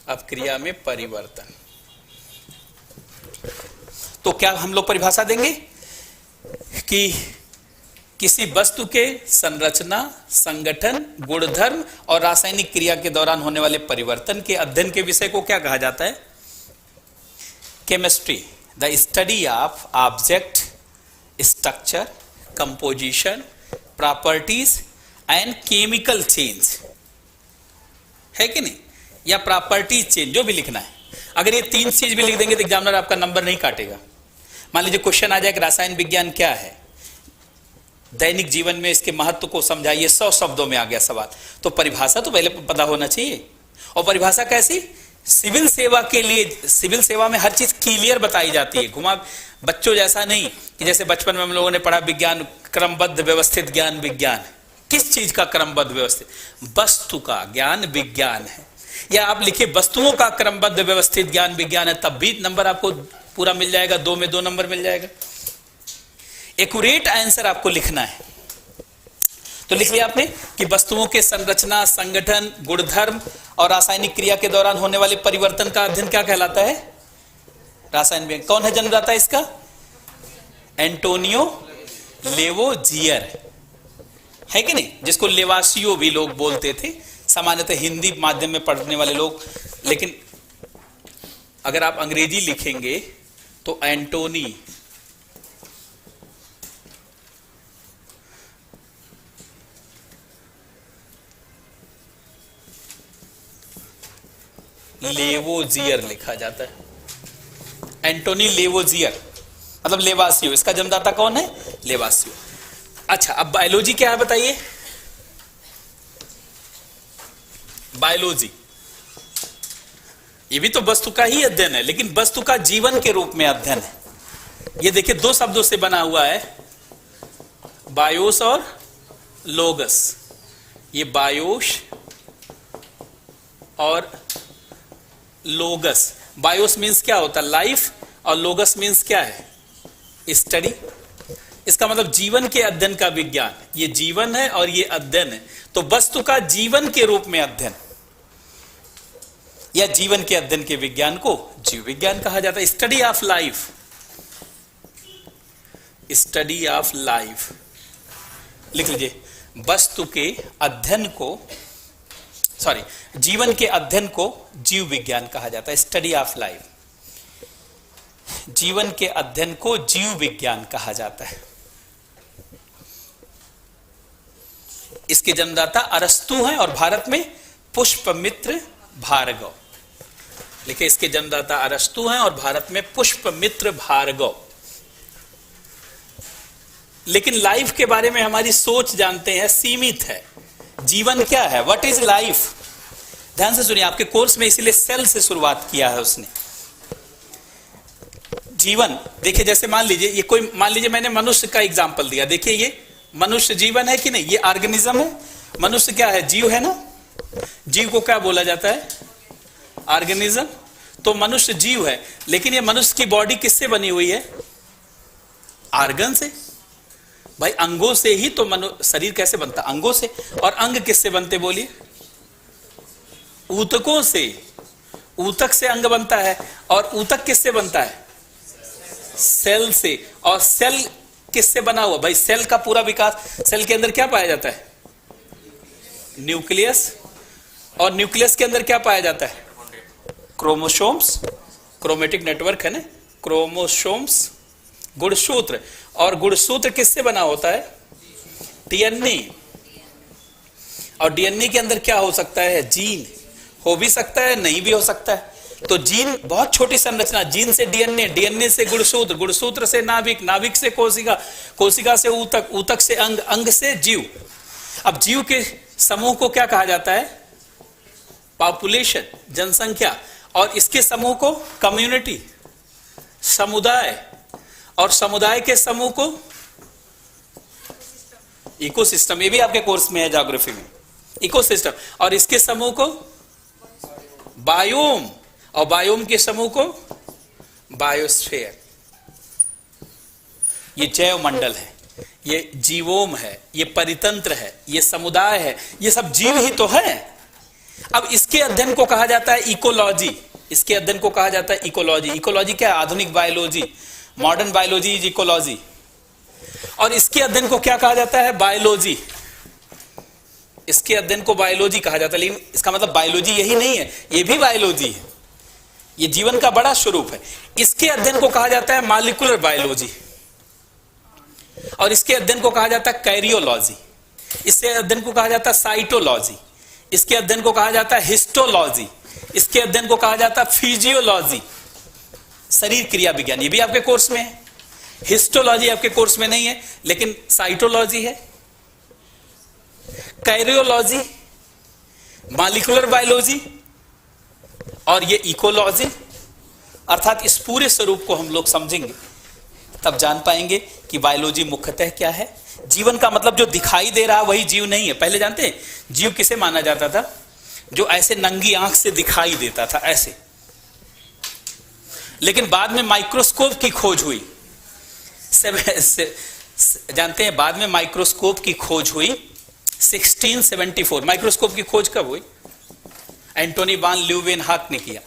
अब क्रिया में परिवर्तन। तो क्या हम लोग परिभाषा देंगे कि किसी वस्तु के संरचना, संगठन, गुणधर्म और रासायनिक क्रिया के दौरान होने वाले परिवर्तन के अध्ययन के विषय को क्या कहा जाता है? Chemistry, the study of object, structure, composition, properties and chemical change, है कि नहीं? या प्रॉपर्टीज चेंज, जो भी लिखना है। अगर ये 3 चीज भी लिख देंगे तो एग्जामिनर आपका नंबर नहीं काटेगा। मान लीजिए क्वेश्चन आ जाए कि रासायन विज्ञान क्या है, दैनिक जीवन में इसके महत्व को समझाइए, 100 शब्दों में आ गया सवाल, तो परिभाषा तो पहले पता होना चाहिए। और परिभाषा कैसी? सिविल सेवा के लिए, सिविल सेवा में हर चीज क्लियर बताई जाती है, घुमा बच्चों जैसा नहीं कि जैसे बचपन में हम लोगों ने पढ़ा विज्ञान क्रमबद्ध व्यवस्थित ज्ञान विज्ञान। किस चीज का क्रमबद्ध व्यवस्थित? वस्तु का ज्ञान विज्ञान है। या आप लिखिए वस्तुओं का क्रमबद्ध व्यवस्थित ज्ञान विज्ञान है, तब भी नंबर आपको पूरा मिल जाएगा, 2 में 2 नंबर मिल जाएगा। एक्यूरेट आंसर आपको लिखना है, तो लिख लिया आपने कि वस्तुओं के संरचना, संगठन, गुणधर्म और रासायनिक क्रिया के दौरान होने वाले परिवर्तन का अध्ययन क्या कहलाता है? रासायन विज्ञान। कौन है जन्मदाता इसका? एंटोनियो लेवोजियर, है कि नहीं? जिसको लेवासियो भी लोग बोलते थे, सामान्यतः हिंदी माध्यम में पढ़ने वाले लोग, लेकिन अगर आप अंग्रेजी लिखेंगे तो एंटोनी लेवोजियर लिखा जाता है। एंटोनी लेवोजियर मतलब लेवासियो, इसका जन्मदाता कौन है? लेवासियो। अच्छा, अब बायोलॉजी क्या है बताइए? बायोलॉजी ये भी तो वस्तु का ही अध्ययन है, लेकिन वस्तु का जीवन के रूप में अध्ययन है। ये देखिए 2 शब्दों से बना हुआ है, बायोस और लोगस। ये बायोस और लोगस। बायोस मीन्स क्या होता है? लाइफ, और लोगस मीन्स क्या है? स्टडी। इसका मतलब जीवन के अध्ययन का विज्ञान। ये जीवन है और ये अध्ययन है, तो वस्तु का जीवन के रूप में अध्ययन या जीवन के अध्ययन के विज्ञान को जीव विज्ञान कहा जाता है। Study of life, study of life लिख लीजिए। वस्तु के अध्ययन को, सॉरी, जीवन के अध्ययन को जीव विज्ञान कहा जाता है, स्टडी ऑफ लाइफ। जीवन के अध्ययन को जीव विज्ञान कहा जाता है। इसके जन्मदाता अरस्तु हैं और भारत में पुष्पमित्र भार्गव। लिखे, इसके जन्मदाता अरस्तु हैं और भारत में पुष्पमित्र भार्गव। लेकिन लाइफ के बारे में हमारी सोच जानते हैं सीमित है। जीवन क्या है? What is life? ध्यान से सुनिए, आपके कोर्स में इसीलिए सेल से शुरुआत किया है उसने। जीवन देखिए, जैसे मान लीजिए ये कोई, मान लीजिए मैंने मनुष्य का एग्जांपल दिया। देखिए ये मनुष्य जीवन है कि नहीं? ये ऑर्गेनिज्म है। मनुष्य क्या है? जीव है ना। जीव को क्या बोला जाता है? ऑर्गेनिज्म। तो मनुष्य जीव है, लेकिन ये मनुष्य की बॉडी किससे बनी हुई है? ऑर्गन से। भाई अंगों से ही तो शरीर कैसे बनता? अंगों से। और अंग किससे बनते बोलिए? ऊतकों से, ऊतक से अंग बनता है, और ऊतक किससे बनता है? सेल से। और सेल किससे बना हुआ भाई? सेल का पूरा विकास, सेल के अंदर क्या पाया जाता है? न्यूक्लियस। और न्यूक्लियस के अंदर क्या पाया जाता है? क्रोमोसोम्स, क्रोमेटिक नेटवर्क है ना, क्रोमोसोम्स, गुणसूत्र। और गुणसूत्र किससे बना होता है? डीएनए। और डीएनए के अंदर क्या हो सकता है? जीन। हो भी सकता है, नहीं भी हो सकता है। तो जीन बहुत छोटी संरचना, जीन से डीएनए, डीएनए से गुणसूत्र, गुणसूत्र से नाभिक, नाभिक से कोशिका, कोशिका से ऊतक, ऊतक से अंग, अंग से जीव। अब जीव के समूह को क्या कहा जाता है? पॉपुलेशन, जनसंख्या। और इसके समूह को कम्युनिटी, समुदाय। और समुदाय के समूह को इकोसिस्टम। ये भी आपके कोर्स में है ज्योग्राफी में, इकोसिस्टम। और इसके समूह को बायोम। और बायोम के समूह को बायोस्फीयर। ये जैव मंडल है, ये जीवोम है, ये परितंत्र है, ये समुदाय है, ये सब जीव ही तो है। अब इसके अध्ययन को कहा जाता है इकोलॉजी। इसके अध्ययन को कहा जाता है इकोलॉजी। इकोलॉजी क्या है? आधुनिक biology, modern biology is ecology. और इसके अध्ययन को क्या कहा जाता है? बायोलॉजी। इसके अध्ययन को बायोलॉजी कहा जाता है, लेकिन इसका मतलब बायोलॉजी यही नहीं है, ये भी बायोलॉजी है, ये जीवन का बड़ा स्वरूप है। इसके अध्ययन को कहा जाता है मॉलिक्यूलर बायोलॉजी। और इसके अध्ययन को कहा जाता है कैरियोलॉजी। इसके अध्ययन को कहा जाता है साइटोलॉजी। इसके अध्ययन को कहा जाता है हिस्टोलॉजी। इसके अध्ययन को कहा जाता है फिजियोलॉजी, शरीर क्रिया विज्ञान। ये भी आपके कोर्स में है। हिस्टोलॉजी आपके कोर्स में नहीं है, लेकिन साइटोलॉजी है, कैरियोलॉजी, मॉलिक्यूलर बायोलॉजी और ये इकोलॉजी। अर्थात इस पूरे स्वरूप को हम लोग समझेंगे, तब जान पाएंगे कि बायोलॉजी मुख्यतः क्या है। जीवन का मतलब जो दिखाई दे रहा वही जीव नहीं है। पहले जानते हैं जीव किसे माना जाता था? जो ऐसे नंगी आंख से दिखाई देता था, ऐसे। लेकिन बाद में माइक्रोस्कोप की खोज हुई। जानते हैं बाद में माइक्रोस्कोप की खोज हुई 1674। माइक्रोस्कोप की खोज कब हुई? एंटोनी वान ल्यूवेनहाक ने किया।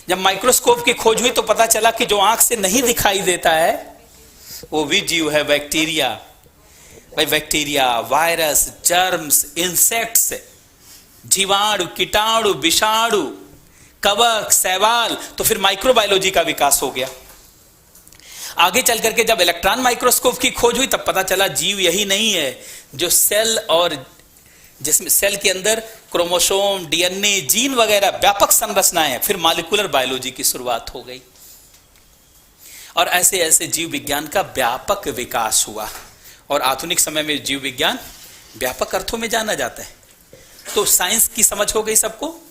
जब माइक्रोस्कोप की खोज हुई तो पता चला कि जो आंख से नहीं दिखाई देता है वो भी जीव है, बैक्टीरिया। भाई बैक्टीरिया, वायरस, जर्म्स, इंसेक्ट्स, जीवाणु, कीटाणु, विषाणु, कवक, शैवाल। तो फिर माइक्रोबायोलॉजी का विकास हो गया। आगे चल करके जब इलेक्ट्रॉन माइक्रोस्कोप की खोज हुई तब पता चला जीव यही नहीं है जो सेल, और जिसमें सेल के अंदर क्रोमोसोम, डीएनए, जीन वगैरह व्यापक संरचनाएं हैं। फिर मॉलिक्यूलर बायोलॉजी की शुरुआत हो गई और ऐसे ऐसे जीव विज्ञान का व्यापक विकास हुआ। और आधुनिक समय में जीव विज्ञान व्यापक अर्थों में जाना जाता है। तो साइंस की समझ हो गई सबको।